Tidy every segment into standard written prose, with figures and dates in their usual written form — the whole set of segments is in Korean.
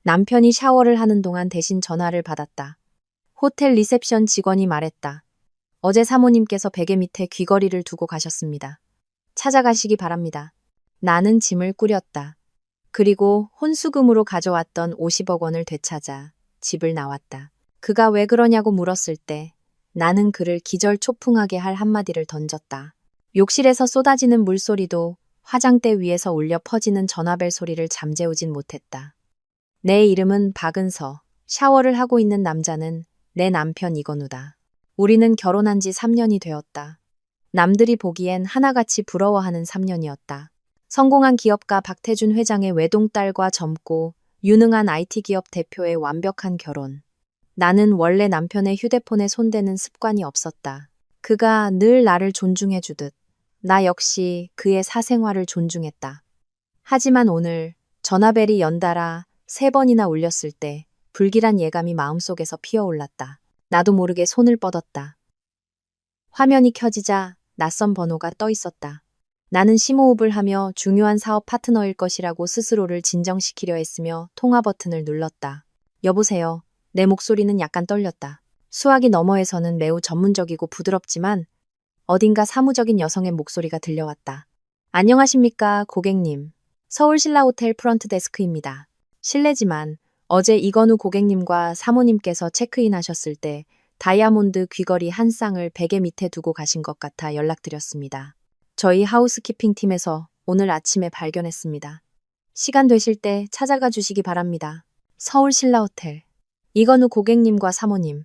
남편이 샤워를 하는 동안 대신 전화를 받았다. 호텔 리셉션 직원이 말했다. 어제 사모님께서 베개 밑에 귀걸이를 두고 가셨습니다. 찾아가시기 바랍니다. 나는 짐을 꾸렸다. 그리고 혼수금으로 가져왔던 50억 원을 되찾아 집을 나왔다. 그가 왜 그러냐고 물었을 때 나는 그를 기절초풍하게 할 한마디를 던졌다. 욕실에서 쏟아지는 물소리도 화장대 위에서 울려 퍼지는 전화벨 소리를 잠재우진 못했다. 내 이름은 박은서. 샤워를 하고 있는 남자는 내 남편 이건우다. 우리는 결혼한 지 3년이 되었다. 남들이 보기엔 하나같이 부러워하는 3년이었다. 성공한 기업가 박태준 회장의 외동딸과 젊고 유능한 IT 기업 대표의 완벽한 결혼. 나는 원래 남편의 휴대폰에 손대는 습관이 없었다. 그가 늘 나를 존중해주듯 나 역시 그의 사생활을 존중했다. 하지만 오늘 전화벨이 연달아 3번이나 울렸을 때 불길한 예감이 마음속에서 피어올랐다. 나도 모르게 손을 뻗었다. 화면이 켜지자 낯선 번호가 떠 있었다. 나는 심호흡을 하며 중요한 사업 파트너일 것이라고 스스로를 진정시키려 했으며 통화 버튼을 눌렀다. 여보세요. 내 목소리는 약간 떨렸다. 수화기 너머에서는 매우 전문적이고 부드럽지만 어딘가 사무적인 여성의 목소리가 들려왔다. 안녕하십니까, 고객님. 서울 신라호텔 프런트 데스크입니다. 실례지만 어제 이건우 고객님과 사모님께서 체크인 하셨을 때 다이아몬드 귀걸이 한 쌍을 베개 밑에 두고 가신 것 같아 연락드렸습니다. 저희 하우스키핑 팀에서 오늘 아침에 발견했습니다. 시간 되실 때 찾아가 주시기 바랍니다. 서울 신라호텔. 이건우 고객님과 사모님.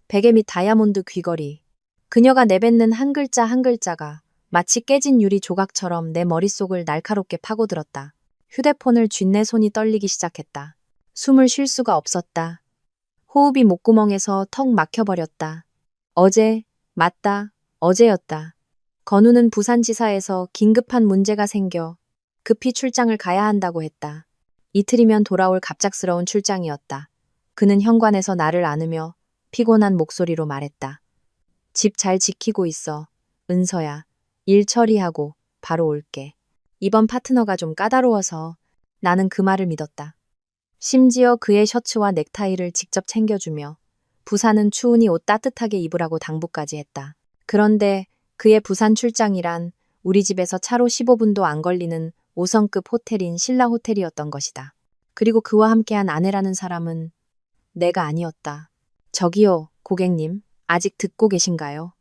베개 밑 다이아몬드 귀걸이. 그녀가 내뱉는 한 글자 한 글자가 마치 깨진 유리 조각처럼 내 머릿속을 날카롭게 파고들었다. 휴대폰을 쥔 내 손이 떨리기 시작했다. 숨을 쉴 수가 없었다. 호흡이 목구멍에서 턱 막혀버렸다. 어제, 맞다, 어제였다. 건우는 부산지사에서 긴급한 문제가 생겨 급히 출장을 가야 한다고 했다. 이틀이면 돌아올 갑작스러운 출장이었다. 그는 현관에서 나를 안으며 피곤한 목소리로 말했다. 집 잘 지키고 있어. 은서야. 일 처리하고 바로 올게. 이번 파트너가 좀 까다로워서 나는 그 말을 믿었다. 심지어 그의 셔츠와 넥타이를 직접 챙겨주며 부산은 추우니 옷 따뜻하게 입으라고 당부까지 했다. 그런데 그의 부산 출장이란 우리 집에서 차로 15분도 안 걸리는 5성급 호텔인 신라호텔이었던 것이다. 그리고 그와 함께한 아내라는 사람은 내가 아니었다. 저기요, 고객님. 아직 듣고 계신가요?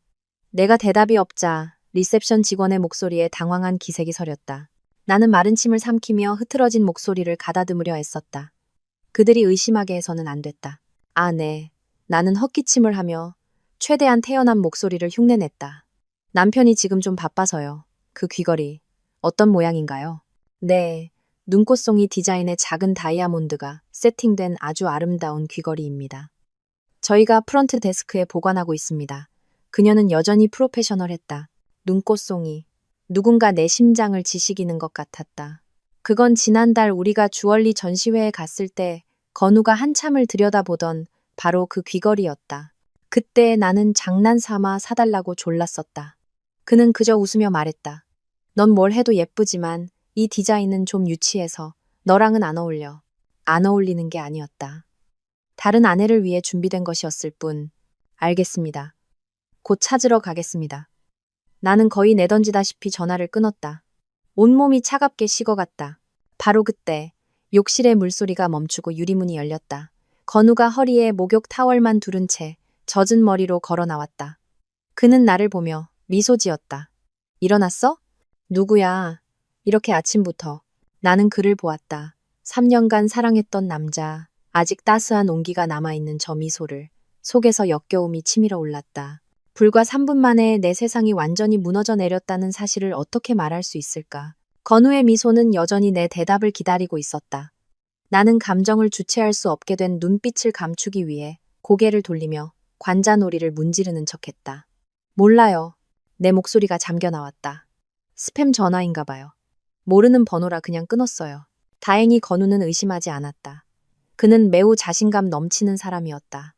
내가 대답이 없자 리셉션 직원의 목소리에 당황한 기색이 서렸다. 나는 마른 침을 삼키며 흐트러진 목소리를 가다듬으려 애썼다. 그들이 의심하게 해서는 안 됐다. 아, 네. 나는 헛기침을 하며 최대한 태연한 목소리를 흉내냈다. 남편이 지금 좀 바빠서요. 그 귀걸이 어떤 모양인가요? 네. 눈꽃송이 디자인의 작은 다이아몬드가 세팅된 아주 아름다운 귀걸이입니다. 저희가 프런트 데스크에 보관하고 있습니다. 그녀는 여전히 프로페셔널했다. 눈꽃송이. 누군가 내 심장을 지시기는 것 같았다. 그건 지난달 우리가 주얼리 전시회에 갔을 때 건우가 한참을 들여다보던 바로 그 귀걸이였다. 그때 나는 장난삼아 사달라고 졸랐었다. 그는 그저 웃으며 말했다. 넌 뭘 해도 예쁘지만 이 디자인은 좀 유치해서 너랑은 안 어울려. 안 어울리는 게 아니었다. 다른 아내를 위해 준비된 것이었을 뿐. 알겠습니다. 곧 찾으러 가겠습니다. 나는 거의 내던지다시피 전화를 끊었다. 온몸이 차갑게 식어갔다. 바로 그때 욕실의 물소리가 멈추고 유리문이 열렸다. 건우가 허리에 목욕 타월만 두른 채 젖은 머리로 걸어 나왔다. 그는 나를 보며 미소 지었다. 일어났어? 누구야? 이렇게 아침부터. 나는 그를 보았다. 3년간 사랑했던 남자. 아직 따스한 온기가 남아있는 저 미소를. 속에서 역겨움이 치밀어 올랐다. 불과 3분 만에 내 세상이 완전히 무너져 내렸다는 사실을 어떻게 말할 수 있을까? 건우의 미소는 여전히 내 대답을 기다리고 있었다. 나는 감정을 주체할 수 없게 된 눈빛을 감추기 위해 고개를 돌리며 관자놀이를 문지르는 척했다. 몰라요. 내 목소리가 잠겨 나왔다. 스팸 전화인가 봐요. 모르는 번호라 그냥 끊었어요. 다행히 건우는 의심하지 않았다. 그는 매우 자신감 넘치는 사람이었다.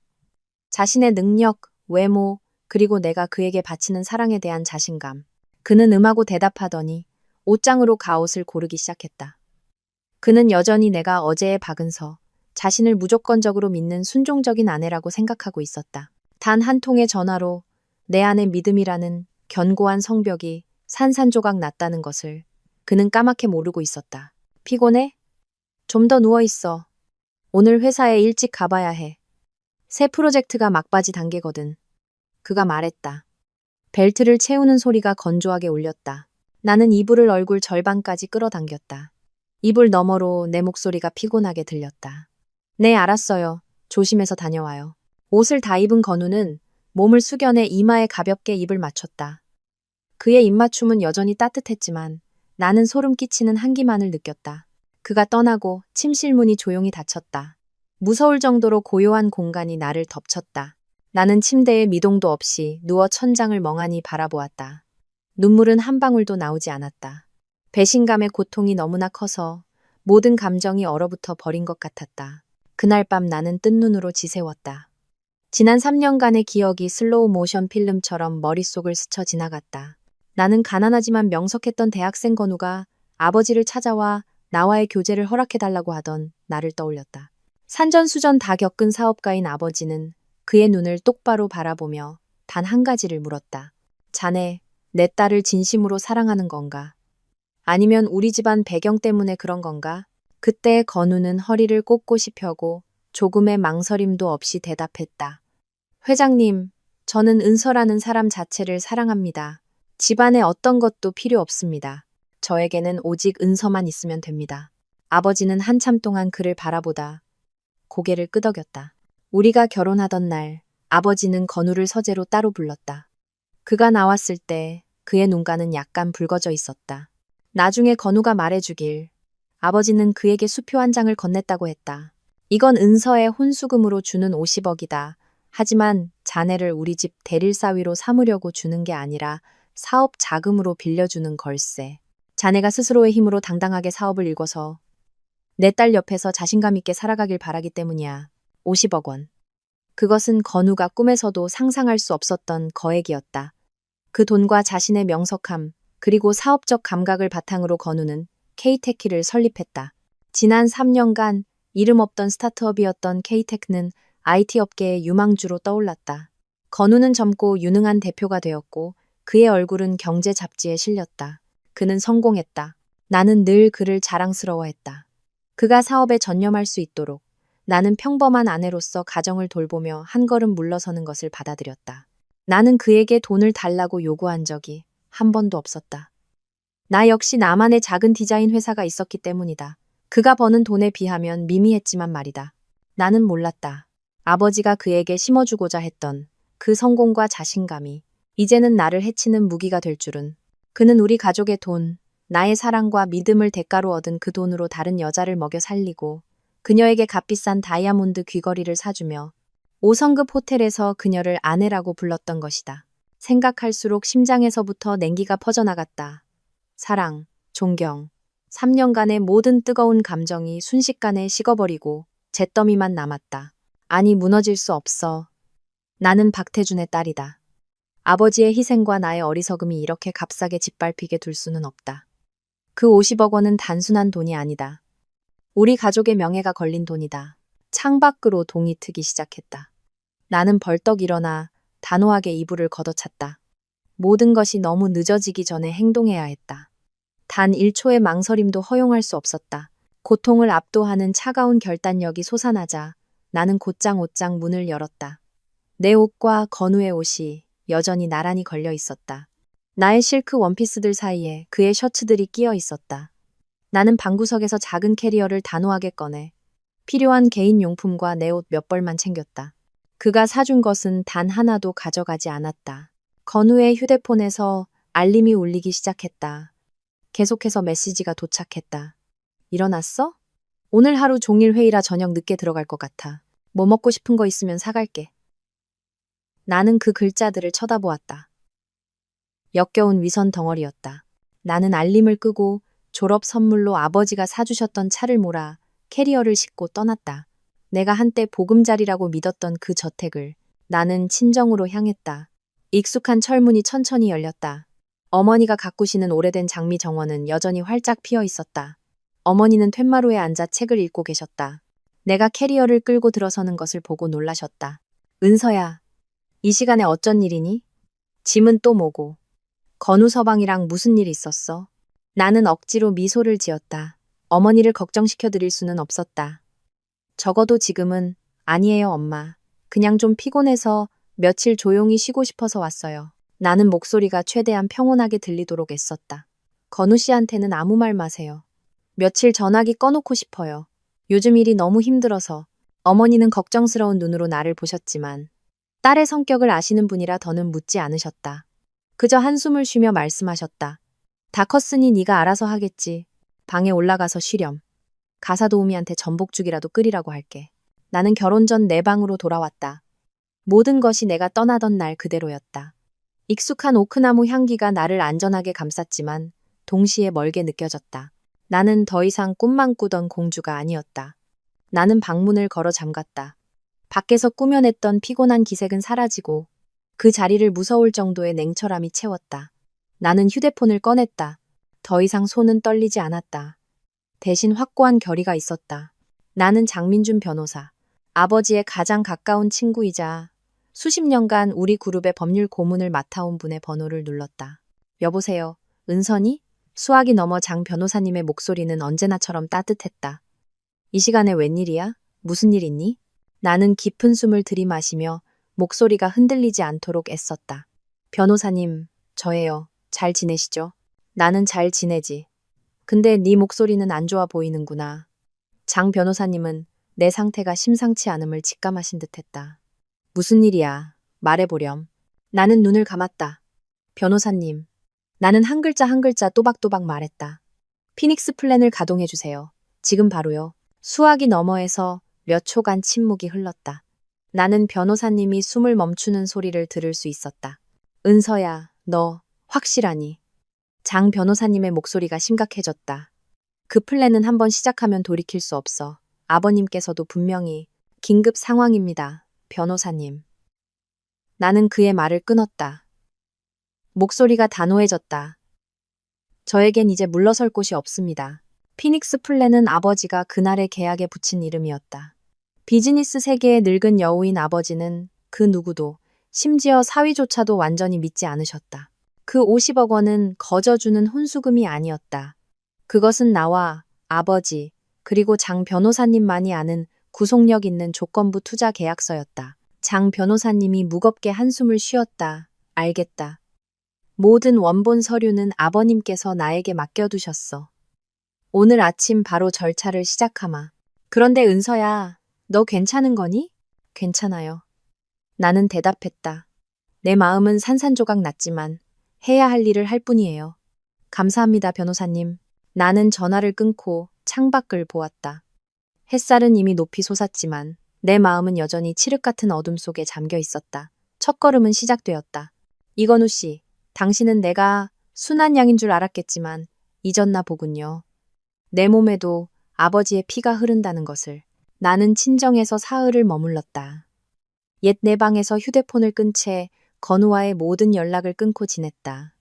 자신의 능력, 외모, 그리고 내가 그에게 바치는 사랑에 대한 자신감. 그는 음하고 대답하더니 옷장으로 가옷을 고르기 시작했다. 그는 여전히 내가 어제의 박은서, 자신을 무조건적으로 믿는 순종적인 아내라고 생각하고 있었다. 단 한 통의 전화로 내 안에 믿음이라는 견고한 성벽이 산산조각 났다는 것을 그는 까맣게 모르고 있었다. 피곤해? 좀 더 누워있어. 오늘 회사에 일찍 가봐야 해. 새 프로젝트가 막바지 단계거든. 그가 말했다. 벨트를 채우는 소리가 건조하게 울렸다. 나는 이불을 얼굴 절반까지 끌어당겼다. 이불 너머로 내 목소리가 피곤하게 들렸다. 네, 알았어요. 조심해서 다녀와요. 옷을 다 입은 건우는 몸을 숙여내 이마에 가볍게 입을 맞췄다. 그의 입맞춤은 여전히 따뜻했지만 나는 소름 끼치는 한기만을 느꼈다. 그가 떠나고 침실 문이 조용히 닫혔다. 무서울 정도로 고요한 공간이 나를 덮쳤다. 나는 침대에 미동도 없이 누워 천장을 멍하니 바라보았다. 눈물은 한 방울도 나오지 않았다. 배신감의 고통이 너무나 커서 모든 감정이 얼어붙어 버린 것 같았다. 그날 밤 나는 뜬 눈으로 지새웠다. 지난 3년간의 기억이 슬로우 모션 필름처럼 머릿속을 스쳐 지나갔다. 나는 가난하지만 명석했던 대학생 건우가 아버지를 찾아와 나와의 교제를 허락해달라고 하던 나를 떠올렸다. 산전수전 다 겪은 사업가인 아버지는 그의 눈을 똑바로 바라보며 단 한 가지를 물었다. 자네, 내 딸을 진심으로 사랑하는 건가? 아니면 우리 집안 배경 때문에 그런 건가? 그때 건우는 허리를 꼿꼿이 펴고 조금의 망설임도 없이 대답했다. 회장님, 저는 은서라는 사람 자체를 사랑합니다. 집안에 어떤 것도 필요 없습니다. 저에게는 오직 은서만 있으면 됩니다. 아버지는 한참 동안 그를 바라보다 고개를 끄덕였다. 우리가 결혼하던 날, 아버지는 건우를 서재로 따로 불렀다. 그가 나왔을 때 그의 눈가는 약간 붉어져 있었다. 나중에 건우가 말해주길, 아버지는 그에게 수표 한 장을 건넸다고 했다. 이건 은서의 혼수금으로 주는 50억이다. 하지만 자네를 우리 집 대릴사위로 삼으려고 주는 게 아니라 사업 자금으로 빌려주는 걸세. 자네가 스스로의 힘으로 당당하게 사업을 일궈서 내 딸 옆에서 자신감 있게 살아가길 바라기 때문이야. 50억 원. 그것은 건우가 꿈에서도 상상할 수 없었던 거액이었다. 그 돈과 자신의 명석함, 그리고 사업적 감각을 바탕으로 건우는 K-테키를 설립했다. 지난 3년간 이름 없던 스타트업이었던 K-테크는 IT 업계의 유망주로 떠올랐다. 건우는 젊고 유능한 대표가 되었고 그의 얼굴은 경제 잡지에 실렸다. 그는 성공했다. 나는 늘 그를 자랑스러워했다. 그가 사업에 전념할 수 있도록 나는 평범한 아내로서 가정을 돌보며 한 걸음 물러서는 것을 받아들였다. 나는 그에게 돈을 달라고 요구한 적이 한 번도 없었다. 나 역시 나만의 작은 디자인 회사가 있었기 때문이다. 그가 버는 돈에 비하면 미미했지만 말이다. 나는 몰랐다. 아버지가 그에게 심어주고자 했던 그 성공과 자신감이 이제는 나를 해치는 무기가 될 줄은. 그는 우리 가족의 돈, 나의 사랑과 믿음을 대가로 얻은 그 돈으로 다른 여자를 먹여 살리고 그녀에게 값비싼 다이아몬드 귀걸이를 사주며 5성급 호텔에서 그녀를 아내라고 불렀던 것이다. 생각할수록 심장에서부터 냉기가 퍼져나갔다. 사랑, 존경, 3년간의 모든 뜨거운 감정이 순식간에 식어버리고 잿더미만 남았다. 아니, 무너질 수 없어. 나는 박태준의 딸이다. 아버지의 희생과 나의 어리석음이 이렇게 값싸게 짓밟히게 둘 수는 없다. 그 50억 원은 단순한 돈이 아니다. 우리 가족의 명예가 걸린 돈이다. 창밖으로 동이 트기 시작했다. 나는 벌떡 일어나 단호하게 이불을 걷어찼다. 모든 것이 너무 늦어지기 전에 행동해야 했다. 단 1초의 망설임도 허용할 수 없었다. 고통을 압도하는 차가운 결단력이 솟아나자 나는 곧장 옷장 문을 열었다. 내 옷과 건우의 옷이 여전히 나란히 걸려 있었다. 나의 실크 원피스들 사이에 그의 셔츠들이 끼어 있었다. 나는 방구석에서 작은 캐리어를 단호하게 꺼내 필요한 개인 용품과 내 옷 몇 벌만 챙겼다. 그가 사준 것은 단 하나도 가져가지 않았다. 건우의 휴대폰에서 알림이 울리기 시작했다. 계속해서 메시지가 도착했다. 일어났어? 오늘 하루 종일 회의라 저녁 늦게 들어갈 것 같아. 뭐 먹고 싶은 거 있으면 사갈게. 나는 그 글자들을 쳐다보았다. 역겨운 위선 덩어리였다. 나는 알림을 끄고 졸업 선물로 아버지가 사주셨던 차를 몰아 캐리어를 싣고 떠났다. 내가 한때 보금자리라고 믿었던 그 저택을 나는 친정으로 향했다. 익숙한 철문이 천천히 열렸다. 어머니가 가꾸시는 오래된 장미 정원은 여전히 활짝 피어 있었다. 어머니는 툇마루에 앉아 책을 읽고 계셨다. 내가 캐리어를 끌고 들어서는 것을 보고 놀라셨다. 은서야, 이 시간에 어쩐 일이니? 짐은 또 뭐고? 건우 서방이랑 무슨 일 있었어? 나는 억지로 미소를 지었다. 어머니를 걱정시켜 드릴 수는 없었다. 적어도 지금은 아니에요, 엄마. 그냥 좀 피곤해서 며칠 조용히 쉬고 싶어서 왔어요. 나는 목소리가 최대한 평온하게 들리도록 애썼다. 건우 씨한테는 아무 말 마세요. 며칠 전화기 꺼놓고 싶어요. 요즘 일이 너무 힘들어서. 어머니는 걱정스러운 눈으로 나를 보셨지만 딸의 성격을 아시는 분이라 더는 묻지 않으셨다. 그저 한숨을 쉬며 말씀하셨다. 다 컸으니 네가 알아서 하겠지. 방에 올라가서 쉬렴. 가사 도우미한테 전복죽이라도 끓이라고 할게. 나는 결혼 전 내 방으로 돌아왔다. 모든 것이 내가 떠나던 날 그대로였다. 익숙한 오크나무 향기가 나를 안전하게 감쌌지만 동시에 멀게 느껴졌다. 나는 더 이상 꿈만 꾸던 공주가 아니었다. 나는 방문을 걸어 잠갔다. 밖에서 꾸며냈던 피곤한 기색은 사라지고 그 자리를 무서울 정도의 냉철함이 채웠다. 나는 휴대폰을 꺼냈다. 더 이상 손은 떨리지 않았다. 대신 확고한 결의가 있었다. 나는 장민준 변호사, 아버지의 가장 가까운 친구이자 수십 년간 우리 그룹의 법률 고문을 맡아온 분의 번호를 눌렀다. 여보세요, 은선이? 수학이 넘어 장 변호사님의 목소리는 언제나처럼 따뜻했다. 이 시간에 웬일이야? 무슨 일 있니? 나는 깊은 숨을 들이마시며 목소리가 흔들리지 않도록 애썼다. 변호사님, 저예요. 잘 지내시죠? 나는 잘 지내지. 근데 네 목소리는 안 좋아 보이는구나. 장 변호사님은 내 상태가 심상치 않음을 직감하신 듯했다. 무슨 일이야? 말해보렴. 나는 눈을 감았다. 변호사님, 나는 한 글자 한 글자 또박또박 말했다. 피닉스 플랜을 가동해주세요. 지금 바로요. 수화기 너머에서 몇 초간 침묵이 흘렀다. 나는 변호사님이 숨을 멈추는 소리를 들을 수 있었다. 은서야, 너 확실하니? 장 변호사님의 목소리가 심각해졌다. 그 플랜은 한번 시작하면 돌이킬 수 없어. 아버님께서도 분명히 긴급 상황입니다. 변호사님. 나는 그의 말을 끊었다. 목소리가 단호해졌다. 저에겐 이제 물러설 곳이 없습니다. 피닉스 플랜은 아버지가 그날의 계약에 붙인 이름이었다. 비즈니스 세계의 늙은 여우인 아버지는 그 누구도, 심지어 사위조차도 완전히 믿지 않으셨다. 그 50억 원은 거저주는 혼수금이 아니었다. 그것은 나와 아버지, 그리고 장 변호사님만이 아는 구속력 있는 조건부 투자 계약서였다. 장 변호사님이 무겁게 한숨을 쉬었다. 알겠다. 모든 원본 서류는 아버님께서 나에게 맡겨두셨어. 오늘 아침 바로 절차를 시작하마. 그런데 은서야, 너 괜찮은 거니? 괜찮아요. 나는 대답했다. 내 마음은 산산조각 났지만 해야 할 일을 할 뿐이에요. 감사합니다, 변호사님. 나는 전화를 끊고 창밖을 보았다. 햇살은 이미 높이 솟았지만 내 마음은 여전히 칠흑 같은 어둠 속에 잠겨 있었다. 첫걸음은 시작되었다. 이건우 씨, 당신은 내가 순한 양인 줄 알았겠지만 잊었나 보군요. 내 몸에도 아버지의 피가 흐른다는 것을. 나는 친정에서 사흘을 머물렀다. 옛 내 방에서 휴대폰을 끈 채 건우와의 모든 연락을 끊고 지냈다.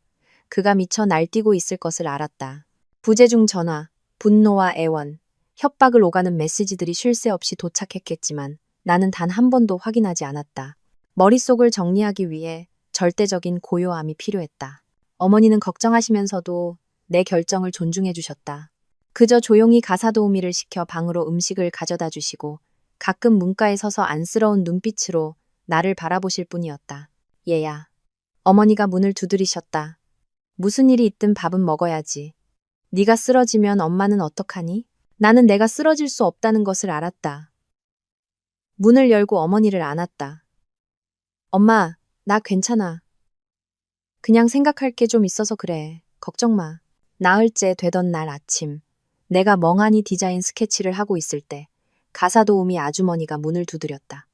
그가 미쳐 날뛰고 있을 것을 알았다. 부재중 전화, 분노와 애원, 협박을 오가는 메시지들이 쉴 새 없이 도착했겠지만 나는 단 한 번도 확인하지 않았다. 머릿속을 정리하기 위해 절대적인 고요함이 필요했다. 어머니는 걱정하시면서도 내 결정을 존중해 주셨다. 그저 조용히 가사 도우미를 시켜 방으로 음식을 가져다 주시고 가끔 문가에 서서 안쓰러운 눈빛으로 나를 바라보실 뿐이었다. 얘야. 어머니가 문을 두드리셨다. 무슨 일이 있든 밥은 먹어야지. 네가 쓰러지면 엄마는 어떡하니? 나는 내가 쓰러질 수 없다는 것을 알았다. 문을 열고 어머니를 안았다. 엄마, 나 괜찮아. 그냥 생각할 게 좀 있어서 그래. 걱정 마. 나흘째 되던 날 아침, 내가 멍하니 디자인 스케치를 하고 있을 때 가사 도우미 아주머니가 문을 두드렸다.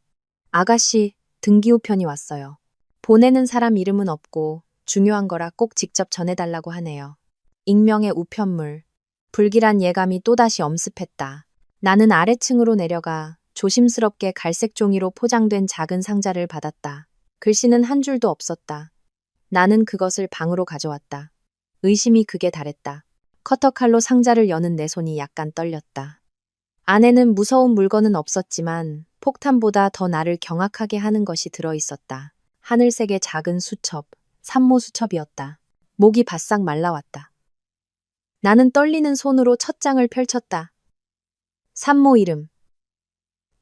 아가씨, 등기우편이 왔어요. 보내는 사람 이름은 없고 중요한 거라 꼭 직접 전해달라고 하네요. 익명의 우편물. 불길한 예감이 또다시 엄습했다. 나는 아래층으로 내려가 조심스럽게 갈색 종이로 포장된 작은 상자를 받았다. 글씨는 한 줄도 없었다. 나는 그것을 방으로 가져왔다. 의심이 극에 달했다. 커터칼로 상자를 여는 내 손이 약간 떨렸다. 안에는 무서운 물건은 없었지만 폭탄보다 더 나를 경악하게 하는 것이 들어있었다. 하늘색의 작은 수첩, 산모 수첩이었다. 목이 바싹 말라왔다. 나는 떨리는 손으로 첫 장을 펼쳤다. 산모 이름,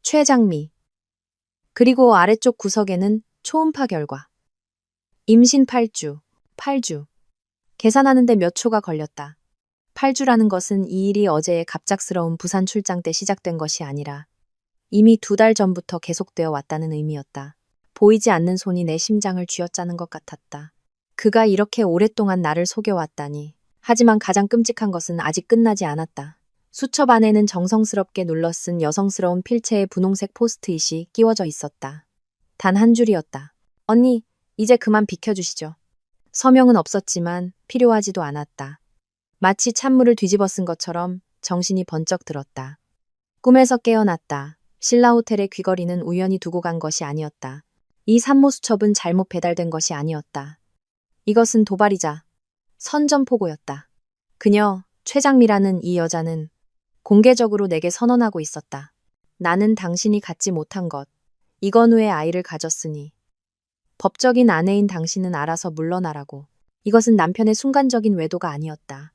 최장미. 그리고 아래쪽 구석에는 초음파 결과. 임신 8주, 8주. 계산하는데 몇 초가 걸렸다. 8주라는 것은 이 일이 어제의 갑작스러운 부산 출장 때 시작된 것이 아니라 이미 2달 전부터 계속되어 왔다는 의미였다. 보이지 않는 손이 내 심장을 쥐어짜는 것 같았다. 그가 이렇게 오랫동안 나를 속여왔다니. 하지만 가장 끔찍한 것은 아직 끝나지 않았다. 수첩 안에는 정성스럽게 눌러쓴 여성스러운 필체의 분홍색 포스트잇이 끼워져 있었다. 단 한 줄이었다. 언니, 이제 그만 비켜주시죠. 서명은 없었지만 필요하지도 않았다. 마치 찬물을 뒤집어 쓴 것처럼 정신이 번쩍 들었다. 꿈에서 깨어났다. 신라 호텔의 귀걸이는 우연히 두고 간 것이 아니었다. 이 산모 수첩은 잘못 배달된 것이 아니었다. 이것은 도발이자 선전포고였다. 그녀, 최장미라는 이 여자는 공개적으로 내게 선언하고 있었다. 나는 당신이 갖지 못한 것, 이건우의 아이를 가졌으니 법적인 아내인 당신은 알아서 물러나라고. 이것은 남편의 순간적인 외도가 아니었다.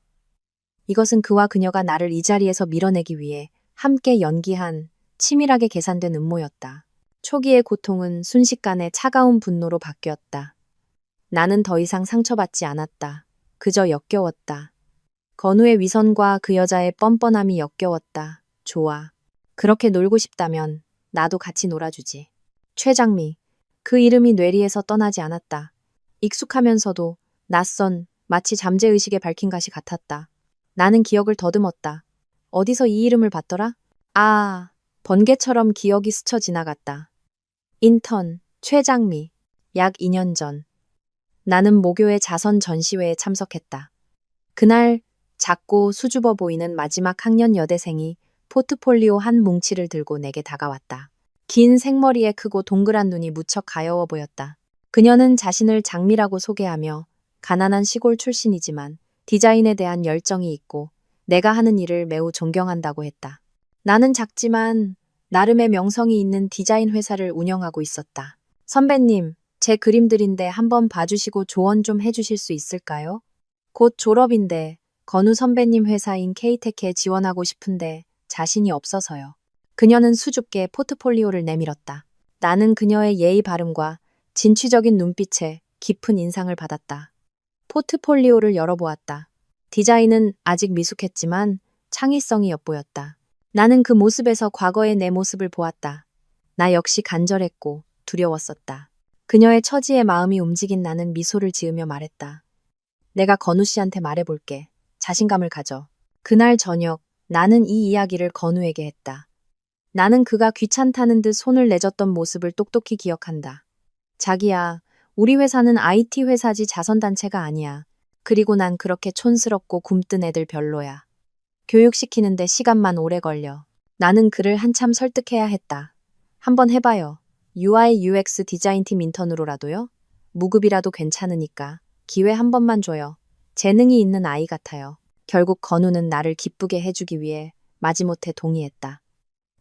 이것은 그와 그녀가 나를 이 자리에서 밀어내기 위해 함께 연기한 치밀하게 계산된 음모였다. 초기의 고통은 순식간에 차가운 분노로 바뀌었다. 나는 더 이상 상처받지 않았다. 그저 역겨웠다. 건우의 위선과 그 여자의 뻔뻔함이 역겨웠다. 좋아. 그렇게 놀고 싶다면 나도 같이 놀아주지. 최장미. 그 이름이 뇌리에서 떠나지 않았다. 익숙하면서도 낯선, 마치 잠재의식에 밝힌 것이 같았다. 나는 기억을 더듬었다. 어디서 이 이름을 봤더라? 아, 번개처럼 기억이 스쳐 지나갔다. 인턴, 최장미. 약 2년 전. 나는 모교의 자선 전시회에 참석했다. 그날 작고 수줍어 보이는 마지막 학년 여대생이 포트폴리오 한 뭉치를 들고 내게 다가왔다. 긴 생머리에 크고 동그란 눈이 무척 가여워 보였다. 그녀는 자신을 장미라고 소개하며 가난한 시골 출신이지만 디자인에 대한 열정이 있고 내가 하는 일을 매우 존경한다고 했다. 나는 작지만 나름의 명성이 있는 디자인 회사를 운영하고 있었다. 선배님, 제 그림들인데 한번 봐주시고 조언 좀 해주실 수 있을까요? 곧 졸업인데 건우 선배님 회사인 K테크에 지원하고 싶은데 자신이 없어서요. 그녀는 수줍게 포트폴리오를 내밀었다. 나는 그녀의 예의 바름과 진취적인 눈빛에 깊은 인상을 받았다. 포트폴리오를 열어보았다. 디자인은 아직 미숙했지만 창의성이 엿보였다. 나는 그 모습에서 과거의 내 모습을 보았다. 나 역시 간절했고 두려웠었다. 그녀의 처지에 마음이 움직인 나는 미소를 지으며 말했다. 내가 건우 씨한테 말해볼게. 자신감을 가져. 그날 저녁 나는 이 이야기를 건우에게 했다. 나는 그가 귀찮다는 듯 손을 내젓던 모습을 똑똑히 기억한다. 자기야, 우리 회사는 IT 회사지 자선단체가 아니야. 그리고 난 그렇게 촌스럽고 굼뜬 애들 별로야. 교육시키는데 시간만 오래 걸려. 나는 그를 한참 설득해야 했다. 한번 해봐요. UI UX 디자인팀 인턴으로라도요? 무급이라도 괜찮으니까 기회 한 번만 줘요. 재능이 있는 아이 같아요. 결국 건우는 나를 기쁘게 해주기 위해 마지못해 동의했다.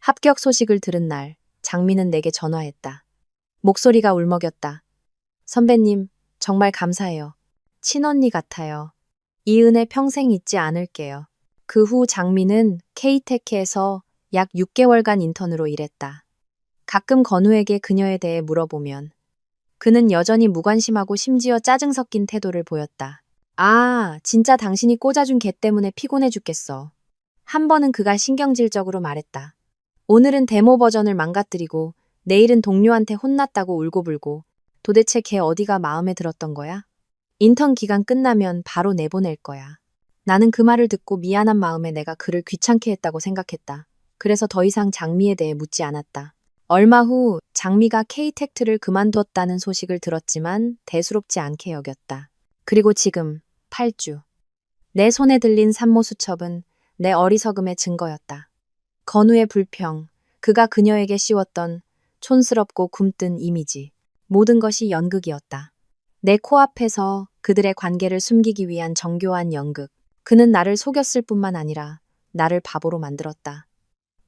합격 소식을 들은 날, 장미는 내게 전화했다. 목소리가 울먹였다. 선배님, 정말 감사해요. 친언니 같아요. 이 은혜 평생 잊지 않을게요. 그 후 장미는 K테크에서 약 6개월간 인턴으로 일했다. 가끔 건우에게 그녀에 대해 물어보면 그는 여전히 무관심하고 심지어 짜증 섞인 태도를 보였다. 아, 진짜 당신이 꽂아준 걔 때문에 피곤해 죽겠어. 한 번은 그가 신경질적으로 말했다. 오늘은 데모 버전을 망가뜨리고 내일은 동료한테 혼났다고 울고불고 도대체 걔 어디가 마음에 들었던 거야? 인턴 기간 끝나면 바로 내보낼 거야. 나는 그 말을 듣고 미안한 마음에 내가 그를 귀찮게 했다고 생각했다. 그래서 더 이상 장미에 대해 묻지 않았다. 얼마 후 장미가 K텍트를 그만두었다는 소식을 들었지만 대수롭지 않게 여겼다. 그리고 지금 8주. 내 손에 들린 산모 수첩은 내 어리석음의 증거였다. 건우의 불평, 그가 그녀에게 씌웠던 촌스럽고 굼뜬 이미지, 모든 것이 연극이었다. 내 코앞에서 그들의 관계를 숨기기 위한 정교한 연극. 그는 나를 속였을 뿐만 아니라 나를 바보로 만들었다.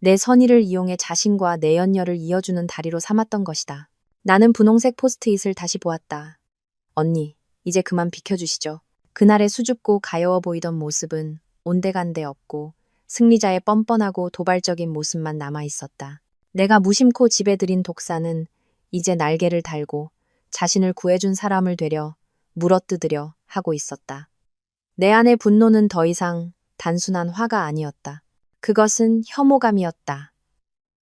내 선의를 이용해 자신과 내연녀를 이어주는 다리로 삼았던 것이다. 나는 분홍색 포스트잇을 다시 보았다. 언니, 이제 그만 비켜주시죠. 그날의 수줍고 가여워 보이던 모습은 온데간데 없고 승리자의 뻔뻔하고 도발적인 모습만 남아있었다. 내가 무심코 집에 들인 독사는 이제 날개를 달고 자신을 구해준 사람을 되려 물어뜯으려 하고 있었다. 내 안의 분노는 더 이상 단순한 화가 아니었다. 그것은 혐오감이었다.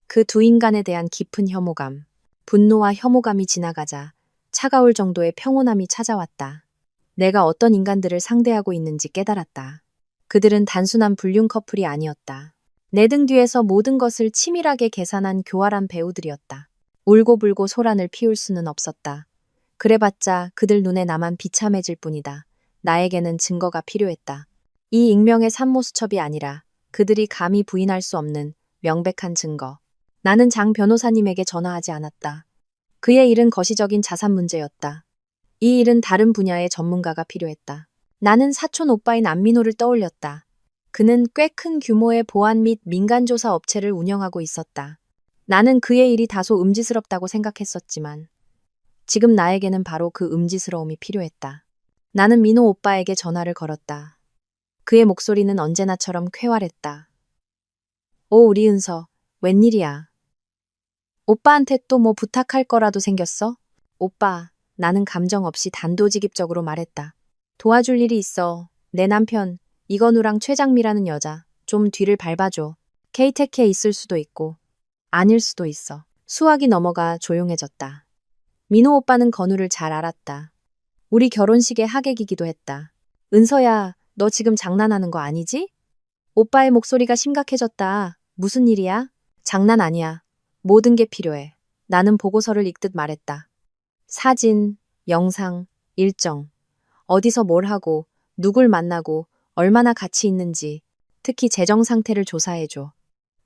그 두 인간에 대한 깊은 혐오감, 분노와 혐오감이 지나가자 차가울 정도의 평온함이 찾아왔다. 내가 어떤 인간들을 상대하고 있는지 깨달았다. 그들은 단순한 불륜 커플이 아니었다. 내 등 뒤에서 모든 것을 치밀하게 계산한 교활한 배우들이었다. 울고불고 소란을 피울 수는 없었다. 그래봤자 그들 눈에 나만 비참해질 뿐이다. 나에게는 증거가 필요했다. 이 익명의 산모수첩이 아니라 그들이 감히 부인할 수 없는 명백한 증거. 나는 장 변호사님에게 전화하지 않았다. 그의 일은 거시적인 자산 문제였다. 이 일은 다른 분야의 전문가가 필요했다. 나는 사촌 오빠인 안민호를 떠올렸다. 그는 꽤 큰 규모의 보안 및 민간조사 업체를 운영하고 있었다. 나는 그의 일이 다소 음지스럽다고 생각했었지만 지금 나에게는 바로 그 음지스러움이 필요했다. 나는 민호 오빠에게 전화를 걸었다. 그의 목소리는 언제나처럼 쾌활했다. 오, 우리 은서, 웬일이야? 오빠한테 또 뭐 부탁할 거라도 생겼어? 오빠, 나는 감정 없이 단도직입적으로 말했다. 도와줄 일이 있어. 내 남편, 이건우랑 최장미라는 여자, 좀 뒤를 밟아줘. 케이테크에 있을 수도 있고, 아닐 수도 있어. 수학이 넘어가 조용해졌다. 민호 오빠는 건우를 잘 알았다. 우리 결혼식의 하객이기도 했다. 은서야, 너 지금 장난하는 거 아니지? 오빠의 목소리가 심각해졌다. 무슨 일이야? 장난 아니야. 모든 게 필요해. 나는 보고서를 읽듯 말했다. 사진, 영상, 일정. 어디서 뭘 하고, 누굴 만나고, 얼마나 가치 있는지, 특히 재정 상태를 조사해줘.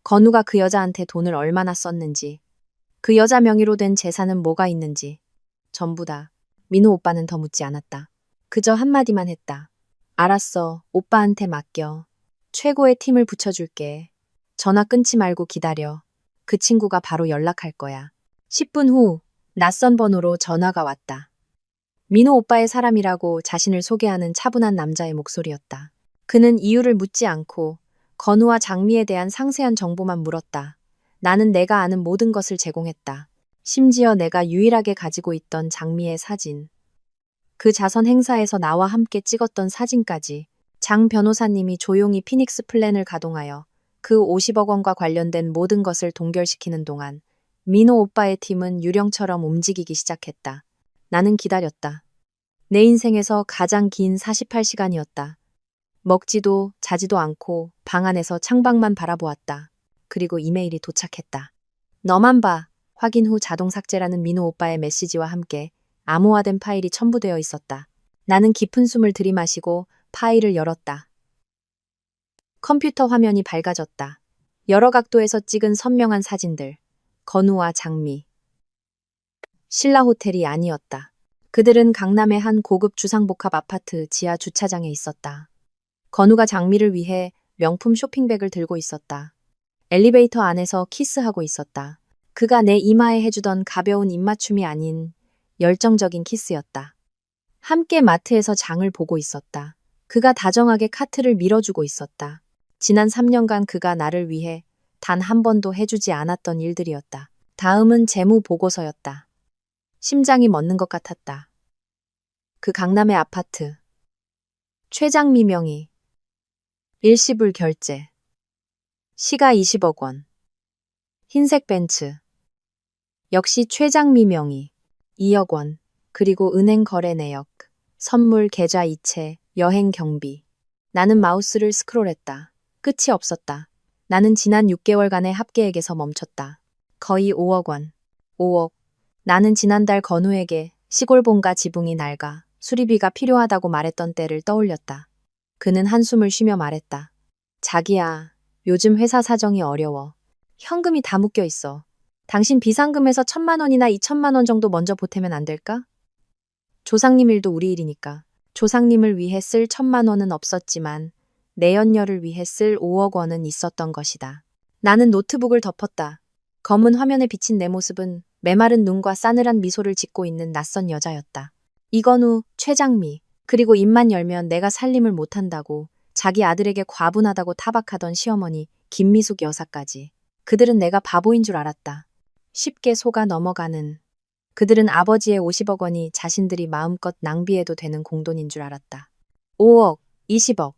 건우가 그 여자한테 돈을 얼마나 썼는지, 그 여자 명의로 된 재산은 뭐가 있는지. 전부 다. 민호 오빠는 더 묻지 않았다. 그저 한마디만 했다. 알았어. 오빠한테 맡겨. 최고의 팀을 붙여줄게. 전화 끊지 말고 기다려. 그 친구가 바로 연락할 거야. 10분 후 낯선 번호로 전화가 왔다. 민호 오빠의 사람이라고 자신을 소개하는 차분한 남자의 목소리였다. 그는 이유를 묻지 않고 건우와 장미에 대한 상세한 정보만 물었다. 나는 내가 아는 모든 것을 제공했다. 심지어 내가 유일하게 가지고 있던 장미의 사진. 그 자선 행사에서 나와 함께 찍었던 사진까지. 장 변호사님이 조용히 피닉스 플랜을 가동하여 그 50억 원과 관련된 모든 것을 동결시키는 동안 민호 오빠의 팀은 유령처럼 움직이기 시작했다. 나는 기다렸다. 내 인생에서 가장 긴 48시간이었다. 먹지도 자지도 않고 방 안에서 창밖만 바라보았다. 그리고 이메일이 도착했다. 너만 봐. 확인 후 자동 삭제라는 민호 오빠의 메시지와 함께 암호화된 파일이 첨부되어 있었다. 나는 깊은 숨을 들이마시고 파일을 열었다. 컴퓨터 화면이 밝아졌다. 여러 각도에서 찍은 선명한 사진들. 건우와 장미. 신라 호텔이 아니었다. 그들은 강남의 한 고급 주상복합 아파트 지하 주차장에 있었다. 건우가 장미를 위해 명품 쇼핑백을 들고 있었다. 엘리베이터 안에서 키스하고 있었다. 그가 내 이마에 해주던 가벼운 입맞춤이 아닌 열정적인 키스였다. 함께 마트에서 장을 보고 있었다. 그가 다정하게 카트를 밀어주고 있었다. 지난 3년간 그가 나를 위해 단 한 번도 해주지 않았던 일들이었다. 다음은 재무 보고서였다. 심장이 멎는 것 같았다. 그 강남의 아파트. 최장미 명의. 일시불 결제. 시가 20억 원. 흰색 벤츠. 역시 최장미 명의. 2억 원. 그리고 은행 거래 내역. 선물 계좌 이체. 여행 경비. 나는 마우스를 스크롤했다. 끝이 없었다. 나는 지난 6개월간의 합계액에서 멈췄다. 거의 5억 원. 5억. 나는 지난달 건우에게 시골 본가 지붕이 낡아 수리비가 필요하다고 말했던 때를 떠올렸다. 그는 한숨을 쉬며 말했다. 자기야, 요즘 회사 사정이 어려워. 현금이 다 묶여 있어. 당신 비상금에서 1,000만 원이나 2,000만 원 정도 먼저 보태면 안 될까? 조상님 일도 우리 일이니까. 조상님을 위해 쓸 1,000만 원은 없었지만 내연녀를 위해 쓸 5억 원은 있었던 것이다. 나는 노트북을 덮었다. 검은 화면에 비친 내 모습은 메마른 눈과 싸늘한 미소를 짓고 있는 낯선 여자였다. 이건우, 최장미, 그리고 입만 열면 내가 살림을 못한다고 자기 아들에게 과분하다고 타박하던 시어머니 김미숙 여사까지. 그들은 내가 바보인 줄 알았다. 쉽게 속아 넘어가는. 그들은 아버지의 50억 원이 자신들이 마음껏 낭비해도 되는 공돈인 줄 알았다. 5억, 20억.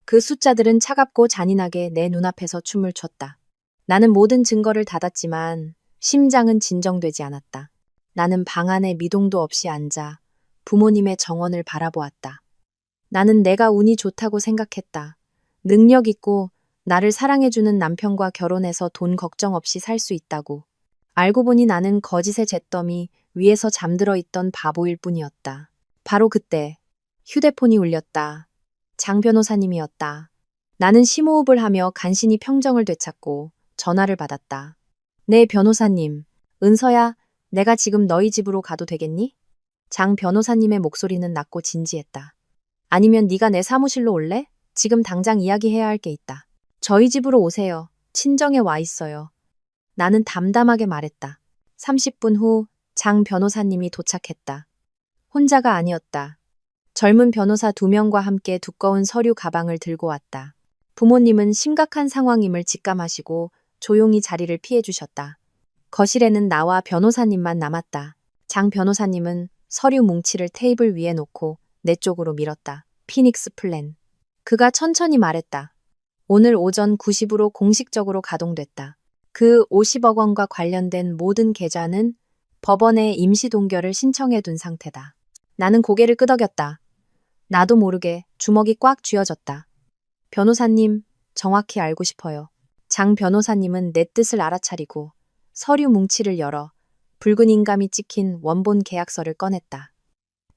그 숫자들은 차갑고 잔인하게 내 눈앞에서 춤을 췄다. 나는 모든 증거를 닫았지만 심장은 진정되지 않았다. 나는 방 안에 미동도 없이 앉아 부모님의 정원을 바라보았다. 나는 내가 운이 좋다고 생각했다. 능력 있고 나를 사랑해주는 남편과 결혼해서 돈 걱정 없이 살 수 있다고. 알고 보니 나는 거짓의 잿더미 위에서 잠들어 있던 바보일 뿐이었다. 바로 그때 휴대폰이 울렸다. 장 변호사님이었다. 나는 심호흡을 하며 간신히 평정을 되찾고 전화를 받았다. 네, 변호사님. 은서야, 내가 지금 너희 집으로 가도 되겠니? 장 변호사님의 목소리는 낮고 진지했다. 아니면 네가 내 사무실로 올래? 지금 당장 이야기해야 할 게 있다. 저희 집으로 오세요. 친정에 와 있어요. 나는 담담하게 말했다. 30분 후 장 변호사님이 도착했다. 혼자가 아니었다. 젊은 변호사 2명과 함께 두꺼운 서류 가방을 들고 왔다. 부모님은 심각한 상황임을 직감하시고 조용히 자리를 피해 주셨다. 거실에는 나와 변호사님만 남았다. 장 변호사님은 서류 뭉치를 테이블 위에 놓고 내 쪽으로 밀었다. 피닉스 플랜. 그가 천천히 말했다. 오늘 오전 9시부로 공식적으로 가동됐다. 그 50억 원과 관련된 모든 계좌는 법원에 임시 동결을 신청해 둔 상태다. 나는 고개를 끄덕였다. 나도 모르게 주먹이 꽉 쥐어졌다. 변호사님, 정확히 알고 싶어요. 장 변호사님은 내 뜻을 알아차리고 서류 뭉치를 열어 붉은 인감이 찍힌 원본 계약서를 꺼냈다.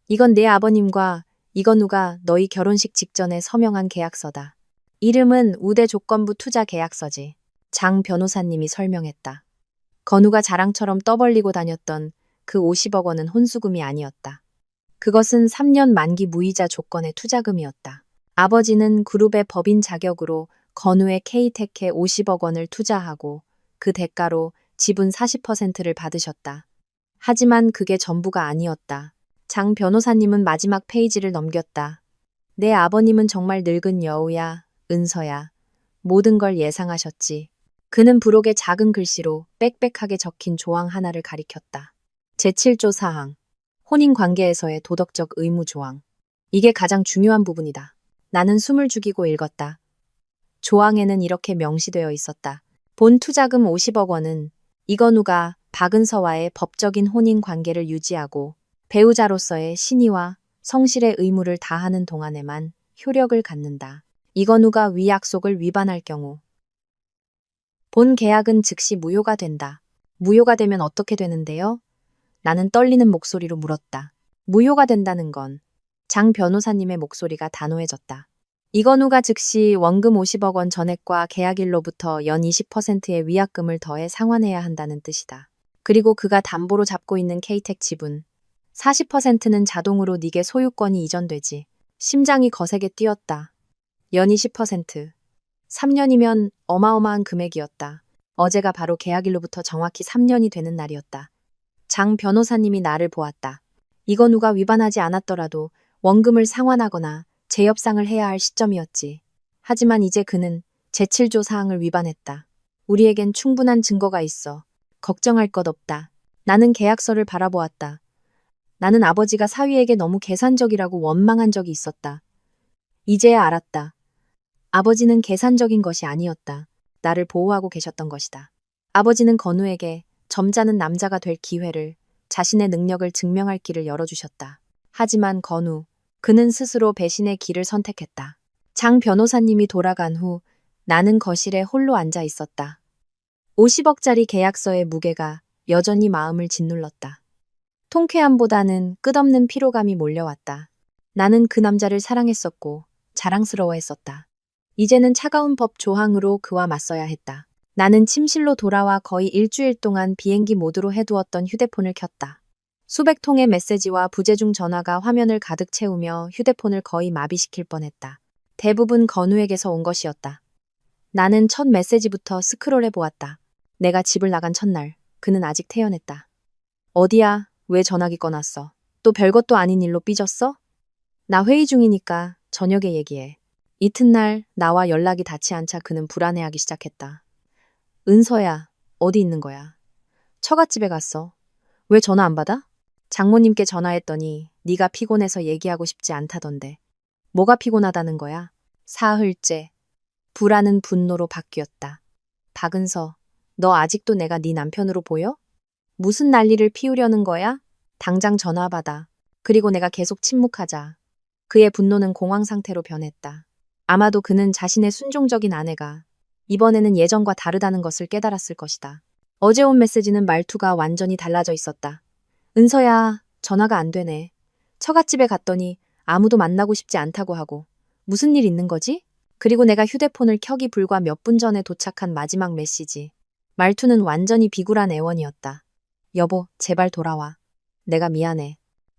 이건 내 아버님과 이건우가 너희 결혼식 직전에 서명한 계약서다. 이름은 우대 조건부 투자 계약서지. 장 변호사님이 설명했다. 건우가 자랑처럼 떠벌리고 다녔던 그 50억 원은 혼수금이 아니었다. 그것은 3년 만기 무이자 조건의 투자금이었다. 아버지는 그룹의 법인 자격으로 건우의 K테크에 50억 원을 투자하고 그 대가로 지분 40%를 받으셨다. 하지만 그게 전부가 아니었다. 장 변호사님은 마지막 페이지를 넘겼다. 내 아버님은 정말 늙은 여우야, 은서야. 모든 걸 예상하셨지. 그는 부록에 작은 글씨로 빽빽하게 적힌 조항 하나를 가리켰다. 제7조 사항. 혼인관계에서의 도덕적 의무 조항. 이게 가장 중요한 부분이다. 나는 숨을 죽이고 읽었다. 조항에는 이렇게 명시되어 있었다. 본 투자금 50억 원은 이건우가 박은서와의 법적인 혼인관계를 유지하고 배우자로서의 신의와 성실의 의무를 다하는 동안에만 효력을 갖는다. 이건우가 위 약속을 위반할 경우 본 계약은 즉시 무효가 된다. 무효가 되면 어떻게 되는데요? 나는 떨리는 목소리로 물었다. 무효가 된다는 건 장 변호사님의 목소리가 단호해졌다. 이건우가 즉시 원금 50억 원 전액과 계약일로부터 연 20%의 위약금을 더해 상환해야 한다는 뜻이다. 그리고 그가 담보로 잡고 있는 K텍 지분 40%는 자동으로 네게 소유권이 이전되지. 심장이 거세게 뛰었다. 연 20%. 3년이면 어마어마한 금액이었다. 어제가 바로 계약일로부터 정확히 3년이 되는 날이었다. 장 변호사님이 나를 보았다. 이건우가 위반하지 않았더라도 원금을 상환하거나 재협상을 해야 할 시점이었지. 하지만 이제 그는 제7조 사항을 위반했다. 우리에겐 충분한 증거가 있어. 걱정할 것 없다. 나는 계약서를 바라보았다. 나는 아버지가 사위에게 너무 계산적이라고 원망한 적이 있었다. 이제야 알았다. 아버지는 계산적인 것이 아니었다. 나를 보호하고 계셨던 것이다. 아버지는 건우에게 점잖은 남자가 될 기회를, 자신의 능력을 증명할 길을 열어주셨다. 하지만 건우, 그는 스스로 배신의 길을 선택했다. 장 변호사님이 돌아간 후 나는 거실에 홀로 앉아 있었다. 50억짜리 계약서의 무게가 여전히 마음을 짓눌렀다. 통쾌함보다는 끝없는 피로감이 몰려왔다. 나는 그 남자를 사랑했었고 자랑스러워했었다. 이제는 차가운 법 조항으로 그와 맞서야 했다. 나는 침실로 돌아와 거의 일주일 동안 비행기 모드로 해두었던 휴대폰을 켰다. 수백 통의 메시지와 부재중 전화가 화면을 가득 채우며 휴대폰을 거의 마비시킬 뻔했다. 대부분 건우에게서 온 것이었다. 나는 첫 메시지부터 스크롤해 보았다. 내가 집을 나간 첫날, 그는 아직 태연했다. 어디야? 왜 전화기 꺼놨어? 또 별것도 아닌 일로 삐졌어? 나 회의 중이니까 저녁에 얘기해. 이튿날 나와 연락이 닿지 않자 그는 불안해하기 시작했다. 은서야, 어디 있는 거야? 처갓집에 갔어. 왜 전화 안 받아? 장모님께 전화했더니 네가 피곤해서 얘기하고 싶지 않다던데. 뭐가 피곤하다는 거야? 사흘째. 불안은 분노로 바뀌었다. 박은서, 너 아직도 내가 네 남편으로 보여? 무슨 난리를 피우려는 거야? 당장 전화 받아. 그리고 내가 계속 침묵하자. 그의 분노는 공황 상태로 변했다. 아마도 그는 자신의 순종적인 아내가 이번에는 예전과 다르다는 것을 깨달았을 것이다. 어제 온 메시지는 말투가 완전히 달라져 있었다. 은서야, 전화가 안 되네. 처갓집에 갔더니 아무도 만나고 싶지 않다고 하고. 무슨 일 있는 거지? 그리고 내가 휴대폰을 켜기 불과 몇 분 전에 도착한 마지막 메시지. 말투는 완전히 비굴한 애원이었다. 여보, 제발 돌아와. 내가 미안해.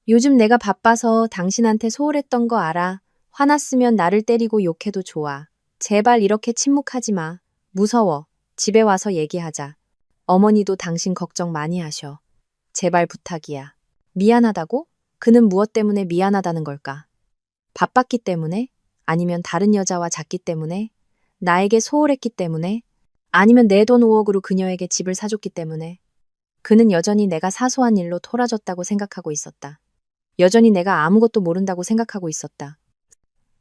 요즘 내가 바빠서 당신한테 소홀했던 거 알아. 화났으면 나를 때리고 욕해도 좋아. 제발 이렇게 침묵하지 마. 무서워. 집에 와서 얘기하자. 어머니도 당신 걱정 많이 하셔. 제발 부탁이야. 미안하다고? 그는 무엇 때문에 미안하다는 걸까? 바빴기 때문에? 아니면 다른 여자와 잤기 때문에? 나에게 소홀했기 때문에? 아니면 내 돈 5억으로 그녀에게 집을 사줬기 때문에? 그는 여전히 내가 사소한 일로 토라졌다고 생각하고 있었다. 여전히 내가 아무것도 모른다고 생각하고 있었다.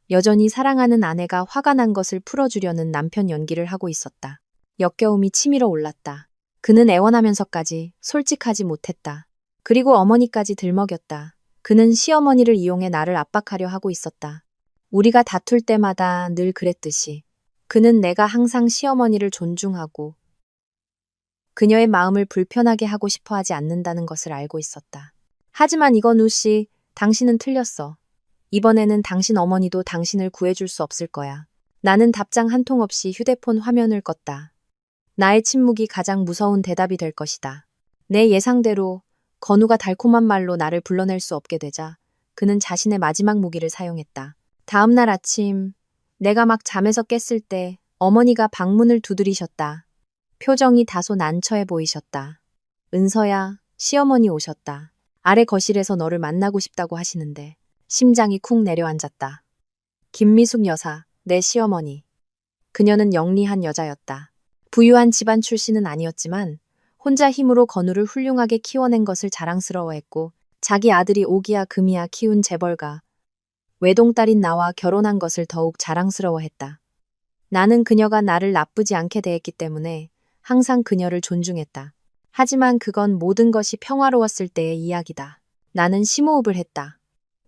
여전히 사랑하는 아내가 화가 난 것을 풀어주려는 남편 연기를 하고 있었다. 역겨움이 치밀어 올랐다. 그는 애원하면서까지 솔직하지 못했다. 그리고 어머니까지 들먹였다. 그는 시어머니를 이용해 나를 압박하려 하고 있었다. 우리가 다툴 때마다 늘 그랬듯이. 그는 내가 항상 시어머니를 존중하고 그녀의 마음을 불편하게 하고 싶어 하지 않는다는 것을 알고 있었다. 하지만 이건 우씨, 당신은 틀렸어. 이번에는 당신 어머니도 당신을 구해줄 수 없을 거야. 나는 답장 한 통 없이 휴대폰 화면을 껐다. 나의 침묵이 가장 무서운 대답이 될 것이다. 내 예상대로 건우가 달콤한 말로 나를 불러낼 수 없게 되자 그는 자신의 마지막 무기를 사용했다. 다음 날 아침, 내가 막 잠에서 깼을 때 어머니가 방문을 두드리셨다. 표정이 다소 난처해 보이셨다. 은서야, 시어머니 오셨다. 아래 거실에서 너를 만나고 싶다고 하시는데. 심장이 쿵 내려앉았다. 김미숙 여사, 내 시어머니. 그녀는 영리한 여자였다. 부유한 집안 출신은 아니었지만 혼자 힘으로 건우를 훌륭하게 키워낸 것을 자랑스러워했고 자기 아들이 오기야 금이야 키운 재벌가 외동딸인 나와 결혼한 것을 더욱 자랑스러워했다. 나는 그녀가 나를 나쁘지 않게 대했기 때문에 항상 그녀를 존중했다. 하지만 그건 모든 것이 평화로웠을 때의 이야기다. 나는 심호흡을 했다.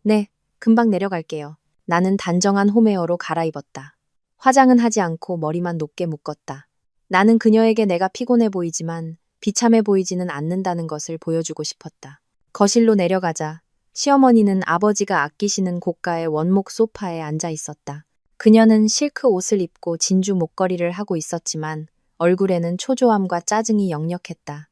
네, 금방 내려갈게요. 나는 단정한 홈웨어로 갈아입었다. 화장은 하지 않고 머리만 높게 묶었다. 나는 그녀에게 내가 피곤해 보이지만 비참해 보이지는 않는다는 것을 보여주고 싶었다. 거실로 내려가자 시어머니는 아버지가 아끼시는 고가의 원목 소파에 앉아 있었다. 그녀는 실크 옷을 입고 진주 목걸이를 하고 있었지만 얼굴에는 초조함과 짜증이 역력했다.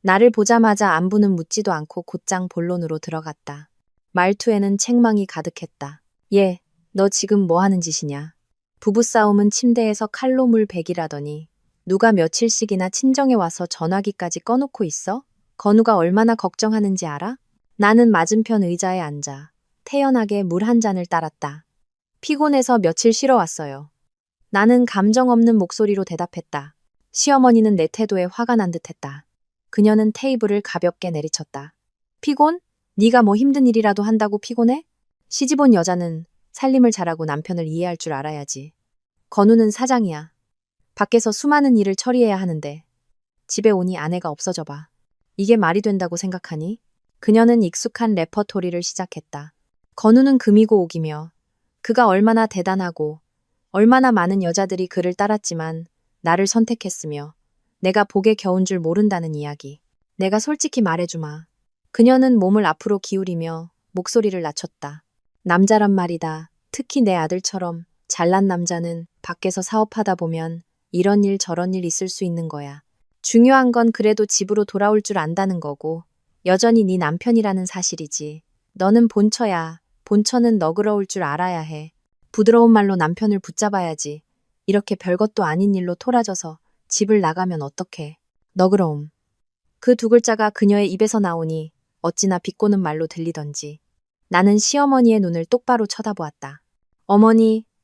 나를 보자마자 안부는 묻지도 않고 곧장 본론으로 들어갔다. 말투에는 책망이 가득했다. 얘, 너 지금 뭐 하는 짓이냐? 부부싸움은 침대에서 칼로 물 베기라더니 누가 며칠씩이나 친정에 와서 전화기까지 꺼놓고 있어? 건우가 얼마나 걱정하는지 알아? 나는 맞은편 의자에 앉아 태연하게 물 한 잔을 따랐다. 피곤해서 며칠 쉬러 왔어요. 나는 감정 없는 목소리로 대답했다. 시어머니는 내 태도에 화가 난 듯했다. 그녀는 테이블을 가볍게 내리쳤다. 피곤? 네가 뭐 힘든 일이라도 한다고 피곤해? 시집온 여자는 살림을 잘하고 남편을 이해할 줄 알아야지. 건우는 사장이야. 밖에서 수많은 일을 처리해야 하는데 집에 오니 아내가 없어져 봐. 이게 말이 된다고 생각하니? 그녀는 익숙한 레퍼토리를 시작했다. 건우는 금이고 옥이며 그가 얼마나 대단하고 얼마나 많은 여자들이 그를 따랐지만 나를 선택했으며 내가 복에 겨운 줄 모른다는 이야기. 내가 솔직히 말해주마. 그녀는 몸을 앞으로 기울이며 목소리를 낮췄다. 남자란 말이다. 특히 내 아들처럼 잘난 남자는 밖에서 사업하다 보면 이런 일 저런 일 있을 수 있는 거야. 중요한 건 그래도 집으로 돌아올 줄 안다는 거고 여전히 네 남편이라는 사실이지. 너는 본처야. 본처는 너그러울 줄 알아야 해. 부드러운 말로 남편을 붙잡아야지. 이렇게 별것도 아닌 일로 토라져서 집을 나가면 어떡해. 너그러움. 그 두 글자가 그녀의 입에서 나오니 어찌나 비꼬는 말로 들리던지. 나는 시어머니의 눈을 똑바로 쳐다보았다.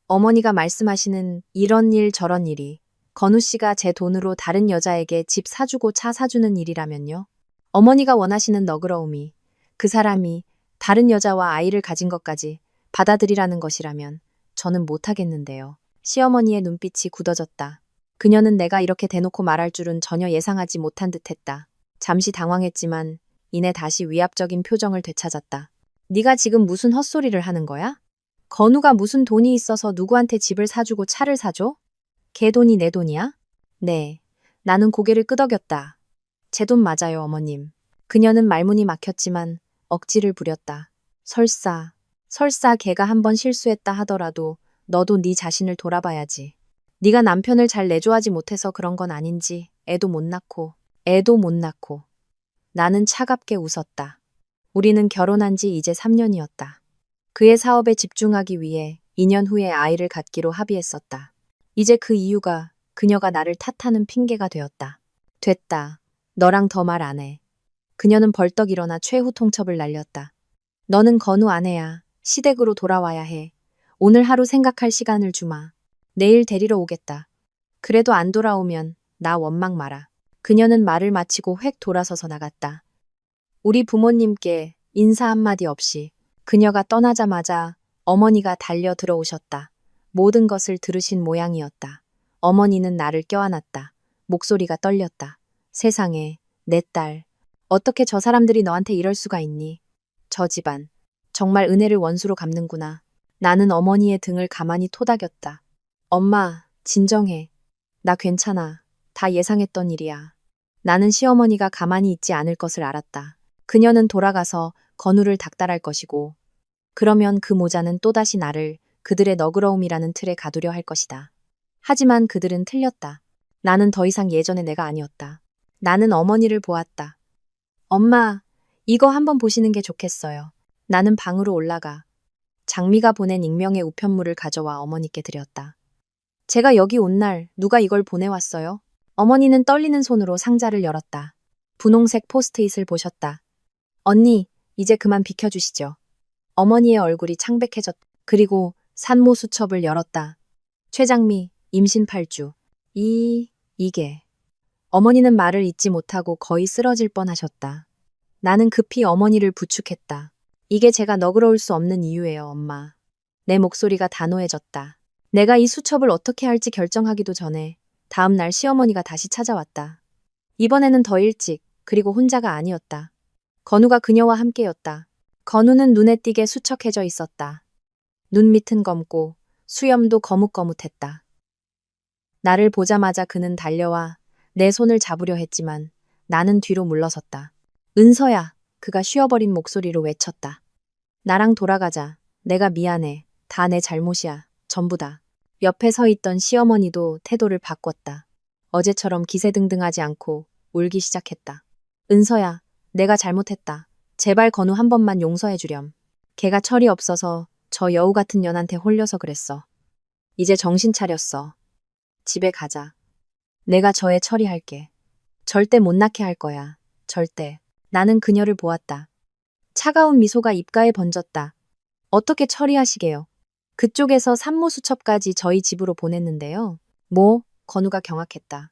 어머니가 말씀하시는 이런 일 저런 일이 건우 씨가 제 돈으로 다른 여자에게 집 사주고 차 사주는 일이라면요. 어머니가 원하시는 너그러움이 그 사람이 다른 여자와 아이를 가진 것까지 받아들이라는 것이라면 저는 못하겠는데요. 시어머니의 눈빛이 굳어졌다. 그녀는 내가 이렇게 대놓고 말할 줄은 전혀 예상하지 못한 듯했다. 잠시 당황했지만 이내 다시 위압적인 표정을 되찾았다. 네가 지금 무슨 헛소리를 하는 거야? 건우가 무슨 돈이 있어서 누구한테 집을 사주고 차를 사줘? 걔 돈이 내 돈이야? 네. 나는 고개를 끄덕였다. 제 돈 맞아요, 어머님. 그녀는 말문이 막혔지만 억지를 부렸다. 설사 걔가 한번 실수했다 하더라도 너도 네 자신을 돌아봐야지. 네가 남편을 잘 내조하지 못해서 그런 건 아닌지 애도 못 낳고. 나는 차갑게 웃었다. 우리는 결혼한 지 이제 3년이었다. 그의 사업에 집중하기 위해 2년 후에 아이를 갖기로 합의했었다. 이제 그 이유가 그녀가 나를 탓하는 핑계가 되었다. 됐다. 너랑 더 말 안 해. 그녀는 벌떡 일어나 최후 통첩을 날렸다. 너는 건우 아내야. 시댁으로 돌아와야 해. 오늘 하루 생각할 시간을 주마. 내일 데리러 오겠다. 그래도 안 돌아오면 나 원망 마라. 그녀는 말을 마치고 획 돌아서서 나갔다. 우리 부모님께 인사 한마디 없이 그녀가 떠나자마자 어머니가 달려 들어오셨다. 모든 것을 들으신 모양이었다. 어머니는 나를 껴안았다. 목소리가 떨렸다. 세상에, 내 딸. 어떻게 저 사람들이 너한테 이럴 수가 있니? 저 집안. 정말 은혜를 원수로 갚는구나. 나는 어머니의 등을 가만히 토닥였다. 엄마, 진정해. 나 괜찮아. 다 예상했던 일이야. 나는 시어머니가 가만히 있지 않을 것을 알았다. 그녀는 돌아가서 건우를 닥달할 것이고, 그러면 그 모자는 또다시 나를 그들의 너그러움이라는 틀에 가두려 할 것이다. 하지만 그들은 틀렸다. 나는 더 이상 예전의 내가 아니었다. 나는 어머니를 보았다. 엄마, 이거 한번 보시는 게 좋겠어요. 나는 방으로 올라가 장미가 보낸 익명의 우편물을 가져와 어머니께 드렸다. 제가 여기 온 날 누가 이걸 보내왔어요? 어머니는 떨리는 손으로 상자를 열었다. 분홍색 포스트잇을 보셨다. 언니, 이제 그만 비켜주시죠. 어머니의 얼굴이 창백해졌. 그리고 산모 수첩을 열었다. 최장미, 임신 8주. 이게. 어머니는 말을 잇지 못하고 거의 쓰러질 뻔하셨다. 나는 급히 어머니를 부축했다. 이게 제가 너그러울 수 없는 이유예요, 엄마. 내 목소리가 단호해졌다. 내가 이 수첩을 어떻게 할지 결정하기도 전에 다음 날 시어머니가 다시 찾아왔다. 이번에는 더 일찍, 그리고 혼자가 아니었다. 건우가 그녀와 함께였다. 건우는 눈에 띄게 수척해져 있었다. 눈 밑은 검고 수염도 거뭇거뭇했다. 나를 보자마자 그는 달려와 내 손을 잡으려 했지만 나는 뒤로 물러섰다. 은서야, 그가 쉬어버린 목소리로 외쳤다. 나랑 돌아가자. 내가 미안해. 다 내 잘못이야. 전부 다. 옆에 서 있던 시어머니도 태도를 바꿨다. 어제처럼 기세등등하지 않고 울기 시작했다. 은서야, 내가 잘못했다. 제발 건우 한 번만 용서해 주렴. 걔가 철이 없어서 저 여우 같은 년한테 홀려서 그랬어. 이제 정신 차렸어. 집에 가자. 내가 저애 처리할게. 절대 못 낳게 할 거야. 절대. 나는 그녀를 보았다. 차가운 미소가 입가에 번졌다. 어떻게 처리하시게요? 그쪽에서 산모수첩까지 저희 집으로 보냈는데요. 뭐? 건우가 경악했다.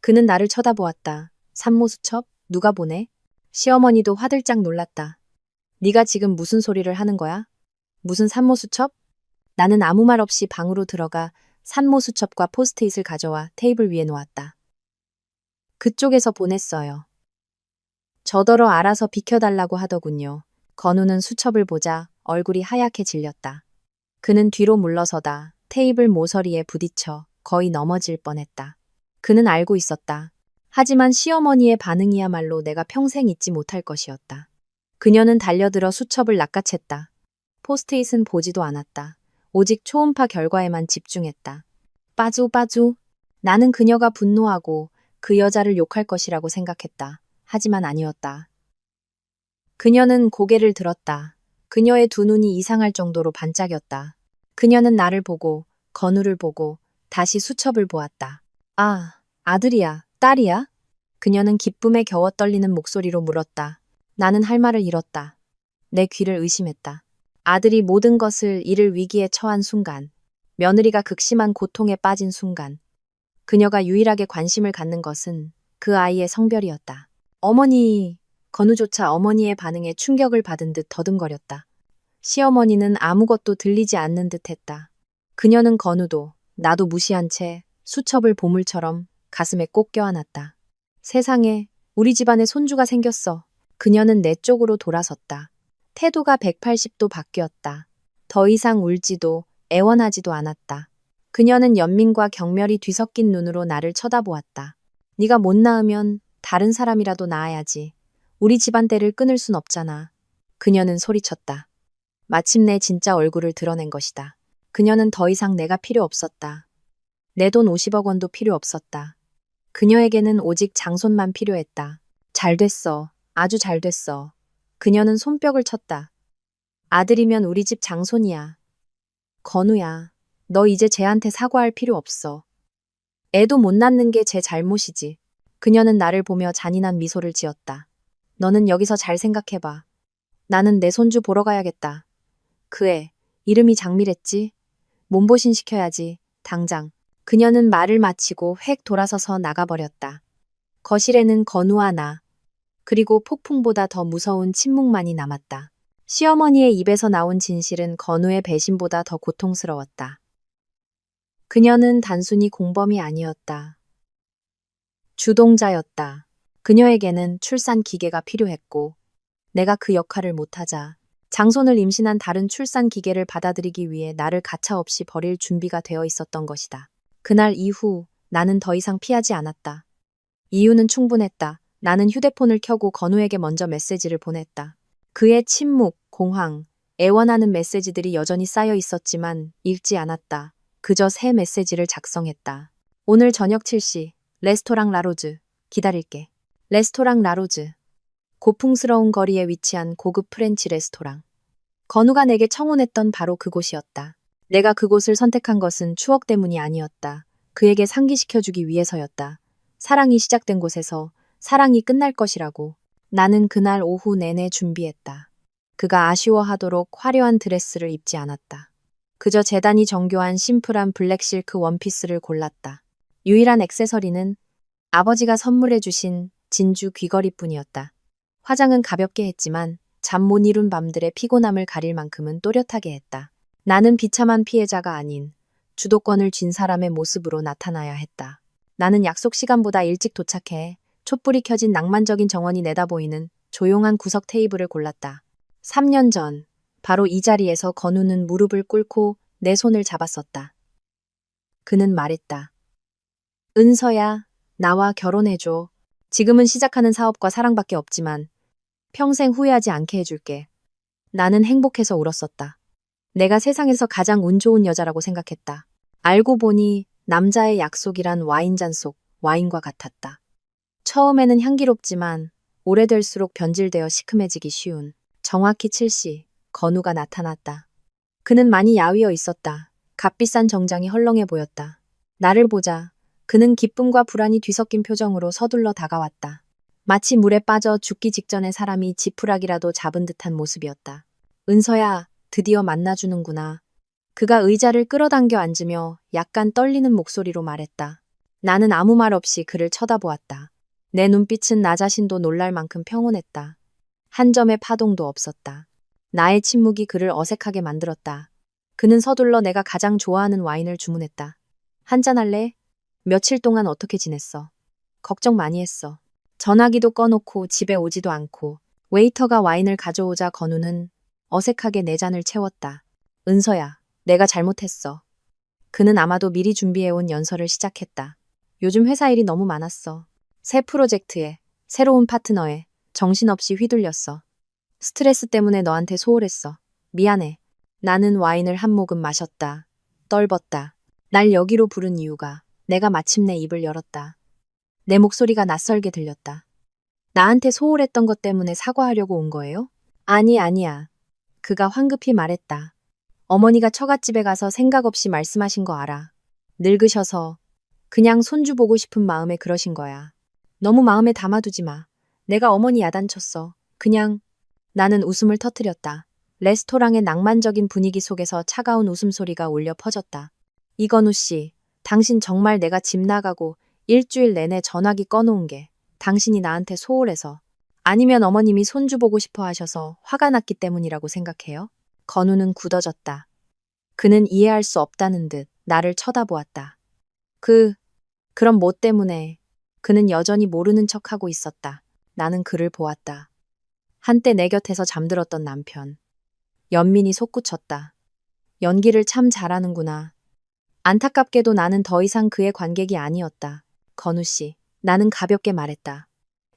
그는 나를 쳐다보았다. 산모수첩? 누가 보내? 시어머니도 화들짝 놀랐다. 네가 지금 무슨 소리를 하는 거야? 무슨 산모수첩? 나는 아무 말 없이 방으로 들어가 산모수첩과 포스트잇을 가져와 테이블 위에 놓았다. 그쪽에서 보냈어요. 저더러 알아서 비켜달라고 하더군요. 건우는 수첩을 보자 얼굴이 하얗게 질렸다. 그는 뒤로 물러서다 테이블 모서리에 부딪혀 거의 넘어질 뻔했다. 그는 알고 있었다. 하지만 시어머니의 반응이야말로 내가 평생 잊지 못할 것이었다. 그녀는 달려들어 수첩을 낚아챘다. 포스트잇은 보지도 않았다. 오직 초음파 결과에만 집중했다. 빠주. 나는 그녀가 분노하고 그 여자를 욕할 것이라고 생각했다. 하지만 아니었다. 그녀는 고개를 들었다. 그녀의 두 눈이 이상할 정도로 반짝였다. 그녀는 나를 보고, 건우를 보고, 다시 수첩을 보았다. 아, 아들이야, 딸이야? 그녀는 기쁨에 겨워 떨리는 목소리로 물었다. 나는 할 말을 잃었다. 내 귀를 의심했다. 아들이 모든 것을 잃을 위기에 처한 순간, 며느리가 극심한 고통에 빠진 순간, 그녀가 유일하게 관심을 갖는 것은 그 아이의 성별이었다. 어머니, 건우조차 어머니의 반응에 충격을 받은 듯 더듬거렸다. 시어머니는 아무것도 들리지 않는 듯 했다. 그녀는 건우도 나도 무시한 채 수첩을 보물처럼 가슴에 꼭 껴안았다. 세상에, 우리 집안에 손주가 생겼어. 그녀는 내 쪽으로 돌아섰다. 태도가 180도 바뀌었다. 더 이상 울지도 애원하지도 않았다. 그녀는 연민과 경멸이 뒤섞인 눈으로 나를 쳐다보았다. 네가 못 낳으면 다른 사람이라도 낳아야지. 우리 집안 대를 끊을 순 없잖아. 그녀는 소리쳤다. 마침내 진짜 얼굴을 드러낸 것이다. 그녀는 더 이상 내가 필요 없었다. 내 돈 50억 원도 필요 없었다. 그녀에게는 오직 장손만 필요했다. 잘 됐어. 아주 잘 됐어. 그녀는 손뼉을 쳤다. 아들이면 우리 집 장손이야. 건우야, 너 이제 쟤한테 사과할 필요 없어. 애도 못 낳는 게 제 잘못이지. 그녀는 나를 보며 잔인한 미소를 지었다. 너는 여기서 잘 생각해봐. 나는 내 손주 보러 가야겠다. 그 애, 이름이 장미랬지? 몸보신 시켜야지, 당장. 그녀는 말을 마치고 획 돌아서서 나가버렸다. 거실에는 건우와 나, 그리고 폭풍보다 더 무서운 침묵만이 남았다. 시어머니의 입에서 나온 진실은 건우의 배신보다 더 고통스러웠다. 그녀는 단순히 공범이 아니었다. 주동자였다. 그녀에게는 출산 기계가 필요했고, 내가 그 역할을 못하자 장손을 임신한 다른 출산 기계를 받아들이기 위해 나를 가차없이 버릴 준비가 되어 있었던 것이다. 그날 이후 나는 더 이상 피하지 않았다. 이유는 충분했다. 나는 휴대폰을 켜고 건우에게 먼저 메시지를 보냈다. 그의 침묵, 공황, 애원하는 메시지들이 여전히 쌓여 있었지만 읽지 않았다. 그저 새 메시지를 작성했다. 오늘 저녁 7시, 레스토랑 라로즈. 기다릴게. 레스토랑 라로즈. 고풍스러운 거리에 위치한 고급 프렌치 레스토랑. 건우가 내게 청혼했던 바로 그곳이었다. 내가 그곳을 선택한 것은 추억 때문이 아니었다. 그에게 상기시켜주기 위해서였다. 사랑이 시작된 곳에서 사랑이 끝날 것이라고. 나는 그날 오후 내내 준비했다. 그가 아쉬워하도록 화려한 드레스를 입지 않았다. 그저 재단이 정교한 심플한 블랙 실크 원피스를 골랐다. 유일한 액세서리는 아버지가 선물해 주신 진주 귀걸이뿐이었다. 화장은 가볍게 했지만 잠 못 이룬 밤들의 피곤함을 가릴 만큼은 또렷하게 했다. 나는 비참한 피해자가 아닌 주도권을 쥔 사람의 모습으로 나타나야 했다. 나는 약속 시간보다 일찍 도착해 촛불이 켜진 낭만적인 정원이 내다보이는 조용한 구석 테이블을 골랐다. 3년 전, 바로 이 자리에서 건우는 무릎을 꿇고 내 손을 잡았었다. 그는 말했다. 은서야, 나와 결혼해줘. 지금은 시작하는 사업과 사랑밖에 없지만 평생 후회하지 않게 해줄게. 나는 행복해서 울었었다. 내가 세상에서 가장 운 좋은 여자라고 생각했다. 알고 보니 남자의 약속이란 와인잔 속 와인과 같았다. 처음에는 향기롭지만 오래될수록 변질되어 시큼해지기 쉬운. 정확히 7시, 건우가 나타났다. 그는 많이 야위어 있었다. 값비싼 정장이 헐렁해 보였다. 나를 보자 그는 기쁨과 불안이 뒤섞인 표정으로 서둘러 다가왔다. 마치 물에 빠져 죽기 직전에 사람이 지푸라기라도 잡은 듯한 모습이었다. 은서야, 드디어 만나주는구나. 그가 의자를 끌어당겨 앉으며 약간 떨리는 목소리로 말했다. 나는 아무 말 없이 그를 쳐다보았다. 내 눈빛은 나 자신도 놀랄 만큼 평온했다. 한 점의 파동도 없었다. 나의 침묵이 그를 어색하게 만들었다. 그는 서둘러 내가 가장 좋아하는 와인을 주문했다. 한잔할래? 며칠 동안 어떻게 지냈어? 걱정 많이 했어. 전화기도 꺼놓고 집에 오지도 않고. 웨이터가 와인을 가져오자 건우는 어색하게 내 잔을 채웠다. 은서야, 내가 잘못했어. 그는 아마도 미리 준비해온 연설을 시작했다. 요즘 회사 일이 너무 많았어. 새 프로젝트에, 새로운 파트너에 정신없이 휘둘렸어. 스트레스 때문에 너한테 소홀했어. 미안해. 나는 와인을 한 모금 마셨다. 떨궜다. 날 여기로 부른 이유가 내가 마침내 입을 열었다. 내 목소리가 낯설게 들렸다. 나한테 소홀했던 것 때문에 사과하려고 온 거예요? 아니야. 그가 황급히 말했다. 어머니가 처갓집에 가서 생각 없이 말씀하신 거 알아. 늙으셔서 그냥 손주 보고 싶은 마음에 그러신 거야. 너무 마음에 담아두지 마. 내가 어머니 야단쳤어. 그냥. 나는 웃음을 터뜨렸다. 레스토랑의 낭만적인 분위기 속에서 차가운 웃음소리가 울려 퍼졌다. 이건우 씨, 당신 정말 내가 집 나가고 일주일 내내 전화기 꺼놓은 게 당신이 나한테 소홀해서 아니면 어머님이 손주 보고 싶어 하셔서 화가 났기 때문이라고 생각해요? 건우는 굳어졌다. 그는 이해할 수 없다는 듯 나를 쳐다보았다. 그럼 뭐 때문에? 그는 여전히 모르는 척하고 있었다. 나는 그를 보았다. 한때 내 곁에서 잠들었던 남편. 연민이 솟구쳤다. 연기를 참 잘하는구나. 안타깝게도 나는 더 이상 그의 관객이 아니었다. 건우 씨, 나는 가볍게 말했다.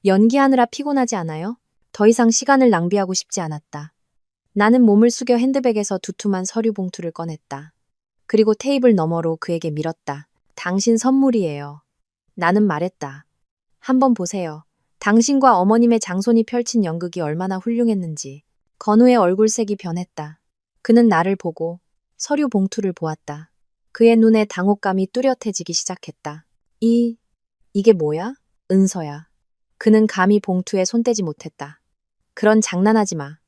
연기하느라 피곤하지 않아요? 더 이상 시간을 낭비하고 싶지 않았다. 나는 몸을 숙여 핸드백에서 두툼한 서류 봉투를 꺼냈다. 그리고 테이블 너머로 그에게 밀었다. 당신 선물이에요. 나는 말했다. 한번 보세요. 당신과 어머님의 장손이 펼친 연극이 얼마나 훌륭했는지. 건우의 얼굴색이 변했다. 그는 나를 보고 서류 봉투를 보았다. 그의 눈에 당혹감이 뚜렷해지기 시작했다. 이게 뭐야? 은서야. 그는 감히 봉투에 손대지 못했다. 그런 장난하지 마.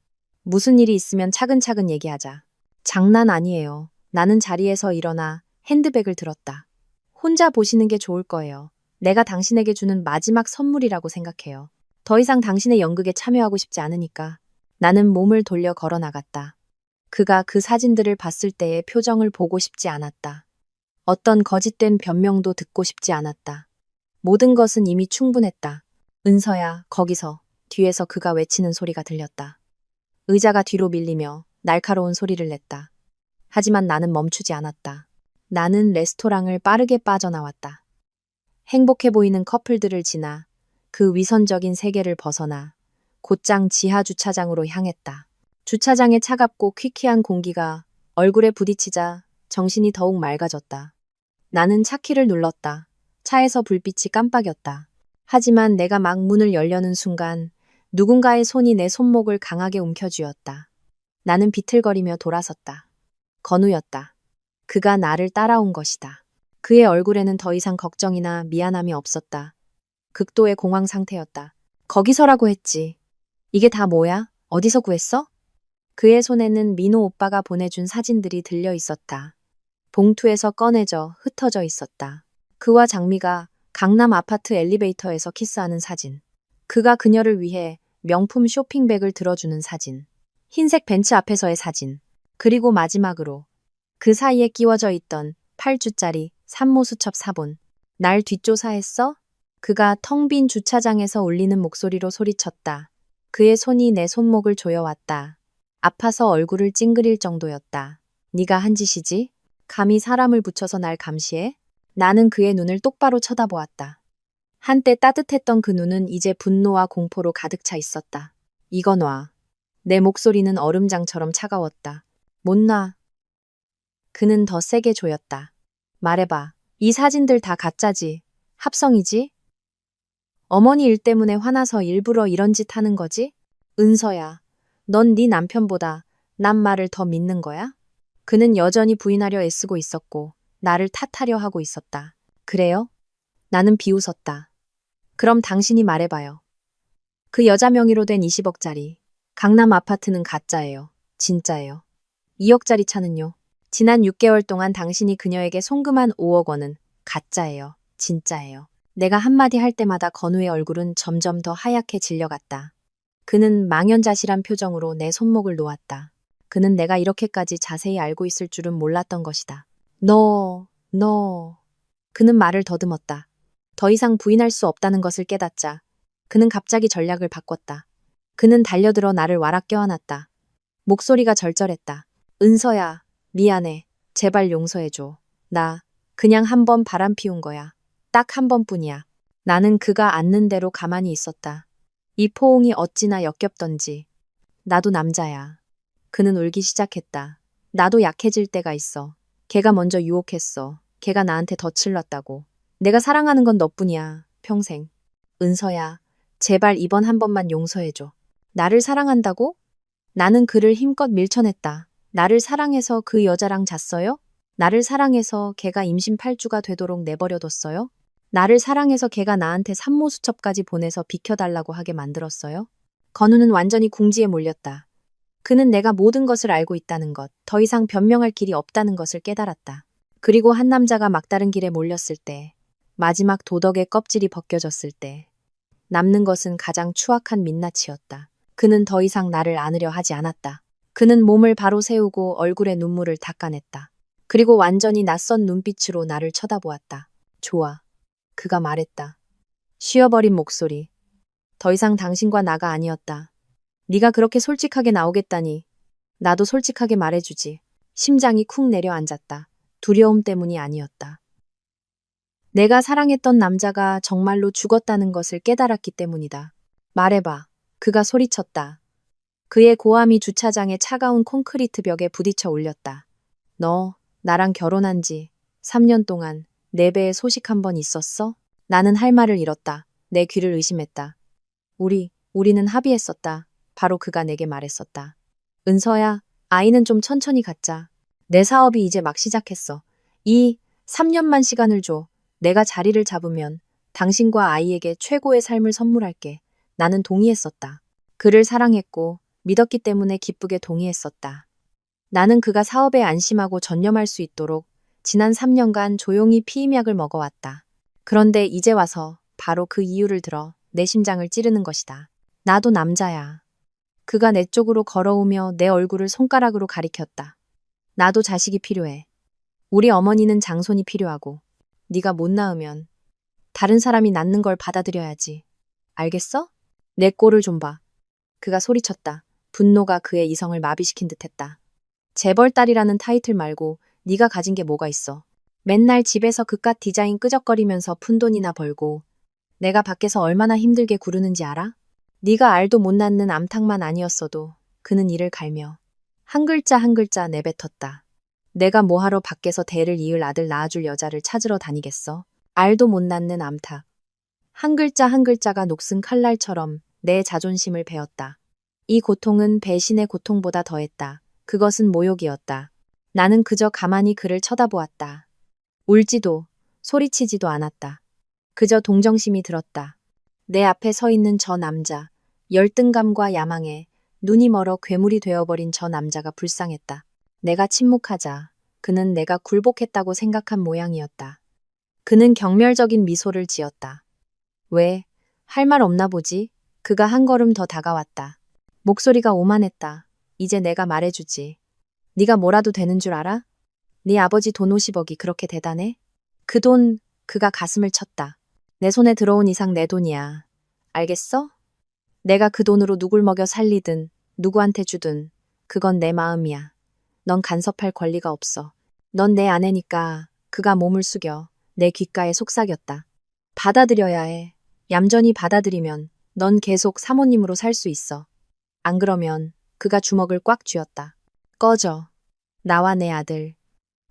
무슨 일이 있으면 차근차근 얘기하자. 장난 아니에요. 나는 자리에서 일어나 핸드백을 들었다. 혼자 보시는 게 좋을 거예요. 내가 당신에게 주는 마지막 선물이라고 생각해요. 더 이상 당신의 연극에 참여하고 싶지 않으니까. 나는 몸을 돌려 걸어 나갔다. 그가 그 사진들을 봤을 때의 표정을 보고 싶지 않았다. 어떤 거짓된 변명도 듣고 싶지 않았다. 모든 것은 이미 충분했다. 은서야, 거기서. 뒤에서 그가 외치는 소리가 들렸다. 의자가 뒤로 밀리며 날카로운 소리를 냈다. 하지만 나는 멈추지 않았다. 나는 레스토랑을 빠르게 빠져나왔다. 행복해 보이는 커플들을 지나 그 위선적인 세계를 벗어나 곧장 지하 주차장으로 향했다. 주차장의 차갑고 퀴퀴한 공기가 얼굴에 부딪히자 정신이 더욱 맑아졌다. 나는 차키를 눌렀다. 차에서 불빛이 깜빡였다. 하지만 내가 막 문을 열려는 순간 누군가의 손이 내 손목을 강하게 움켜쥐었다. 나는 비틀거리며 돌아섰다. 건우였다. 그가 나를 따라온 것이다. 그의 얼굴에는 더 이상 걱정이나 미안함이 없었다. 극도의 공황 상태였다. 거기서라고 했지. 이게 다 뭐야? 어디서 구했어? 그의 손에는 민호 오빠가 보내준 사진들이 들려 있었다. 봉투에서 꺼내져 흩어져 있었다. 그와 장미가 강남 아파트 엘리베이터에서 키스하는 사진. 그가 그녀를 위해 명품 쇼핑백을 들어주는 사진. 흰색 벤츠 앞에서의 사진. 그리고 마지막으로 그 사이에 끼워져 있던 8주짜리 산모수첩 사본. 날 뒷조사했어? 그가 텅 빈 주차장에서 울리는 목소리로 소리쳤다. 그의 손이 내 손목을 조여왔다. 아파서 얼굴을 찡그릴 정도였다. 네가 한 짓이지? 감히 사람을 붙여서 날 감시해? 나는 그의 눈을 똑바로 쳐다보았다. 한때 따뜻했던 그 눈은 이제 분노와 공포로 가득 차 있었다. 이건 와. 내 목소리는 얼음장처럼 차가웠다. 못 놔. 그는 더 세게 조였다. 말해봐. 이 사진들 다 가짜지? 합성이지? 어머니 일 때문에 화나서 일부러 이런 짓 하는 거지? 은서야. 넌 네 남편보다 남 말을 더 믿는 거야? 그는 여전히 부인하려 애쓰고 있었고 나를 탓하려 하고 있었다. 그래요? 나는 비웃었다. 그럼 당신이 말해봐요. 그 여자 명의로 된 20억짜리 강남 아파트는 가짜예요. 진짜예요. 2억짜리 차는요. 지난 6개월 동안 당신이 그녀에게 송금한 5억 원은 가짜예요. 진짜예요. 내가 한마디 할 때마다 건우의 얼굴은 점점 더 하얗게 질려갔다. 그는 망연자실한 표정으로 내 손목을 놓았다. 그는 내가 이렇게까지 자세히 알고 있을 줄은 몰랐던 것이다. 너. 그는 말을 더듬었다. 더 이상 부인할 수 없다는 것을 깨닫자 그는 갑자기 전략을 바꿨다. 그는 달려들어 나를 와락 껴안았다. 목소리가 절절했다. 은서야, 미안해. 제발 용서해줘. 나 그냥 한 번 바람 피운 거야. 딱 한 번뿐이야. 나는 그가 앉는 대로 가만히 있었다. 이 포옹이 어찌나 역겹던지. 나도 남자야. 그는 울기 시작했다. 나도 약해질 때가 있어. 걔가 먼저 유혹했어. 걔가 나한테 덫을 놨다고. 내가 사랑하는 건 너뿐이야. 평생. 은서야, 제발 이번 한 번만 용서해줘. 나를 사랑한다고? 나는 그를 힘껏 밀쳐냈다. 나를 사랑해서 그 여자랑 잤어요? 나를 사랑해서 걔가 임신 8주가 되도록 내버려뒀어요? 나를 사랑해서 걔가 나한테 산모수첩까지 보내서 비켜달라고 하게 만들었어요? 건우는 완전히 궁지에 몰렸다. 그는 내가 모든 것을 알고 있다는 것, 더 이상 변명할 길이 없다는 것을 깨달았다. 그리고 한 남자가 막다른 길에 몰렸을 때, 마지막 도덕의 껍질이 벗겨졌을 때, 남는 것은 가장 추악한 민낯이었다. 그는 더 이상 나를 안으려 하지 않았다. 그는 몸을 바로 세우고 얼굴에 눈물을 닦아냈다. 그리고 완전히 낯선 눈빛으로 나를 쳐다보았다. 좋아. 그가 말했다. 쉬어버린 목소리. 더 이상 당신과 나가 아니었다. 네가 그렇게 솔직하게 나오겠다니. 나도 솔직하게 말해주지. 심장이 쿵 내려앉았다. 두려움 때문이 아니었다. 내가 사랑했던 남자가 정말로 죽었다는 것을 깨달았기 때문이다. 말해봐. 그가 소리쳤다. 그의 고함이 주차장의 차가운 콘크리트 벽에 부딪혀 울렸다. 너, 나랑 결혼한 지 3년 동안 내 배에 소식 한 번 있었어? 나는 할 말을 잃었다. 내 귀를 의심했다. 우리는 합의했었다. 바로 그가 내게 말했었다. 은서야, 아이는 좀 천천히 갖자. 내 사업이 이제 막 시작했어. 3년만 시간을 줘. 내가 자리를 잡으면 당신과 아이에게 최고의 삶을 선물할게. 나는 동의했었다. 그를 사랑했고 믿었기 때문에 기쁘게 동의했었다. 나는 그가 사업에 안심하고 전념할 수 있도록 지난 3년간 조용히 피임약을 먹어왔다. 그런데 이제 와서 바로 그 이유를 들어 내 심장을 찌르는 것이다. 나도 남자야. 그가 내 쪽으로 걸어오며 내 얼굴을 손가락으로 가리켰다. 나도 자식이 필요해. 우리 어머니는 장손이 필요하고 네가 못 낳으면 다른 사람이 낳는 걸 받아들여야지. 알겠어? 내 꼴을 좀 봐. 그가 소리쳤다. 분노가 그의 이성을 마비시킨 듯했다. 재벌딸이라는 타이틀 말고 네가 가진 게 뭐가 있어. 맨날 집에서 그깟 디자인 끄적거리면서 푼돈이나 벌고 내가 밖에서 얼마나 힘들게 구르는지 알아? 네가 알도 못 낳는 암탉만 아니었어도 그는 이를 갈며 한 글자 한 글자 내뱉었다. 내가 뭐하러 밖에서 대를 이을 아들 낳아줄 여자를 찾으러 다니겠어? 알도 못 낳는 암탉. 한 글자 한 글자가 녹슨 칼날처럼 내 자존심을 베었다. 이 고통은 배신의 고통보다 더했다. 그것은 모욕이었다. 나는 그저 가만히 그를 쳐다보았다. 울지도 소리치지도 않았다. 그저 동정심이 들었다. 내 앞에 서 있는 저 남자, 열등감과 야망에 눈이 멀어 괴물이 되어버린 저 남자가 불쌍했다. 내가 침묵하자 그는 내가 굴복했다고 생각한 모양이었다. 그는 경멸적인 미소를 지었다. 왜? 할 말 없나 보지? 그가 한 걸음 더 다가왔다. 목소리가 오만했다. 이제 내가 말해주지. 네가 뭐라도 되는 줄 알아? 네 아버지 돈 50억이 그렇게 대단해? 그 돈, 그가 가슴을 쳤다. 내 손에 들어온 이상 내 돈이야. 알겠어? 내가 그 돈으로 누굴 먹여 살리든 누구한테 주든 그건 내 마음이야. 넌 간섭할 권리가 없어. 넌 내 아내니까. 그가 몸을 숙여 내 귓가에 속삭였다. 받아들여야 해. 얌전히 받아들이면 넌 계속 사모님으로 살 수 있어. 안 그러면 그가 주먹을 꽉 쥐었다. 꺼져. 나와 내 아들.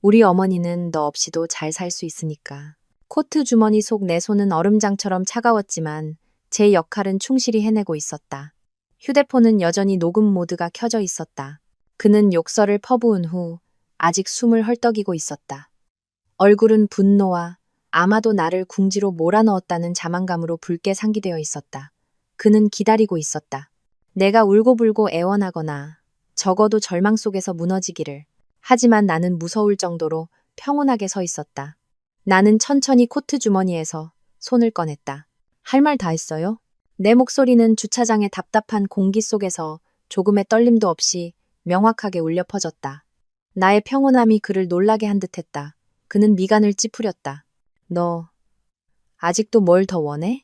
우리 어머니는 너 없이도 잘 살 수 있으니까. 코트 주머니 속 내 손은 얼음장처럼 차가웠지만 제 역할은 충실히 해내고 있었다. 휴대폰은 여전히 녹음 모드가 켜져 있었다. 그는 욕설을 퍼부은 후 아직 숨을 헐떡이고 있었다. 얼굴은 분노와 아마도 나를 궁지로 몰아넣었다는 자만감으로 붉게 상기되어 있었다. 그는 기다리고 있었다. 내가 울고불고 애원하거나 적어도 절망 속에서 무너지기를. 하지만 나는 무서울 정도로 평온하게 서 있었다. 나는 천천히 코트 주머니에서 손을 꺼냈다. 할 말 다 했어요? 내 목소리는 주차장의 답답한 공기 속에서 조금의 떨림도 없이 명확하게 울려 퍼졌다. 나의 평온함이 그를 놀라게 한 듯했다. 그는 미간을 찌푸렸다. 너 아직도 뭘 더 원해?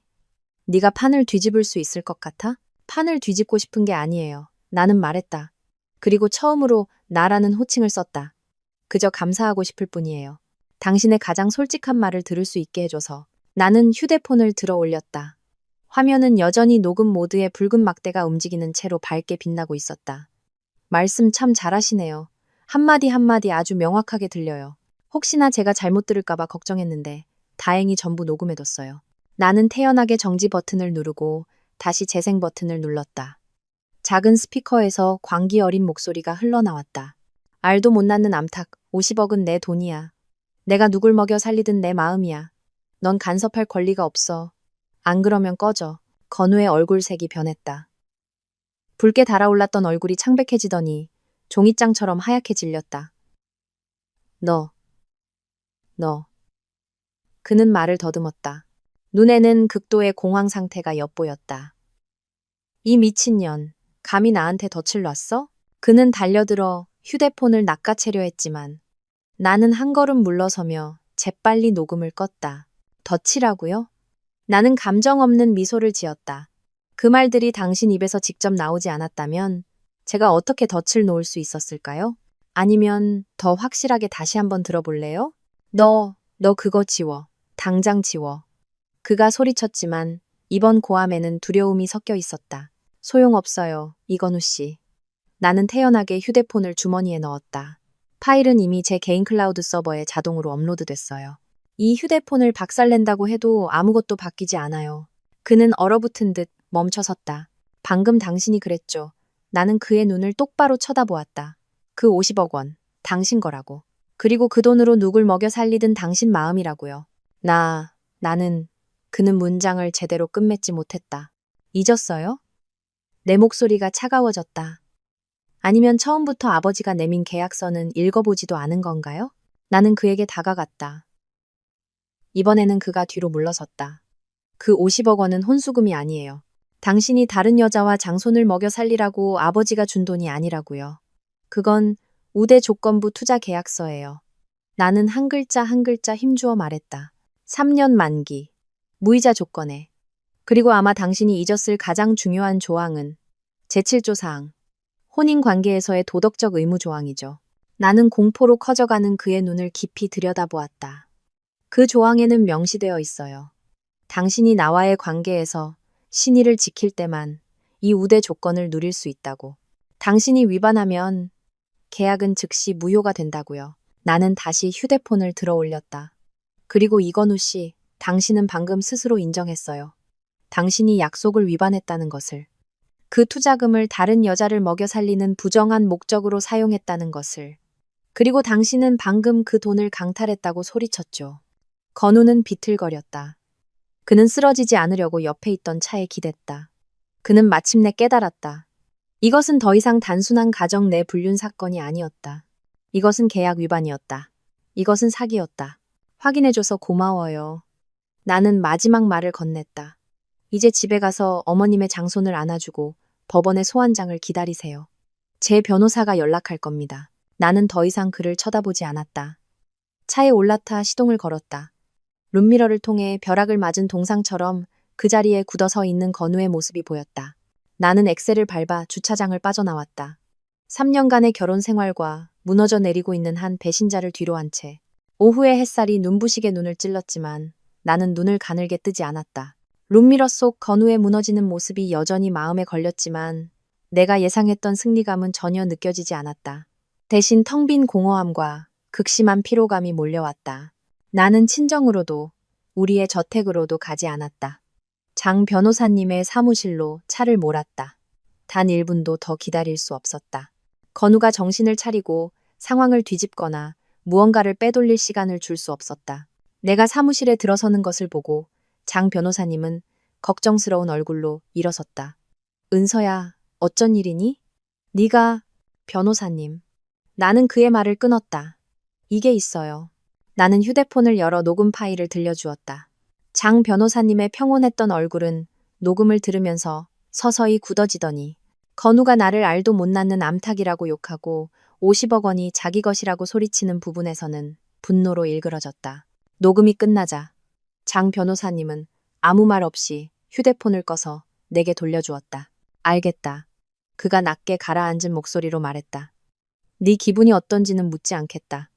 네가 판을 뒤집을 수 있을 것 같아? 판을 뒤집고 싶은 게 아니에요. 나는 말했다. 그리고 처음으로 나라는 호칭을 썼다. 그저 감사하고 싶을 뿐이에요. 당신의 가장 솔직한 말을 들을 수 있게 해줘서. 나는 휴대폰을 들어 올렸다. 화면은 여전히 녹음 모드의 붉은 막대가 움직이는 채로 밝게 빛나고 있었다. 말씀 참 잘하시네요. 한마디 한마디 아주 명확하게 들려요. 혹시나 제가 잘못 들을까봐 걱정했는데 다행히 전부 녹음해뒀어요. 나는 태연하게 정지 버튼을 누르고 다시 재생 버튼을 눌렀다. 작은 스피커에서 광기 어린 목소리가 흘러나왔다. 알도 못 낳는 암탉, 50억은 내 돈이야. 내가 누굴 먹여 살리든 내 마음이야. 넌 간섭할 권리가 없어. 안 그러면 꺼져. 건우의 얼굴색이 변했다. 붉게 달아올랐던 얼굴이 창백해지더니 종이장처럼 하얗게 질렸다. 너. 그는 말을 더듬었다. 눈에는 극도의 공황 상태가 엿보였다. 이 미친년, 감히 나한테 덫을 놨어? 그는 달려들어 휴대폰을 낚아채려 했지만 나는 한 걸음 물러서며 재빨리 녹음을 껐다. 덫이라고요? 나는 감정 없는 미소를 지었다. 그 말들이 당신 입에서 직접 나오지 않았다면 제가 어떻게 덫을 놓을 수 있었을까요? 아니면 더 확실하게 다시 한번 들어볼래요? 너 그거 지워. 당장 지워. 그가 소리쳤지만 이번 고함에는 두려움이 섞여 있었다. 소용없어요, 이건우 씨. 나는 태연하게 휴대폰을 주머니에 넣었다. 파일은 이미 제 개인 클라우드 서버에 자동으로 업로드됐어요. 이 휴대폰을 박살낸다고 해도 아무것도 바뀌지 않아요. 그는 얼어붙은 듯 멈춰섰다. 방금 당신이 그랬죠. 나는 그의 눈을 똑바로 쳐다보았다. 그 50억 원, 당신 거라고. 그리고 그 돈으로 누굴 먹여 살리든 당신 마음이라고요. 나는 그는 문장을 제대로 끝맺지 못했다. 잊었어요? 내 목소리가 차가워졌다. 아니면 처음부터 아버지가 내민 계약서는 읽어보지도 않은 건가요? 나는 그에게 다가갔다. 이번에는 그가 뒤로 물러섰다. 그 50억 원은 혼수금이 아니에요. 당신이 다른 여자와 장손을 먹여 살리라고 아버지가 준 돈이 아니라고요. 그건 우대 조건부 투자 계약서예요. 나는 한 글자 한 글자 힘주어 말했다. 3년 만기, 무이자 조건에. 그리고 아마 당신이 잊었을 가장 중요한 조항은 제7조 사항, 혼인 관계에서의 도덕적 의무 조항이죠. 나는 공포로 커져가는 그의 눈을 깊이 들여다보았다. 그 조항에는 명시되어 있어요. 당신이 나와의 관계에서 신의를 지킬 때만 이 우대 조건을 누릴 수 있다고. 당신이 위반하면 계약은 즉시 무효가 된다고요. 나는 다시 휴대폰을 들어 올렸다. 그리고 이건우 씨, 당신은 방금 스스로 인정했어요. 당신이 약속을 위반했다는 것을. 그 투자금을 다른 여자를 먹여 살리는 부정한 목적으로 사용했다는 것을. 그리고 당신은 방금 그 돈을 강탈했다고 소리쳤죠. 건우는 비틀거렸다. 그는 쓰러지지 않으려고 옆에 있던 차에 기댔다. 그는 마침내 깨달았다. 이것은 더 이상 단순한 가정 내 불륜 사건이 아니었다. 이것은 계약 위반이었다. 이것은 사기였다. 확인해줘서 고마워요. 나는 마지막 말을 건넸다. 이제 집에 가서 어머님의 장손을 안아주고 법원의 소환장을 기다리세요. 제 변호사가 연락할 겁니다. 나는 더 이상 그를 쳐다보지 않았다. 차에 올라타 시동을 걸었다. 룸미러를 통해 벼락을 맞은 동상처럼 그 자리에 굳어서 있는 건우의 모습이 보였다. 나는 엑셀을 밟아 주차장을 빠져나왔다. 3년간의 결혼 생활과 무너져 내리고 있는 한 배신자를 뒤로 한 채. 오후의 햇살이 눈부시게 눈을 찔렀지만 나는 눈을 가늘게 뜨지 않았다. 룸미러 속 건우의 무너지는 모습이 여전히 마음에 걸렸지만 내가 예상했던 승리감은 전혀 느껴지지 않았다. 대신 텅 빈 공허함과 극심한 피로감이 몰려왔다. 나는 친정으로도 우리의 저택으로도 가지 않았다. 장 변호사님의 사무실로 차를 몰았다. 단 1분도 더 기다릴 수 없었다. 건우가 정신을 차리고 상황을 뒤집거나 무언가를 빼돌릴 시간을 줄 수 없었다. 내가 사무실에 들어서는 것을 보고 장 변호사님은 걱정스러운 얼굴로 일어섰다. 은서야, 어쩐 일이니? 네가... 변호사님. 나는 그의 말을 끊었다. 이게 있어요. 나는 휴대폰을 열어 녹음 파일을 들려주었다. 장 변호사님의 평온했던 얼굴은 녹음을 들으면서 서서히 굳어지더니 건우가 나를 알도 못 낳는 암탉이라고 욕하고 50억 원이 자기 것이라고 소리치는 부분에서는 분노로 일그러졌다. 녹음이 끝나자 장 변호사님은 아무 말 없이 휴대폰을 꺼서 내게 돌려주었다. 알겠다. 그가 낮게 가라앉은 목소리로 말했다. 네 기분이 어떤지는 묻지 않겠다.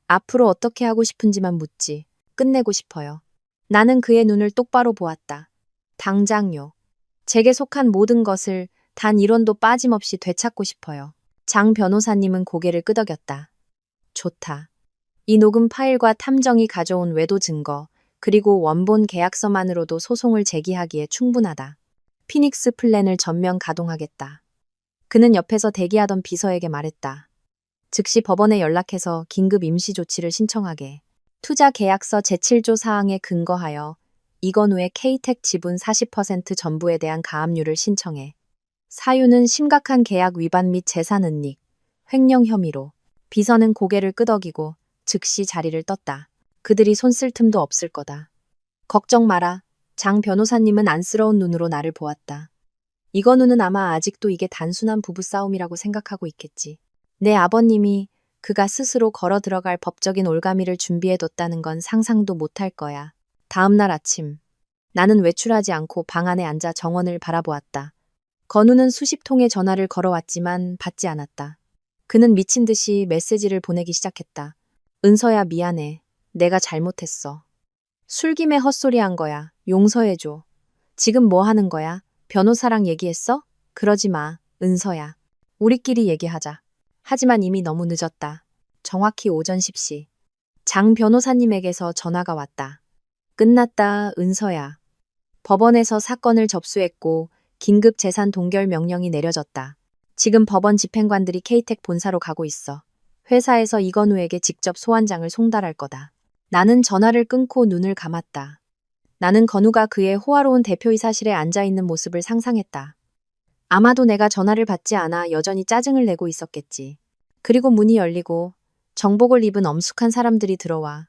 앞으로 어떻게 하고 싶은지만 묻지. 끝내고 싶어요. 나는 그의 눈을 똑바로 보았다. 당장요. 제게 속한 모든 것을 단 1원도 빠짐없이 되찾고 싶어요. 장 변호사님은 고개를 끄덕였다. 좋다. 이 녹음 파일과 탐정이 가져온 외도 증거, 그리고 원본 계약서만으로도 소송을 제기하기에 충분하다. 피닉스 플랜을 전면 가동하겠다. 그는 옆에서 대기하던 비서에게 말했다. 즉시 법원에 연락해서 긴급 임시 조치를 신청하게. 투자 계약서 제7조 사항에 근거하여 이건우의 K텍 지분 40% 전부에 대한 가압류를 신청해. 사유는 심각한 계약 위반 및 재산 은닉, 횡령 혐의로. 비서는 고개를 끄덕이고 즉시 자리를 떴다. 그들이 손 쓸 틈도 없을 거다. 걱정 마라. 장 변호사님은 안쓰러운 눈으로 나를 보았다. 이건우는 아마 아직도 이게 단순한 부부싸움이라고 생각하고 있겠지. 내 아버님이 그가 스스로 걸어 들어갈 법적인 올가미를 준비해뒀다는 건 상상도 못할 거야. 다음 날 아침, 나는 외출하지 않고 방 안에 앉아 정원을 바라보았다. 건우는 수십 통의 전화를 걸어왔지만 받지 않았다. 그는 미친 듯이 메시지를 보내기 시작했다. 은서야, 미안해. 내가 잘못했어. 술김에 헛소리한 거야. 용서해줘. 지금 뭐 하는 거야? 변호사랑 얘기했어? 그러지 마, 은서야. 우리끼리 얘기하자. 하지만 이미 너무 늦었다. 정확히 오전 10시. 장 변호사님에게서 전화가 왔다. 끝났다, 은서야. 법원에서 사건을 접수했고 긴급 재산 동결 명령이 내려졌다. 지금 법원 집행관들이 K텍 본사로 가고 있어. 회사에서 이건우에게 직접 소환장을 송달할 거다. 나는 전화를 끊고 눈을 감았다. 나는 건우가 그의 호화로운 대표이사실에 앉아있는 모습을 상상했다. 아마도 내가 전화를 받지 않아 여전히 짜증을 내고 있었겠지. 그리고 문이 열리고 정복을 입은 엄숙한 사람들이 들어와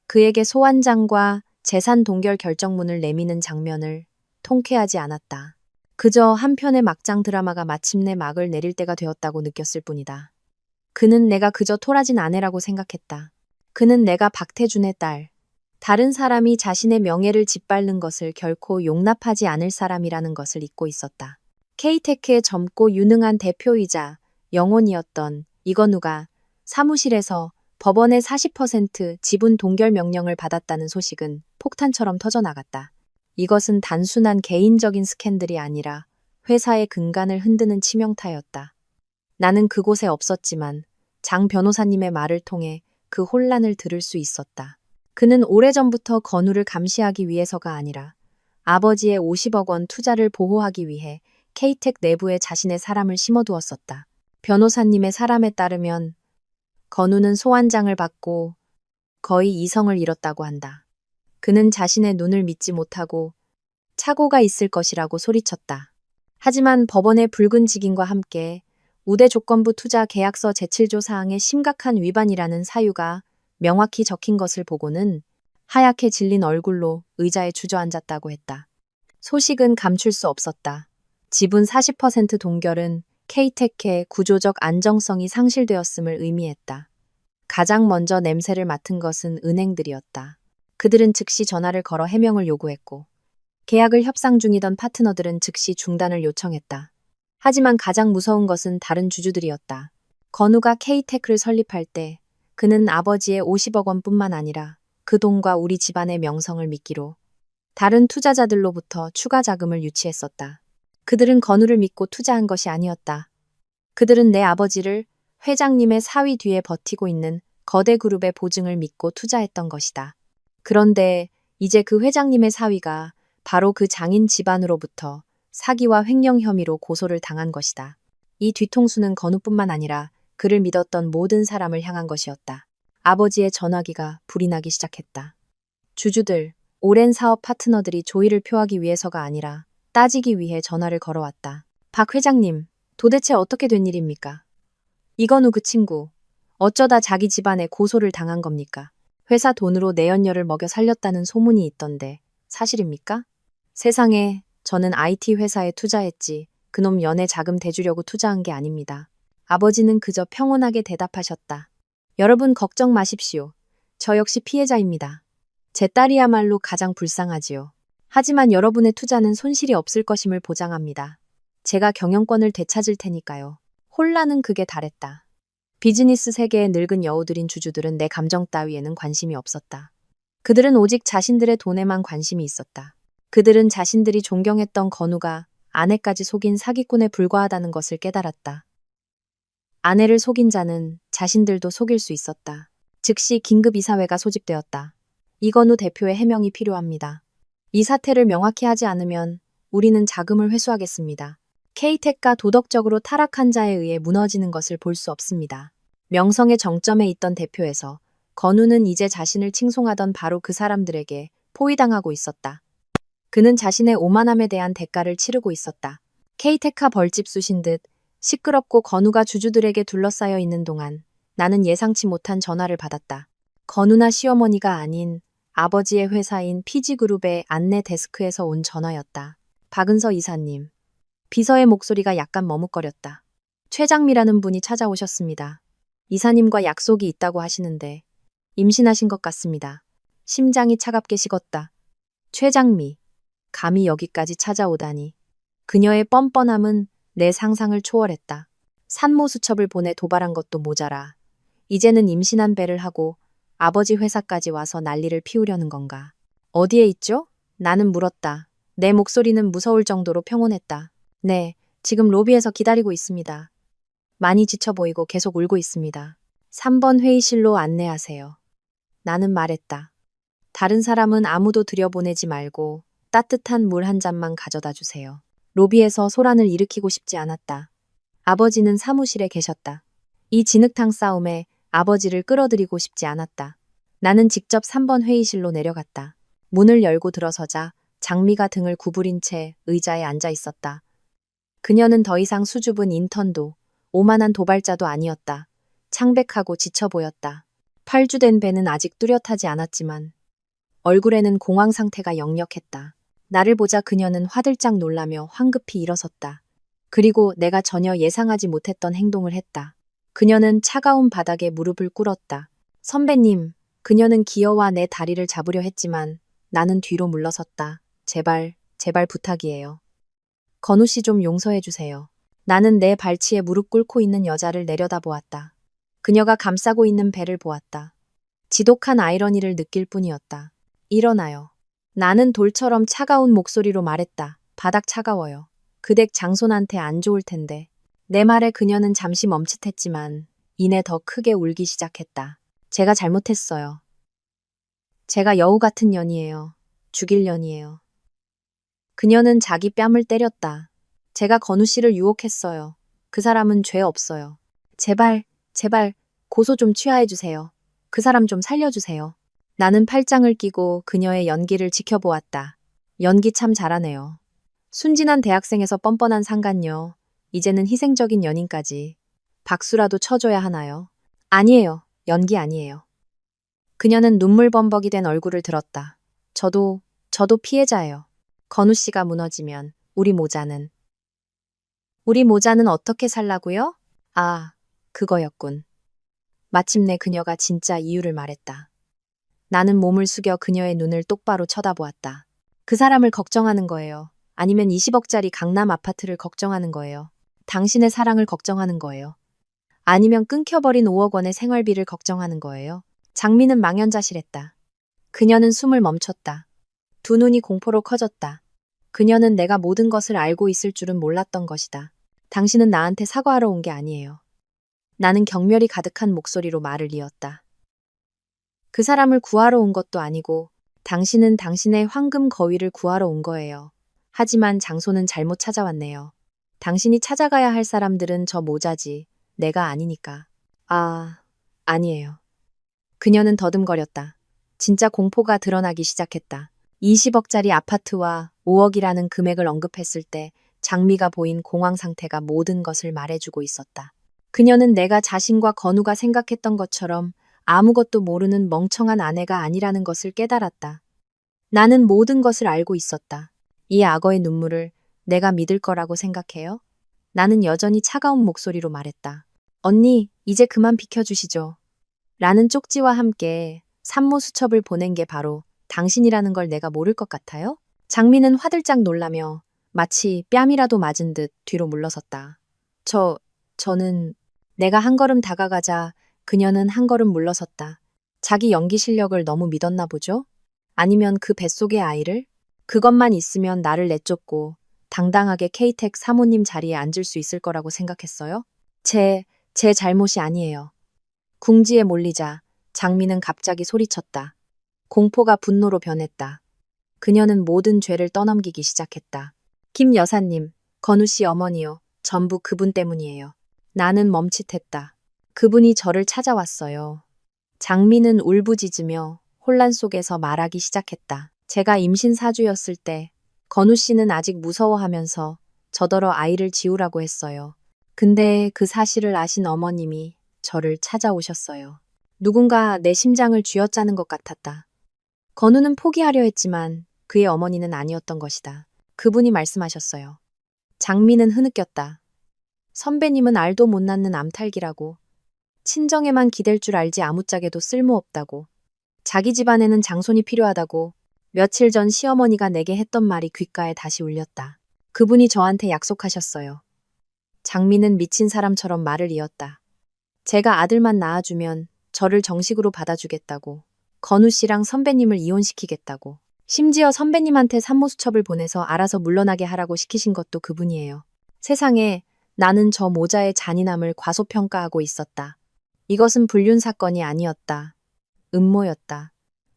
그에게 소환장과 재산 동결 결정문을 내미는 장면을 통쾌하지 않았다. 그저 한편의 막장 드라마가 마침내 막을 내릴 때가 되었다고 느꼈을 뿐이다. 그는 내가 그저 토라진 아내라고 생각했다. 그는 내가 박태준의 딸, 다른 사람이 자신의 명예를 짓밟는 것을 결코 용납하지 않을 사람이라는 것을 잊고 있었다. K테크의 젊고 유능한 대표이자 영혼이었던 이건우가 사무실에서 법원의 40% 지분 동결 명령을 받았다는 소식은 폭탄처럼 터져나갔다. 이것은 단순한 개인적인 스캔들이 아니라 회사의 근간을 흔드는 치명타였다. 나는 그곳에 없었지만 장 변호사님의 말을 통해 그 혼란을 들을 수 있었다. 그는 오래전부터 건우를 감시하기 위해서가 아니라 아버지의 50억 원 투자를 보호하기 위해 K텍 내부에 자신의 사람을 심어두었었다. 변호사님의 사람에 따르면 건우는 소환장을 받고 거의 이성을 잃었다고 한다. 그는 자신의 눈을 믿지 못하고 착오가 있을 것이라고 소리쳤다. 하지만 법원의 붉은 직인과 함께 우대 조건부 투자 계약서 제7조 사항의 심각한 위반이라는 사유가 명확히 적힌 것을 보고는 하얗게 질린 얼굴로 의자에 주저앉았다고 했다. 소식은 감출 수 없었다. 지분 40% 동결은 K텍의 구조적 안정성이 상실되었음을 의미했다. 가장 먼저 냄새를 맡은 것은 은행들이었다. 그들은 즉시 전화를 걸어 해명을 요구했고 계약을 협상 중이던 파트너들은 즉시 중단을 요청했다. 하지만 가장 무서운 것은 다른 주주들이었다. 건우가 K테크를 설립할 때 그는 아버지의 50억 원뿐만 아니라 그 돈과 우리 집안의 명성을 미끼로 다른 투자자들로부터 추가 자금을 유치했었다. 그들은 건우를 믿고 투자한 것이 아니었다. 그들은 내 아버지를 회장님의 사위 뒤에 버티고 있는 거대 그룹의 보증을 믿고 투자했던 것이다. 그런데 이제 그 회장님의 사위가 바로 그 장인 집안으로부터 사기와 횡령 혐의로 고소를 당한 것이다. 이 뒤통수는 건우뿐만 아니라 그를 믿었던 모든 사람을 향한 것이었다. 아버지의 전화기가 불이 나기 시작했다. 주주들, 오랜 사업 파트너들이 조의를 표하기 위해서가 아니라 따지기 위해 전화를 걸어왔다. 박 회장님, 도대체 어떻게 된 일입니까? 이건우 그 친구, 어쩌다 자기 집안에 고소를 당한 겁니까? 회사 돈으로 내연녀를 먹여 살렸다는 소문이 있던데 사실입니까? 세상에, 저는 IT 회사에 투자했지 그놈 연애 자금 대주려고 투자한 게 아닙니다. 아버지는 그저 평온하게 대답하셨다. 여러분 걱정 마십시오. 저 역시 피해자입니다. 제 딸이야말로 가장 불쌍하지요. 하지만 여러분의 투자는 손실이 없을 것임을 보장합니다. 제가 경영권을 되찾을 테니까요. 혼란은 극에 달했다. 비즈니스 세계의 늙은 여우들인 주주들은 내 감정 따위에는 관심이 없었다. 그들은 오직 자신들의 돈에만 관심이 있었다. 그들은 자신들이 존경했던 건우가 아내까지 속인 사기꾼에 불과하다는 것을 깨달았다. 아내를 속인 자는 자신들도 속일 수 있었다. 즉시 긴급 이사회가 소집되었다. 이건우 대표의 해명이 필요합니다. 이 사태를 명확히 하지 않으면 우리는 자금을 회수하겠습니다. K텍가 도덕적으로 타락한 자에 의해 무너지는 것을 볼 수 없습니다. 명성의 정점에 있던 대표에서 건우는 이제 자신을 칭송하던 바로 그 사람들에게 포위당하고 있었다. 그는 자신의 오만함에 대한 대가를 치르고 있었다. 케이테카 벌집 쑤신 듯 시끄럽고 건우가 주주들에게 둘러싸여 있는 동안 나는 예상치 못한 전화를 받았다. 건우나 시어머니가 아닌 아버지의 회사인 피지그룹의 안내 데스크에서 온 전화였다. 박은서 이사님. 비서의 목소리가 약간 머뭇거렸다. 최장미라는 분이 찾아오셨습니다. 이사님과 약속이 있다고 하시는데 임신하신 것 같습니다. 심장이 차갑게 식었다. 최장미. 감히 여기까지 찾아오다니. 그녀의 뻔뻔함은 내 상상을 초월했다. 산모수첩을 보내 도발한 것도 모자라. 이제는 임신한 배를 하고 아버지 회사까지 와서 난리를 피우려는 건가. 어디에 있죠? 나는 물었다. 내 목소리는 무서울 정도로 평온했다. 네, 지금 로비에서 기다리고 있습니다. 많이 지쳐 보이고 계속 울고 있습니다. 3번 회의실로 안내하세요. 나는 말했다. 다른 사람은 아무도 들여보내지 말고 따뜻한 물 한 잔만 가져다 주세요. 로비에서 소란을 일으키고 싶지 않았다. 아버지는 사무실에 계셨다. 이 진흙탕 싸움에 아버지를 끌어들이고 싶지 않았다. 나는 직접 3번 회의실로 내려갔다. 문을 열고 들어서자 장미가 등을 구부린 채 의자에 앉아 있었다. 그녀는 더 이상 수줍은 인턴도 오만한 도발자도 아니었다. 창백하고 지쳐 보였다. 팔주된 배는 아직 뚜렷하지 않았지만 얼굴에는 공황 상태가 역력했다. 나를 보자 그녀는 화들짝 놀라며 황급히 일어섰다. 그리고 내가 전혀 예상하지 못했던 행동을 했다. 그녀는 차가운 바닥에 무릎을 꿇었다. 선배님, 그녀는 기어와 내 다리를 잡으려 했지만 나는 뒤로 물러섰다. 제발, 제발 부탁이에요. 건우 씨 좀 용서해 주세요. 나는 내 발치에 무릎 꿇고 있는 여자를 내려다보았다. 그녀가 감싸고 있는 배를 보았다. 지독한 아이러니를 느낄 뿐이었다. 일어나요. 나는 돌처럼 차가운 목소리로 말했다. 바닥 차가워요. 그 댁 장손한테 안 좋을 텐데. 내 말에 그녀는 잠시 멈칫했지만 이내 더 크게 울기 시작했다. 제가 잘못했어요. 제가 여우 같은 년이에요. 죽일 년이에요. 그녀는 자기 뺨을 때렸다. 제가 건우 씨를 유혹했어요. 그 사람은 죄 없어요. 제발, 제발 고소 좀 취하해 주세요. 그 사람 좀 살려주세요. 나는 팔짱을 끼고 그녀의 연기를 지켜보았다. 연기 참 잘하네요. 순진한 대학생에서 뻔뻔한 상간녀, 이제는 희생적인 연인까지. 박수라도 쳐줘야 하나요? 아니에요. 연기 아니에요. 그녀는 눈물범벅이 된 얼굴을 들었다. 저도 피해자예요. 건우 씨가 무너지면 우리 모자는 어떻게 살라고요? 아, 그거였군. 마침내 그녀가 진짜 이유를 말했다. 나는 몸을 숙여 그녀의 눈을 똑바로 쳐다보았다. 그 사람을 걱정하는 거예요. 아니면 20억짜리 강남 아파트를 걱정하는 거예요. 당신의 사랑을 걱정하는 거예요. 아니면 끊겨버린 5억 원의 생활비를 걱정하는 거예요. 장미는 망연자실했다. 그녀는 숨을 멈췄다. 두 눈이 공포로 커졌다. 그녀는 내가 모든 것을 알고 있을 줄은 몰랐던 것이다. 당신은 나한테 사과하러 온 게 아니에요. 나는 경멸이 가득한 목소리로 말을 이었다. 그 사람을 구하러 온 것도 아니고 당신은 당신의 황금 거위를 구하러 온 거예요. 하지만 장소는 잘못 찾아왔네요. 당신이 찾아가야 할 사람들은 저 모자지. 내가 아니니까. 아니에요. 그녀는 더듬거렸다. 진짜 공포가 드러나기 시작했다. 20억짜리 아파트와 5억이라는 금액을 언급했을 때 장미가 보인 공황 상태가 모든 것을 말해주고 있었다. 그녀는 내가 자신과 건우가 생각했던 것처럼 아무것도 모르는 멍청한 아내가 아니라는 것을 깨달았다. 나는 모든 것을 알고 있었다. 이 악어의 눈물을 내가 믿을 거라고 생각해요? 나는 여전히 차가운 목소리로 말했다. 언니, 이제 그만 비켜주시죠. 라는 쪽지와 함께 산모 수첩을 보낸 게 바로 당신이라는 걸 내가 모를 것 같아요? 장미는 화들짝 놀라며 마치 뺨이라도 맞은 듯 뒤로 물러섰다. 저는 내가 한 걸음 다가가자 그녀는 한 걸음 물러섰다. 자기 연기 실력을 너무 믿었나 보죠? 아니면 그 뱃속의 아이를? 그것만 있으면 나를 내쫓고 당당하게 케이텍 사모님 자리에 앉을 수 있을 거라고 생각했어요? 제 잘못이 아니에요. 궁지에 몰리자 장미는 갑자기 소리쳤다. 공포가 분노로 변했다. 그녀는 모든 죄를 떠넘기기 시작했다. 김 여사님, 건우 씨 어머니요. 전부 그분 때문이에요. 나는 멈칫했다. 그분이 저를 찾아왔어요. 장미는 울부짖으며 혼란 속에서 말하기 시작했다. 제가 임신 4주였을 때 건우 씨는 아직 무서워하면서 저더러 아이를 지우라고 했어요. 근데 그 사실을 아신 어머님이 저를 찾아오셨어요. 누군가 내 심장을 쥐어짜는 것 같았다. 건우는 포기하려 했지만 그의 어머니는 아니었던 것이다. 그분이 말씀하셨어요. 장미는 흐느꼈다. 선배님은 알도 못 낳는 암탈기라고. 친정에만 기댈 줄 알지 아무짝에도 쓸모없다고. 자기 집안에는 장손이 필요하다고. 며칠 전 시어머니가 내게 했던 말이 귓가에 다시 울렸다. 그분이 저한테 약속하셨어요. 장미는 미친 사람처럼 말을 이었다. 제가 아들만 낳아주면 저를 정식으로 받아주겠다고. 건우 씨랑 선배님을 이혼시키겠다고. 심지어 선배님한테 산모수첩을 보내서 알아서 물러나게 하라고 시키신 것도 그분이에요. 세상에 나는 저 모자의 잔인함을 과소평가하고 있었다. 이것은 불륜 사건이 아니었다. 음모였다.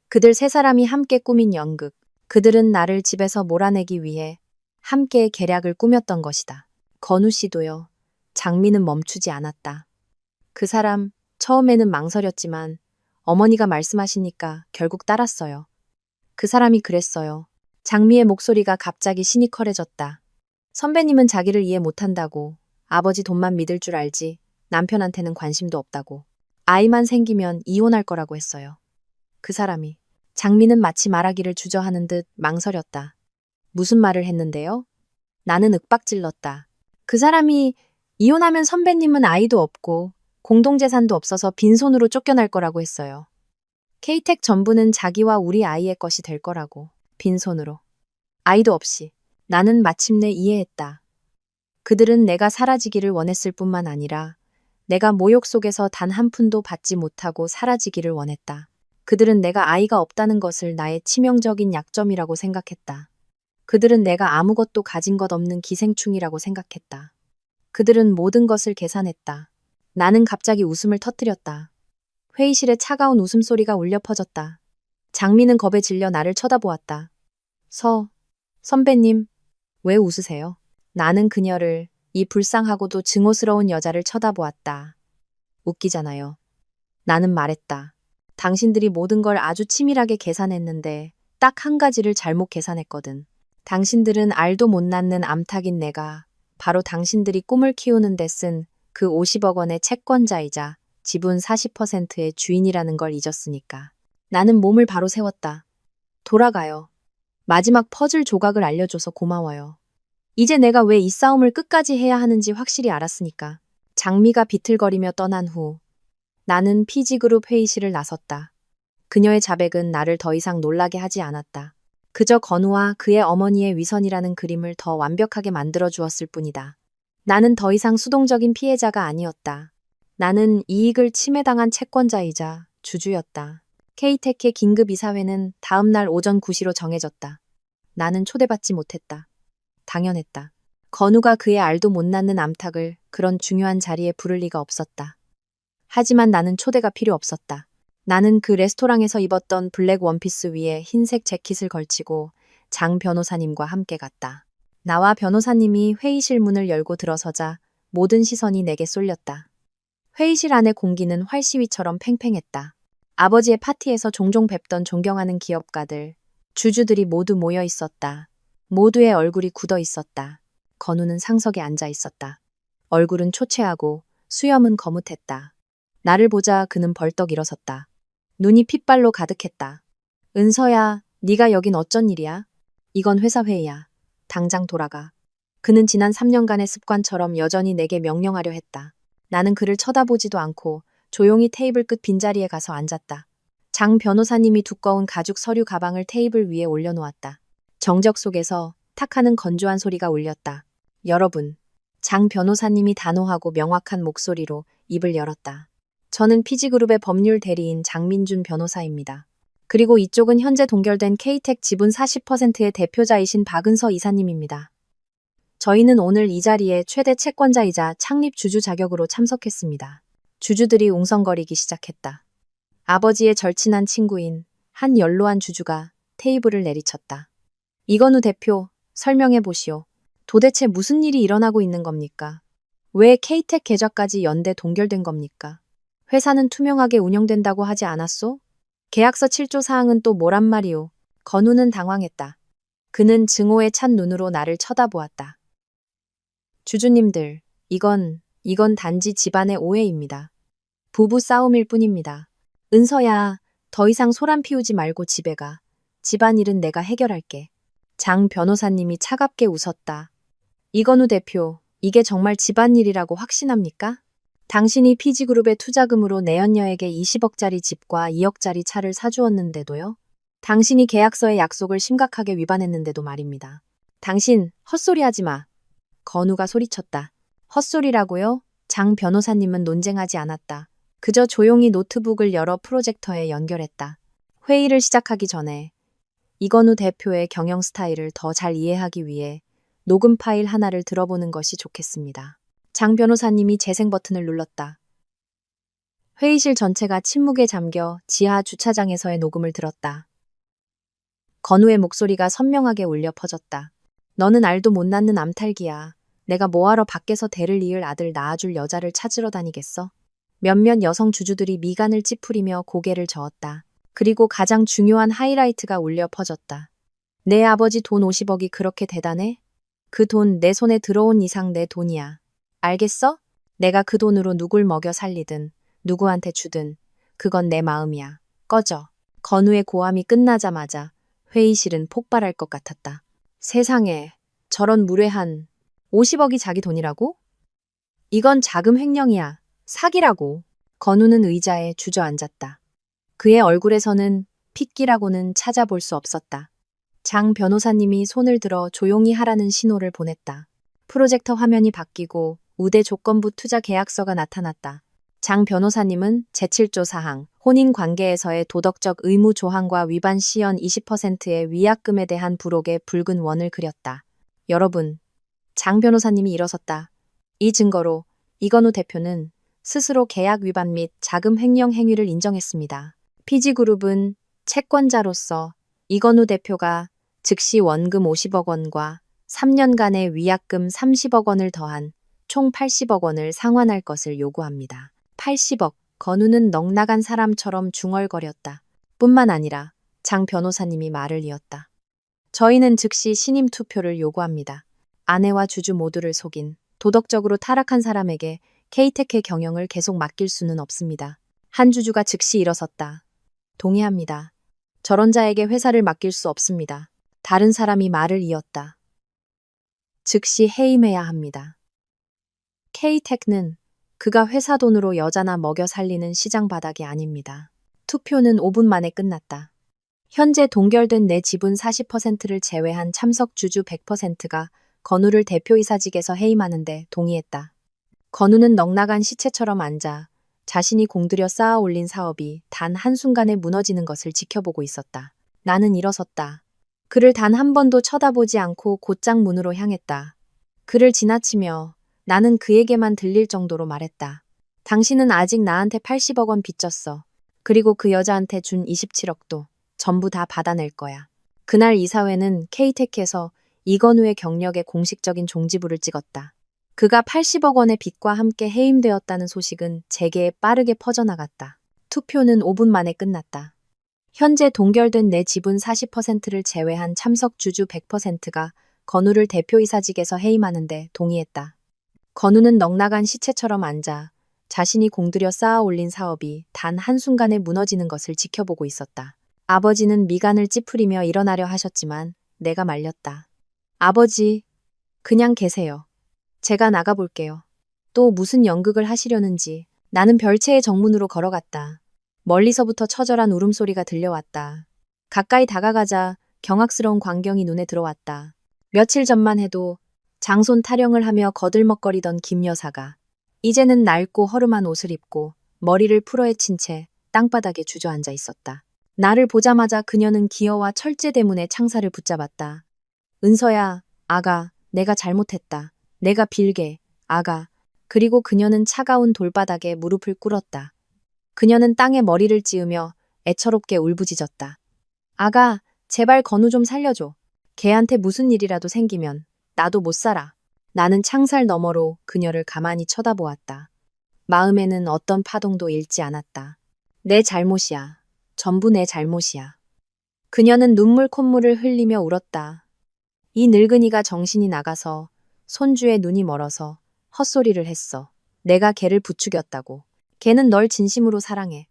그들 세 사람이 함께 꾸민 연극. 그들은 나를 집에서 몰아내기 위해 함께 계략을 꾸몄던 것이다. 건우 씨도요. 장미는 멈추지 않았다. 그 사람 처음에는 망설였지만 어머니가 말씀하시니까 결국 따랐어요. 그 사람이 그랬어요. 장미의 목소리가 갑자기 시니컬해졌다. 선배님은 자기를 이해 못한다고. 아버지 돈만 믿을 줄 알지. 남편한테는 관심도 없다고. 아이만 생기면 이혼할 거라고 했어요. 그 사람이. 장미는 마치 말하기를 주저하는 듯 망설였다. 무슨 말을 했는데요? 나는 윽박질렀다. 그 사람이 이혼하면 선배님은 아이도 없고 공동재산도 없어서 빈손으로 쫓겨날 거라고 했어요. K텍 전부는 자기와 우리 아이의 것이 될 거라고. 빈손으로. 아이도 없이. 나는 마침내 이해했다. 그들은 내가 사라지기를 원했을 뿐만 아니라 내가 모욕 속에서 단 한 푼도 받지 못하고 사라지기를 원했다. 그들은 내가 아이가 없다는 것을 나의 치명적인 약점이라고 생각했다. 그들은 내가 아무것도 가진 것 없는 기생충이라고 생각했다. 그들은 모든 것을 계산했다. 나는 갑자기 웃음을 터뜨렸다. 회의실에 차가운 웃음소리가 울려 퍼졌다. 장미는 겁에 질려 나를 쳐다보았다. 선배님, 왜 웃으세요? 나는 그녀를, 이 불쌍하고도 증오스러운 여자를 쳐다보았다. 웃기잖아요. 나는 말했다. 당신들이 모든 걸 아주 치밀하게 계산했는데 딱 한 가지를 잘못 계산했거든. 당신들은 알도 못 낳는 암탉인 내가 바로 당신들이 꿈을 키우는 데 쓴 그 50억 원의 채권자이자 지분 40%의 주인이라는 걸 잊었으니까. 나는 몸을 바로 세웠다. 돌아가요. 마지막 퍼즐 조각을 알려줘서 고마워요. 이제 내가 왜 이 싸움을 끝까지 해야 하는지 확실히 알았으니까. 장미가 비틀거리며 떠난 후 나는 피지그룹 회의실을 나섰다. 그녀의 자백은 나를 더 이상 놀라게 하지 않았다. 그저 건우와 그의 어머니의 위선이라는 그림을 더 완벽하게 만들어 주었을 뿐이다. 나는 더 이상 수동적인 피해자가 아니었다. 나는 이익을 침해당한 채권자이자 주주였다. K텍의 긴급 이사회는 다음 날 오전 9시로 정해졌다. 나는 초대받지 못했다. 당연했다. 건우가 그의 알도 못 낳는 암탉을 그런 중요한 자리에 부를 리가 없었다. 하지만 나는 초대가 필요 없었다. 나는 그 레스토랑에서 입었던 블랙 원피스 위에 흰색 재킷을 걸치고 장 변호사님과 함께 갔다. 나와 변호사님이 회의실 문을 열고 들어서자 모든 시선이 내게 쏠렸다. 회의실 안의 공기는 활시위처럼 팽팽했다. 아버지의 파티에서 종종 뵙던 존경하는 기업가들, 주주들이 모두 모여 있었다. 모두의 얼굴이 굳어 있었다. 건우는 상석에 앉아 있었다. 얼굴은 초췌하고 수염은 거뭇했다. 나를 보자 그는 벌떡 일어섰다. 눈이 핏발로 가득했다. 은서야, 네가 여긴 어쩐 일이야? 이건 회사 회의야. 당장 돌아가. 그는 지난 3년간의 습관처럼 여전히 내게 명령하려 했다. 나는 그를 쳐다보지도 않고 조용히 테이블 끝 빈자리에 가서 앉았다. 장 변호사님이 두꺼운 가죽 서류 가방을 테이블 위에 올려놓았다. 정적 속에서 탁 하는 건조한 소리가 울렸다. 여러분, 장 변호사님이 단호하고 명확한 목소리로 입을 열었다. 저는 피지그룹의 법률 대리인 장민준 변호사입니다. 그리고 이쪽은 현재 동결된 K텍 지분 40%의 대표자이신 박은서 이사님입니다. 저희는 오늘 이 자리에 최대 채권자이자 창립 주주 자격으로 참석했습니다. 주주들이 웅성거리기 시작했다. 아버지의 절친한 친구인 한 연로한 주주가 테이블을 내리쳤다. 이건우 대표, 설명해 보시오. 도대체 무슨 일이 일어나고 있는 겁니까? 왜 K텍 계좌까지 연대 동결된 겁니까? 회사는 투명하게 운영된다고 하지 않았소? 계약서 7조 사항은 또 뭐란 말이오? 건우는 당황했다. 그는 증오에 찬 눈으로 나를 쳐다보았다. 주주님들, 이건 단지 집안의 오해입니다. 부부 싸움일 뿐입니다. 은서야, 더 이상 소란 피우지 말고 집에 가. 집안일은 내가 해결할게. 장 변호사님이 차갑게 웃었다. 이건우 대표, 이게 정말 집안일이라고 확신합니까? 당신이 피지그룹의 투자금으로 내연녀에게 20억짜리 집과 2억짜리 차를 사주었는데도요? 당신이 계약서의 약속을 심각하게 위반했는데도 말입니다. 당신, 헛소리하지 마. 건우가 소리쳤다. 헛소리라고요? 장 변호사님은 논쟁하지 않았다. 그저 조용히 노트북을 열어 프로젝터에 연결했다. 회의를 시작하기 전에 이건우 대표의 경영 스타일을 더 잘 이해하기 위해 녹음 파일 하나를 들어보는 것이 좋겠습니다. 장 변호사님이 재생 버튼을 눌렀다. 회의실 전체가 침묵에 잠겨 지하 주차장에서의 녹음을 들었다. 건우의 목소리가 선명하게 울려 퍼졌다. 너는 알도 못 낳는 암탈기야. 내가 뭐하러 밖에서 대를 이을 아들 낳아줄 여자를 찾으러 다니겠어? 몇몇 여성 주주들이 미간을 찌푸리며 고개를 저었다. 그리고 가장 중요한 하이라이트가 울려 퍼졌다. 내 아버지 돈 50억이 그렇게 대단해? 그 돈 내 손에 들어온 이상 내 돈이야. 알겠어? 내가 그 돈으로 누굴 먹여 살리든 누구한테 주든 그건 내 마음이야. 꺼져. 건우의 고함이 끝나자마자 회의실은 폭발할 것 같았다. 세상에, 저런 무례한 50억이 자기 돈이라고? 이건 자금 횡령이야. 사기라고. 건우는 의자에 주저앉았다. 그의 얼굴에서는 핏기라고는 찾아볼 수 없었다. 장 변호사님이 손을 들어 조용히 하라는 신호를 보냈다. 프로젝터 화면이 바뀌고 우대 조건부 투자 계약서가 나타났다. 장 변호사님은 제7조 사항, 혼인 관계에서의 도덕적 의무 조항과 위반 시연 20%의 위약금에 대한 부록의 붉은 원을 그렸다. 여러분, 장 변호사님이 일어섰다. 이 증거로 이건우 대표는 스스로 계약 위반 및 자금 횡령 행위를 인정했습니다. 피지그룹은 채권자로서 이건우 대표가 즉시 원금 50억 원과 3년간의 위약금 30억 원을 더한 총 80억 원을 상환할 것을 요구합니다. 80억, 건우는 넋나간 사람처럼 중얼거렸다. 뿐만 아니라 장 변호사님이 말을 이었다. 저희는 즉시 신임 투표를 요구합니다. 아내와 주주 모두를 속인 도덕적으로 타락한 사람에게 K테크의 경영을 계속 맡길 수는 없습니다. 한 주주가 즉시 일어섰다. 동의합니다. 저런 자에게 회사를 맡길 수 없습니다. 다른 사람이 말을 이었다. 즉시 해임해야 합니다. K테크는 그가 회사 돈으로 여자나 먹여 살리는 시장 바닥이 아닙니다. 투표는 5분 만에 끝났다. 현재 동결된 내 지분 40%를 제외한 참석 주주 100%가 건우를 대표이사직에서 해임하는데 동의했다. 건우는 넋나간 시체처럼 앉아 자신이 공들여 쌓아 올린 사업이 단 한순간에 무너지는 것을 지켜보고 있었다. 나는 일어섰다. 그를 단 한 번도 쳐다보지 않고 곧장 문으로 향했다. 그를 지나치며 나는 그에게만 들릴 정도로 말했다. 당신은 아직 나한테 80억 원 빚졌어. 그리고 그 여자한테 준 27억도 전부 다 받아낼 거야. 그날 이사회는 K테크에서 이건우의 경력에 공식적인 종지부를 찍었다. 그가 80억 원의 빚과 함께 해임되었다는 소식은 재계에 빠르게 퍼져나갔다. 투표는 5분 만에 끝났다. 현재 동결된 내 지분 40%를 제외한 참석 주주 100%가 건우를 대표이사직에서 해임하는데 동의했다. 건우는 넋나간 시체처럼 앉아 자신이 공들여 쌓아 올린 사업이 단 한순간에 무너지는 것을 지켜보고 있었다. 아버지는 미간을 찌푸리며 일어나려 하셨지만 내가 말렸다. 아버지, 그냥 계세요. 제가 나가볼게요. 또 무슨 연극을 하시려는지. 나는 별채의 정문으로 걸어갔다. 멀리서부터 처절한 울음소리가 들려왔다. 가까이 다가가자 경악스러운 광경이 눈에 들어왔다. 며칠 전만 해도 장손 타령을 하며 거들먹거리던 김 여사가 이제는 낡고 허름한 옷을 입고 머리를 풀어헤친 채 땅바닥에 주저앉아 있었다. 나를 보자마자 그녀는 기어와 철제대문의 창살을 붙잡았다. 은서야, 아가, 내가 잘못했다. 내가 빌게, 아가. 그리고 그녀는 차가운 돌바닥에 무릎을 꿇었다. 그녀는 땅에 머리를 찌으며 애처롭게 울부짖었다. 아가, 제발 건우 좀 살려줘. 걔한테 무슨 일이라도 생기면 나도 못 살아. 나는 창살 너머로 그녀를 가만히 쳐다보았다. 마음에는 어떤 파동도 일지 않았다. 내 잘못이야. 전부 내 잘못이야. 그녀는 눈물 콧물을 흘리며 울었다. 이 늙은이가 정신이 나가서 손주의 눈이 멀어서 헛소리를 했어. 내가 걔를 부추겼다고. 걔는 널 진심으로 사랑해.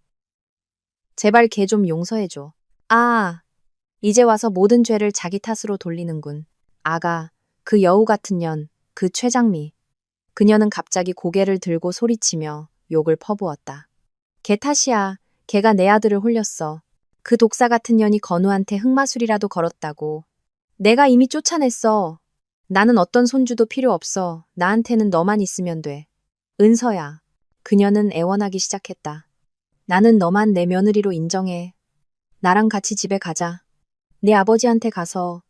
제발 걔 좀 용서해줘. 아, 이제 와서 모든 죄를 자기 탓으로 돌리는군. 아가, 그 여우 같은 년, 그 최장미. 그녀는 갑자기 고개를 들고 소리치며 욕을 퍼부었다. 걔 탓이야. 걔가 내 아들을 홀렸어. 그 독사 같은 년이 건우한테 흑마술이라도 걸었다고. 내가 이미 쫓아냈어. 나는 어떤 손주도 필요 없어. 나한테는 너만 있으면 돼. 은서야. 그녀는 애원하기 시작했다. 나는 너만 내 며느리로 인정해. 나랑 같이 집에 가자. 내 아버지한테 가서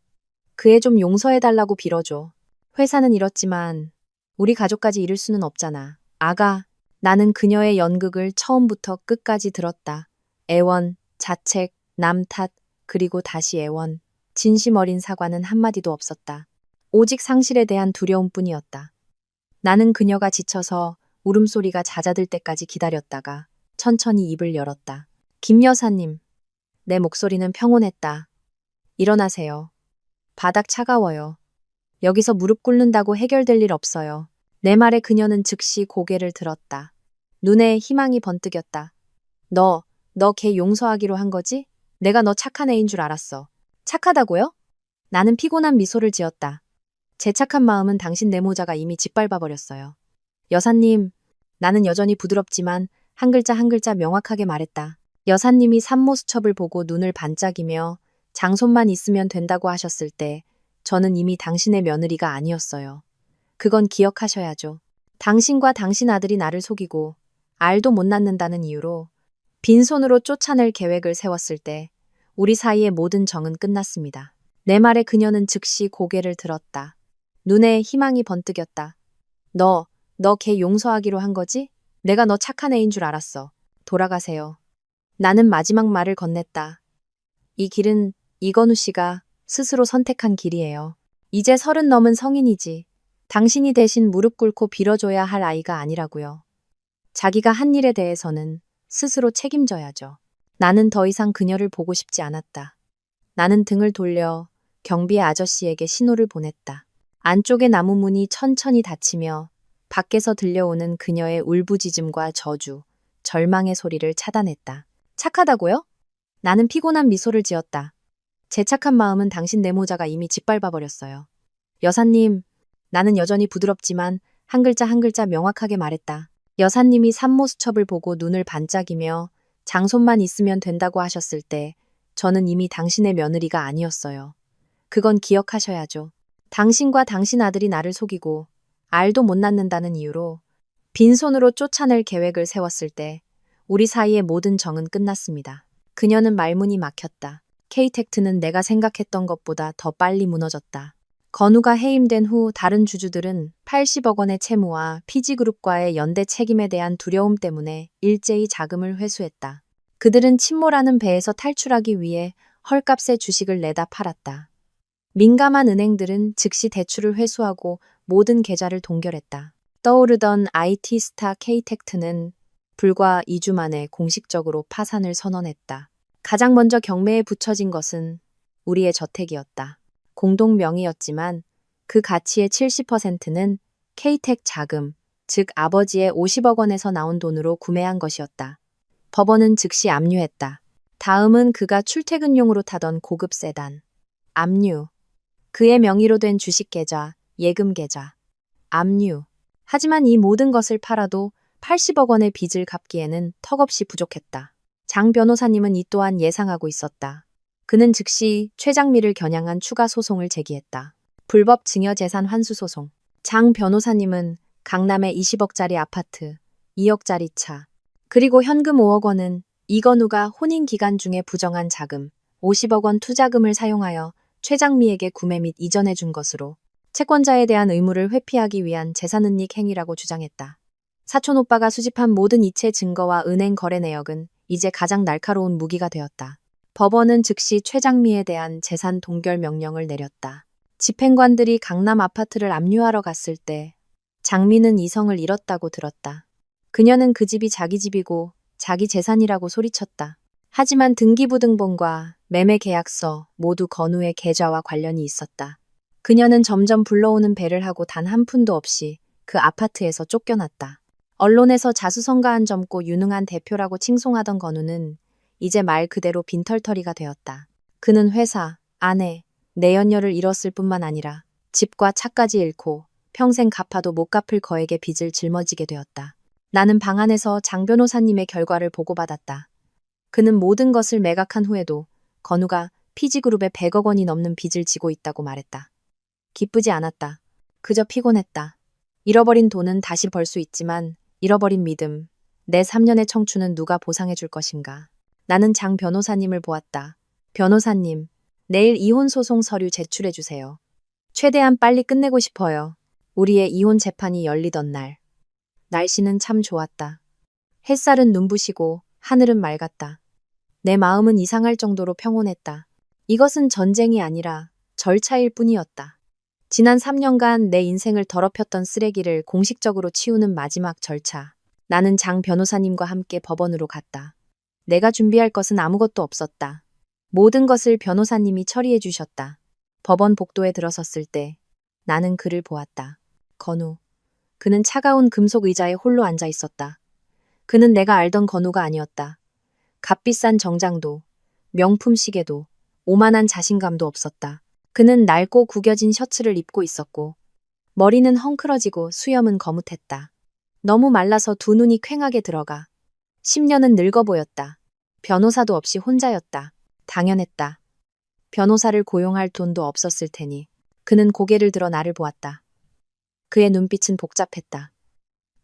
그 애 좀 용서해달라고 빌어줘. 회사는 잃었지만 우리 가족까지 잃을 수는 없잖아. 아가, 나는 그녀의 연극을 처음부터 끝까지 들었다. 애원, 자책, 남 탓, 그리고 다시 애원. 진심 어린 사과는 한마디도 없었다. 오직 상실에 대한 두려움뿐이었다. 나는 그녀가 지쳐서 울음소리가 잦아들 때까지 기다렸다가 천천히 입을 열었다. 김 여사님, 내 목소리는 평온했다. 일어나세요. 바닥 차가워요. 여기서 무릎 꿇는다고 해결될 일 없어요. 내 말에 그녀는 즉시 고개를 들었다. 눈에 희망이 번뜩였다. 너 걔 용서하기로 한 거지? 내가 너 착한 애인 줄 알았어. 착하다고요? 나는 피곤한 미소를 지었다. 제 착한 마음은 당신 내모자가 이미 짓밟아버렸어요. 여사님, 나는 여전히 부드럽지만 한 글자 한 글자 명확하게 말했다. 여사님이 산모수첩을 보고 눈을 반짝이며 장손만 있으면 된다고 하셨을 때 저는 이미 당신의 며느리가 아니었어요. 그건 기억하셔야죠. 당신과 당신 아들이 나를 속이고 알도 못 낳는다는 이유로 빈손으로 쫓아낼 계획을 세웠을 때 우리 사이의 모든 정은 끝났습니다. 내 말에 그녀는 즉시 고개를 들었다. 눈에 희망이 번뜩였다. 너 걔 용서하기로 한 거지? 내가 너 착한 애인 줄 알았어. 돌아가세요. 나는 마지막 말을 건넸다. 이 길은 이건우 씨가 스스로 선택한 길이에요. 이제 30 넘은 성인이지. 당신이 대신 무릎 꿇고 빌어줘야 할 아이가 아니라고요. 자기가 한 일에 대해서는 스스로 책임져야죠. 나는 더 이상 그녀를 보고 싶지 않았다. 나는 등을 돌려 경비의 아저씨에게 신호를 보냈다. 안쪽의 나무 문이 천천히 닫히며 밖에서 들려오는 그녀의 울부짖음과 저주, 절망의 소리를 차단했다. 착하다고요? 나는 피곤한 미소를 지었다. 제 착한 마음은 당신 내모자가 이미 짓밟아버렸어요. 여사님, 나는 여전히 부드럽지만 한 글자 한 글자 명확하게 말했다. 여사님이 산모수첩을 보고 눈을 반짝이며 장손만 있으면 된다고 하셨을 때 저는 이미 당신의 며느리가 아니었어요. 그건 기억하셔야죠. 당신과 당신 아들이 나를 속이고 알도 못 낳는다는 이유로 빈손으로 쫓아낼 계획을 세웠을 때 우리 사이의 모든 정은 끝났습니다. 그녀는 말문이 막혔다. K텍트는 내가 생각했던 것보다 더 빨리 무너졌다. 건우가 해임된 후 다른 주주들은 80억 원의 채무와 피지그룹과의 연대 책임에 대한 두려움 때문에 일제히 자금을 회수했다. 그들은 침몰하는 배에서 탈출하기 위해 헐값의 주식을 내다 팔았다. 민감한 은행들은 즉시 대출을 회수하고 모든 계좌를 동결했다. 떠오르던 IT 스타 K텍트는 불과 2주 만에 공식적으로 파산을 선언했다. 가장 먼저 경매에 붙여진 것은 우리의 저택이었다. 공동 명의였지만 그 가치의 70%는 K텍 자금, 즉 아버지의 50억 원에서 나온 돈으로 구매한 것이었다. 법원은 즉시 압류했다. 다음은 그가 출퇴근용으로 타던 고급 세단. 압류. 그의 명의로 된 주식 계좌, 예금 계좌. 압류. 하지만 이 모든 것을 팔아도 80억 원의 빚을 갚기에는 턱없이 부족했다. 장 변호사님은 이 또한 예상하고 있었다. 그는 즉시 최장미를 겨냥한 추가 소송을 제기했다. 불법 증여재산 환수 소송. 장 변호사님은 강남의 20억짜리 아파트, 2억짜리 차, 그리고 현금 5억 원은 이건우가 혼인 기간 중에 부정한 자금, 50억 원 투자금을 사용하여 최장미에게 구매 및 이전해 준 것으로 채권자에 대한 의무를 회피하기 위한 재산은닉 행위라고 주장했다. 사촌 오빠가 수집한 모든 이체 증거와 은행 거래 내역은 이제 가장 날카로운 무기가 되었다. 법원은 즉시 최장미에 대한 재산 동결 명령을 내렸다. 집행관들이 강남 아파트를 압류하러 갔을 때 장미는 이성을 잃었다고 들었다. 그녀는 그 집이 자기 집이고 자기 재산이라고 소리쳤다. 하지만 등기부등본과 매매 계약서 모두 건우의 계좌와 관련이 있었다. 그녀는 점점 불러오는 배를 하고 단 한 푼도 없이 그 아파트에서 쫓겨났다. 언론에서 자수성가한 젊고 유능한 대표라고 칭송하던 건우는 이제 말 그대로 빈털터리가 되었다. 그는 회사, 아내, 내연녀를 잃었을 뿐만 아니라 집과 차까지 잃고 평생 갚아도 못 갚을 거액의 빚을 짊어지게 되었다. 나는 방 안에서 장 변호사님의 결과를 보고받았다. 그는 모든 것을 매각한 후에도 건우가 피지그룹에 100억 원이 넘는 빚을 지고 있다고 말했다. 기쁘지 않았다. 그저 피곤했다. 잃어버린 돈은 다시 벌 수 있지만 잃어버린 믿음, 내 3년의 청춘은 누가 보상해 줄 것인가. 나는 장 변호사님을 보았다. 변호사님, 내일 이혼 소송 서류 제출해 주세요. 최대한 빨리 끝내고 싶어요. 우리의 이혼 재판이 열리던 날. 날씨는 참 좋았다. 햇살은 눈부시고 하늘은 맑았다. 내 마음은 이상할 정도로 평온했다. 이것은 전쟁이 아니라 절차일 뿐이었다. 지난 3년간 내 인생을 더럽혔던 쓰레기를 공식적으로 치우는 마지막 절차. 나는 장 변호사님과 함께 법원으로 갔다. 내가 준비할 것은 아무것도 없었다. 모든 것을 변호사님이 처리해 주셨다. 법원 복도에 들어섰을 때 나는 그를 보았다. 건우. 그는 차가운 금속 의자에 홀로 앉아 있었다. 그는 내가 알던 건우가 아니었다. 값비싼 정장도, 명품 시계도, 오만한 자신감도 없었다. 그는 낡고 구겨진 셔츠를 입고 있었고 머리는 헝클어지고 수염은 거뭇했다. 너무 말라서 두 눈이 퀭하게 들어가. 10년은 늙어 보였다. 변호사도 없이 혼자였다. 당연했다. 변호사를 고용할 돈도 없었을 테니. 그는 고개를 들어 나를 보았다. 그의 눈빛은 복잡했다.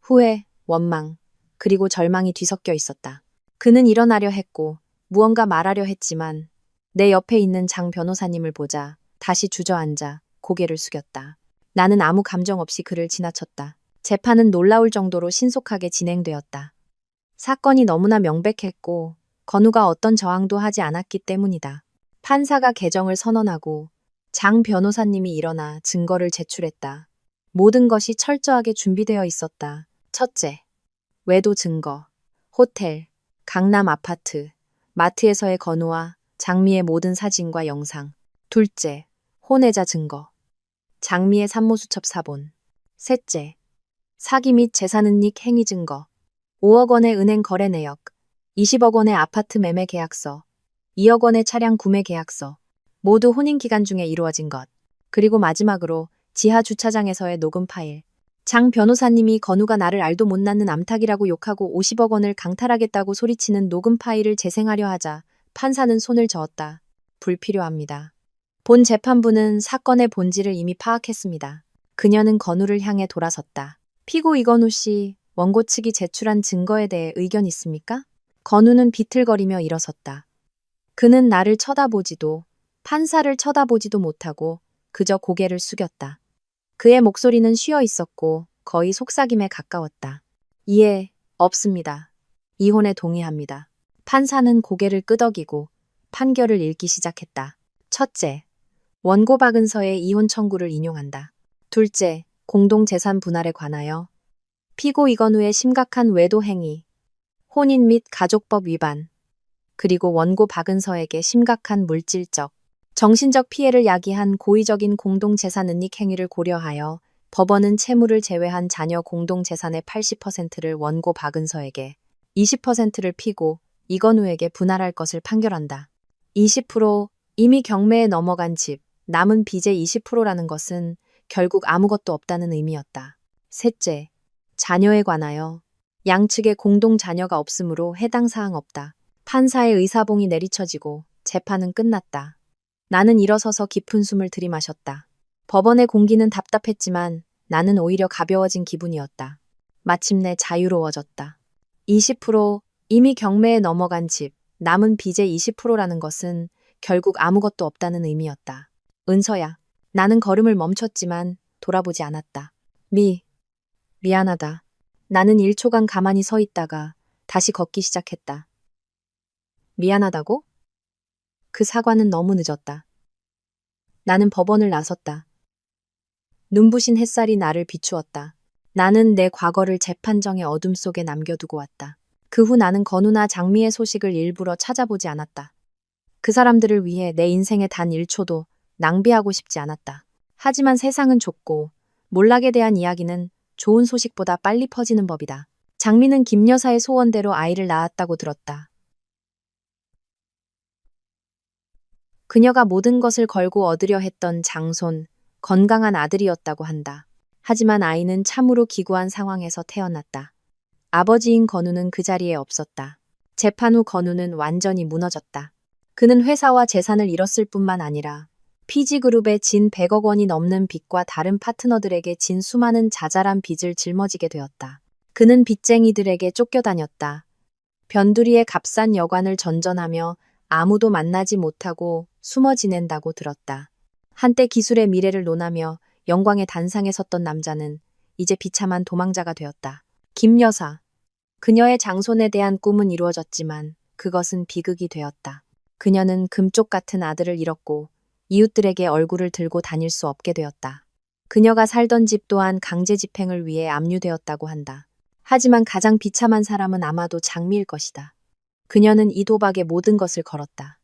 후회, 원망, 그리고 절망이 뒤섞여 있었다. 그는 일어나려 했고 무언가 말하려 했지만 내 옆에 있는 장 변호사님을 보자 다시 주저앉아 고개를 숙였다. 나는 아무 감정 없이 그를 지나쳤다. 재판은 놀라울 정도로 신속하게 진행되었다. 사건이 너무나 명백했고 건우가 어떤 저항도 하지 않았기 때문이다. 판사가 개정을 선언하고 장 변호사님이 일어나 증거를 제출했다. 모든 것이 철저하게 준비되어 있었다. 첫째, 외도 증거, 호텔, 강남 아파트, 마트에서의 건우와 장미의 모든 사진과 영상. 둘째, 혼외자 증거, 장미의 산모수첩 사본. 셋째, 사기 및 재산은닉 행위 증거, 5억 원의 은행 거래 내역, 20억 원의 아파트 매매 계약서, 2억 원의 차량 구매 계약서, 모두 혼인 기간 중에 이루어진 것. 그리고 마지막으로 지하 주차장에서의 녹음 파일. 장 변호사님이 건우가 나를 알도 못 낳는 암탉이라고 욕하고 50억 원을 강탈하겠다고 소리치는 녹음 파일을 재생하려 하자 판사는 손을 저었다. 불필요합니다. 본 재판부는 사건의 본질을 이미 파악했습니다. 그녀는 건우를 향해 돌아섰다. 피고 이건우 씨, 원고 측이 제출한 증거에 대해 의견 있습니까? 건우는 비틀거리며 일어섰다. 그는 나를 쳐다보지도 판사를 쳐다보지도 못하고 그저 고개를 숙였다. 그의 목소리는 쉬어 있었고 거의 속삭임에 가까웠다. 이해 없습니다. 이혼에 동의합니다. 판사는 고개를 끄덕이고 판결을 읽기 시작했다. 첫째, 원고 박은서의 이혼 청구를 인용한다. 둘째, 공동재산 분할에 관하여 피고 이건우의 심각한 외도 행위, 혼인 및 가족법 위반, 그리고 원고 박은서에게 심각한 물질적, 정신적 피해를 야기한 고의적인 공동재산 은닉 행위를 고려하여 법원은 채무를 제외한 자녀 공동재산의 80%를 원고 박은서에게, 20%를 피고 이건우에게 분할할 것을 판결한다. 20% 이미 경매에 넘어간 집, 남은 빚의 20%라는 것은 결국 아무것도 없다는 의미였다. 셋째, 자녀에 관하여 양측의 공동 자녀가 없으므로 해당 사항 없다. 판사의 의사봉이 내리쳐지고 재판은 끝났다. 나는 일어서서 깊은 숨을 들이마셨다. 법원의 공기는 답답했지만 나는 오히려 가벼워진 기분이었다. 마침내 자유로워졌다. 20% 이미 경매에 넘어간 집, 남은 빚의 20%라는 것은 결국 아무것도 없다는 의미였다. 은서야, 나는 걸음을 멈췄지만 돌아보지 않았다. 미안하다. 나는 1초간 가만히 서 있다가 다시 걷기 시작했다. 미안하다고? 그 사과는 너무 늦었다. 나는 법원을 나섰다. 눈부신 햇살이 나를 비추었다. 나는 내 과거를 재판정의 어둠 속에 남겨두고 왔다. 그 후 나는 건우나 장미의 소식을 일부러 찾아보지 않았다. 그 사람들을 위해 내 인생의 단 1초도 낭비하고 싶지 않았다. 하지만 세상은 좁고 몰락에 대한 이야기는 좋은 소식보다 빨리 퍼지는 법이다. 장미는 김 여사의 소원대로 아이를 낳았다고 들었다. 그녀가 모든 것을 걸고 얻으려 했던 장손, 건강한 아들이었다고 한다. 하지만 아이는 참으로 기구한 상황에서 태어났다. 아버지인 건우는 그 자리에 없었다. 재판 후 건우는 완전히 무너졌다. 그는 회사와 재산을 잃었을 뿐만 아니라 피지그룹에 진 100억 원이 넘는 빚과 다른 파트너들에게 진 수많은 자잘한 빚을 짊어지게 되었다. 그는 빚쟁이들에게 쫓겨다녔다. 변두리의 값싼 여관을 전전하며 아무도 만나지 못하고 숨어 지낸다고 들었다. 한때 기술의 미래를 논하며 영광의 단상에 섰던 남자는 이제 비참한 도망자가 되었다. 김 여사. 그녀의 장손에 대한 꿈은 이루어졌지만 그것은 비극이 되었다. 그녀는 금쪽 같은 아들을 잃었고 이웃들에게 얼굴을 들고 다닐 수 없게 되었다. 그녀가 살던 집 또한 강제 집행을 위해 압류되었다고 한다. 하지만 가장 비참한 사람은 아마도 장미일 것이다. 그녀는 이 도박에 모든 것을 걸었다.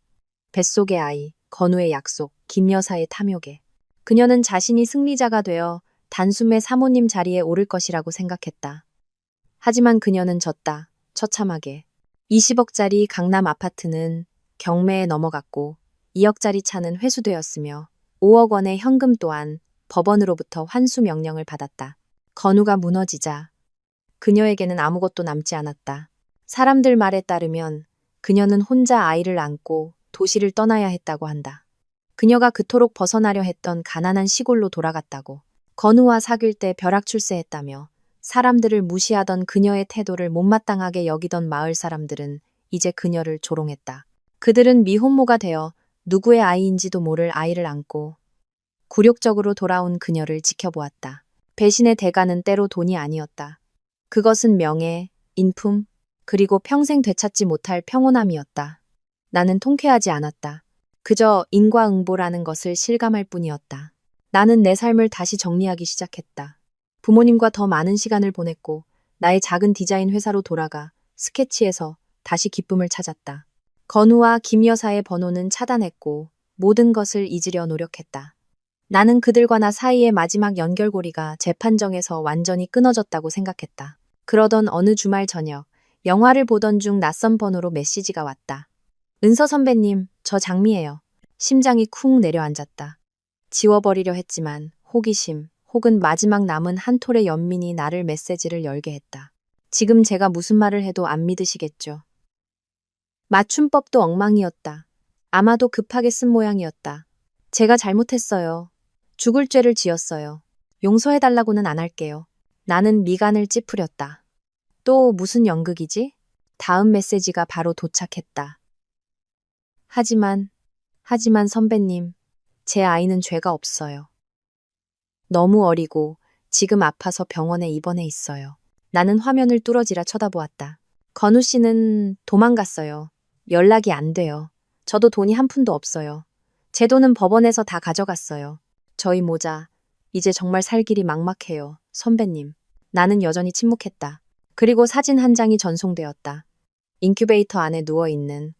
뱃속의 아이, 건우의 약속, 김 여사의 탐욕에. 그녀는 자신이 승리자가 되어 단숨에 사모님 자리에 오를 것이라고 생각했다. 하지만 그녀는 졌다. 처참하게. 20억짜리 강남 아파트는 경매에 넘어갔고 2억짜리 차는 회수되었으며 5억 원의 현금 또한 법원으로부터 환수 명령을 받았다. 건우가 무너지자 그녀에게는 아무것도 남지 않았다. 사람들 말에 따르면 그녀는 혼자 아이를 안고 도시를 떠나야 했다고 한다. 그녀가 그토록 벗어나려 했던 가난한 시골로 돌아갔다고. 건우와 사귈 때 벼락출세했다며 사람들을 무시하던 그녀의 태도를 못마땅하게 여기던 마을 사람들은 이제 그녀를 조롱했다. 그들은 미혼모가 되어 누구의 아이인지도 모를 아이를 안고 굴욕적으로 돌아온 그녀를 지켜보았다. 배신의 대가는 때로 돈이 아니었다. 그것은 명예, 인품, 그리고 평생 되찾지 못할 평온함이었다. 나는 통쾌하지 않았다. 그저 인과응보라는 것을 실감할 뿐이었다. 나는 내 삶을 다시 정리하기 시작했다. 부모님과 더 많은 시간을 보냈고 나의 작은 디자인 회사로 돌아가 스케치에서 다시 기쁨을 찾았다. 건우와 김 여사의 번호는 차단했고 모든 것을 잊으려 노력했다. 나는 그들과 나 사이의 마지막 연결고리가 재판정에서 완전히 끊어졌다고 생각했다. 그러던 어느 주말 저녁, 영화를 보던 중 낯선 번호로 메시지가 왔다. 은서 선배님, 저 장미예요. 심장이 쿵 내려앉았다. 지워버리려 했지만 호기심 혹은 마지막 남은 한 톨의 연민이 나를 메시지를 열게 했다. 지금 제가 무슨 말을 해도 안 믿으시겠죠. 맞춤법도 엉망이었다. 아마도 급하게 쓴 모양이었다. 제가 잘못했어요. 죽을 죄를 지었어요. 용서해달라고는 안 할게요. 나는 미간을 찌푸렸다. 또 무슨 연극이지? 다음 메시지가 바로 도착했다. 하지만 선배님, 제 아이는 죄가 없어요. 너무 어리고 지금 아파서 병원에 입원해 있어요. 나는 화면을 뚫어지라 쳐다보았다. 건우 씨는 도망갔어요. 연락이 안 돼요. 저도 돈이 한 푼도 없어요. 제 돈은 법원에서 다 가져갔어요. 저희 모자, 이제 정말 살 길이 막막해요. 선배님. 나는 여전히 침묵했다. 그리고 사진 한 장이 전송되었다. 인큐베이터 안에 누워있는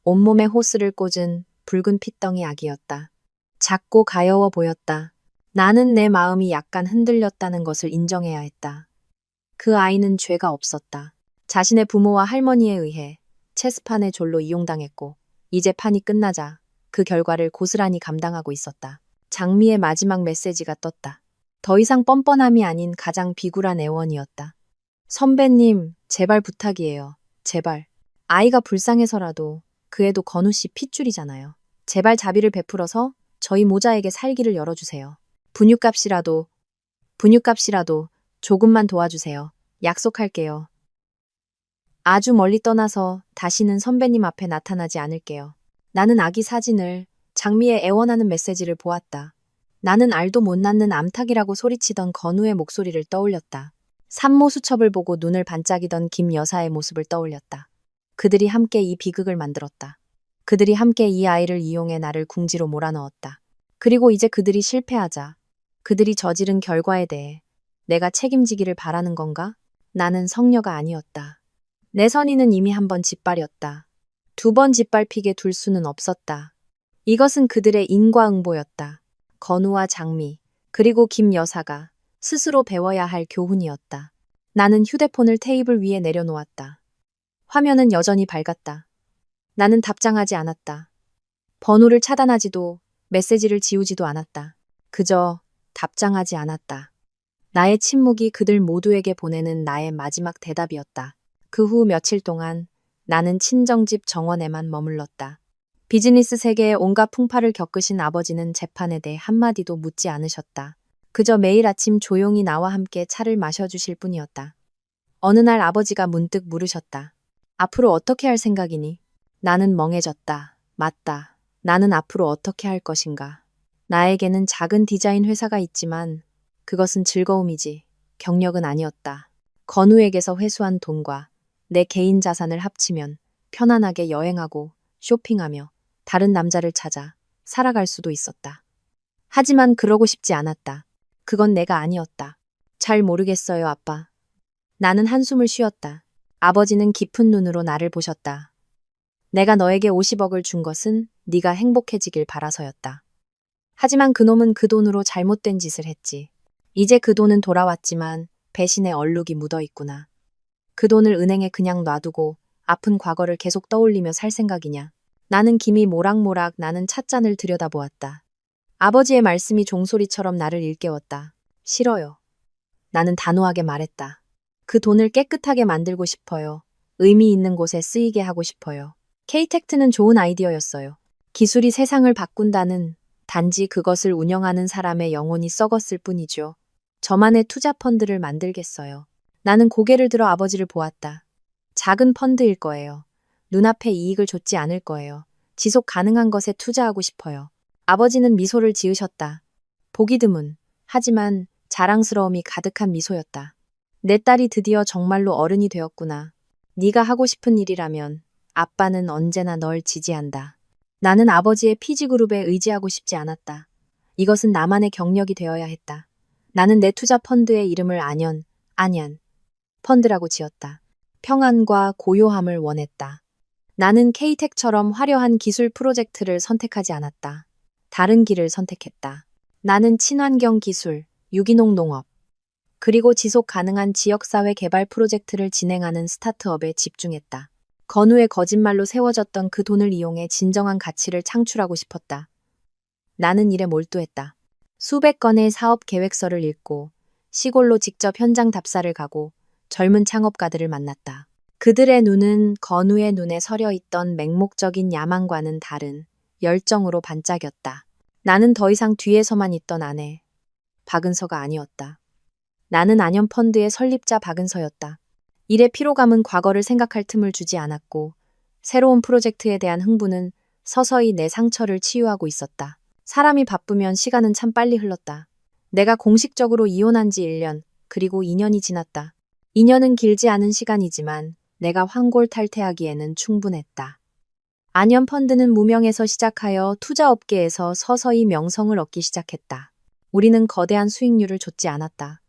온몸에 호스를 꽂은 붉은 핏덩이 아기였다. 작고 가여워 보였다. 나는 내 마음이 약간 흔들렸다는 것을 인정해야 했다. 그 아이는 죄가 없었다. 자신의 부모와 할머니에 의해 체스판의 졸로 이용당했고 이제 판이 끝나자 그 결과를 고스란히 감당하고 있었다. 장미의 마지막 메시지가 떴다. 더 이상 뻔뻔함이 아닌 가장 비굴한 애원이었다. 선배님, 제발 부탁이에요. 제발. 아이가 불쌍해서라도 그 애도 건우 씨 핏줄이잖아요. 제발 자비를 베풀어서 저희 모자에게 살기를 열어주세요. 분유값이라도 조금만 도와주세요. 약속할게요. 아주 멀리 떠나서 다시는 선배님 앞에 나타나지 않을게요. 나는 아기 사진을, 장미의 애원하는 메시지를 보았다. 나는 알도 못 낳는 암탉이라고 소리치던 건우의 목소리를 떠올렸다. 산모 수첩을 보고 눈을 반짝이던 김 여사의 모습을 떠올렸다. 그들이 함께 이 비극을 만들었다. 그들이 함께 이 아이를 이용해 나를 궁지로 몰아넣었다. 그리고 이제 그들이 실패하자 그들이 저지른 결과에 대해 내가 책임지기를 바라는 건가? 나는 성녀가 아니었다. 내 선의는 이미 한 번 짓밟였다. 두 번 짓밟히게 둘 수는 없었다. 이것은 그들의 인과응보였다. 건우와 장미, 그리고 김 여사가 스스로 배워야 할 교훈이었다. 나는 휴대폰을 테이블 위에 내려놓았다. 화면은 여전히 밝았다. 나는 답장하지 않았다. 번호를 차단하지도 메시지를 지우지도 않았다. 그저 답장하지 않았다. 나의 침묵이 그들 모두에게 보내는 나의 마지막 대답이었다. 그 후 며칠 동안 나는 친정집 정원에만 머물렀다. 비즈니스 세계의 온갖 풍파를 겪으신 아버지는 재판에 대해 한마디도 묻지 않으셨다. 그저 매일 아침 조용히 나와 함께 차를 마셔주실 뿐이었다. 어느 날 아버지가 문득 물으셨다. 앞으로 어떻게 할 생각이니? 나는 멍해졌다. 맞다. 나는 앞으로 어떻게 할 것인가? 나에게는 작은 디자인 회사가 있지만 그것은 즐거움이지 경력은 아니었다. 건우에게서 회수한 돈과 내 개인 자산을 합치면 편안하게 여행하고 쇼핑하며 다른 남자를 찾아 살아갈 수도 있었다. 하지만 그러고 싶지 않았다. 그건 내가 아니었다. 잘 모르겠어요, 아빠. 나는 한숨을 쉬었다. 아버지는 깊은 눈으로 나를 보셨다. 내가 너에게 50억을 준 것은 네가 행복해지길 바라서였다. 하지만 그놈은 그 돈으로 잘못된 짓을 했지. 이제 그 돈은 돌아왔지만 배신의 얼룩이 묻어 있구나. 그 돈을 은행에 그냥 놔두고 아픈 과거를 계속 떠올리며 살 생각이냐. 나는 김이 모락모락 나는 찻잔을 들여다보았다. 아버지의 말씀이 종소리처럼 나를 일깨웠다. 싫어요. 나는 단호하게 말했다. 그 돈을 깨끗하게 만들고 싶어요. 의미 있는 곳에 쓰이게 하고 싶어요. K텍트는 좋은 아이디어였어요. 기술이 세상을 바꾼다는 단지 그것을 운영하는 사람의 영혼이 썩었을 뿐이죠. 저만의 투자 펀드를 만들겠어요. 나는 고개를 들어 아버지를 보았다. 작은 펀드일 거예요. 눈앞에 이익을 줬지 않을 거예요. 지속 가능한 것에 투자하고 싶어요. 아버지는 미소를 지으셨다. 보기 드문, 하지만 자랑스러움이 가득한 미소였다. 내 딸이 드디어 정말로 어른이 되었구나. 네가 하고 싶은 일이라면 아빠는 언제나 널 지지한다. 나는 아버지의 피지그룹에 의지하고 싶지 않았다. 이것은 나만의 경력이 되어야 했다. 나는 내 투자 펀드의 이름을 안연 펀드라고 지었다. 평안과 고요함을 원했다. 나는 K텍처럼 화려한 기술 프로젝트를 선택하지 않았다. 다른 길을 선택했다. 나는 친환경 기술, 유기농 농업, 그리고 지속 가능한 지역사회 개발 프로젝트를 진행하는 스타트업에 집중했다. 건우의 거짓말로 세워졌던 그 돈을 이용해 진정한 가치를 창출하고 싶었다. 나는 일에 몰두했다. 수백 건의 사업 계획서를 읽고 시골로 직접 현장 답사를 가고 젊은 창업가들을 만났다. 그들의 눈은 건우의 눈에 서려 있던 맹목적인 야망과는 다른 열정으로 반짝였다. 나는 더 이상 뒤에서만 있던 아내, 박은서가 아니었다. 나는 안연펀드의 설립자 박은서였다. 일의 피로감은 과거를 생각할 틈을 주지 않았고 새로운 프로젝트에 대한 흥분은 서서히 내 상처를 치유하고 있었다. 사람이 바쁘면 시간은 참 빨리 흘렀다. 내가 공식적으로 이혼한 지 1년, 그리고 2년이 지났다. 2년은 길지 않은 시간이지만 내가 환골탈태하기에는 충분했다. 안연펀드는 무명에서 시작하여 투자업계에서 서서히 명성을 얻기 시작했다. 우리는 거대한 수익률을 좇지 않았다.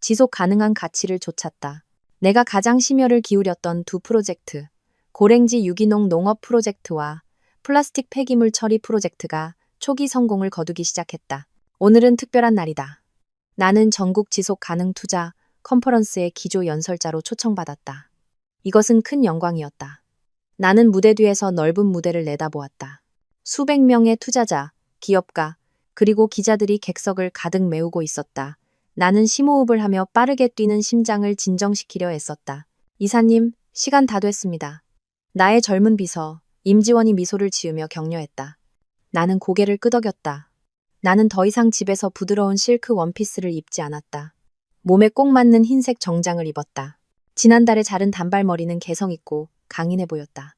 지속 가능한 가치를 좇았다. 내가 가장 심혈을 기울였던 두 프로젝트, 고랭지 유기농 농업 프로젝트와 플라스틱 폐기물 처리 프로젝트가 초기 성공을 거두기 시작했다. 오늘은 특별한 날이다. 나는 전국 지속 가능 투자 컨퍼런스의 기조 연설자로 초청받았다. 이것은 큰 영광이었다. 나는 무대 뒤에서 넓은 무대를 내다보았다. 수백 명의 투자자, 기업가, 그리고 기자들이 객석을 가득 메우고 있었다. 나는 심호흡을 하며 빠르게 뛰는 심장을 진정시키려 애썼다. 이사님, 시간 다 됐습니다. 나의 젊은 비서, 임지원이 미소를 지으며 격려했다. 나는 고개를 끄덕였다. 나는 더 이상 집에서 부드러운 실크 원피스를 입지 않았다. 몸에 꼭 맞는 흰색 정장을 입었다. 지난달에 자른 단발머리는 개성있고 강인해 보였다.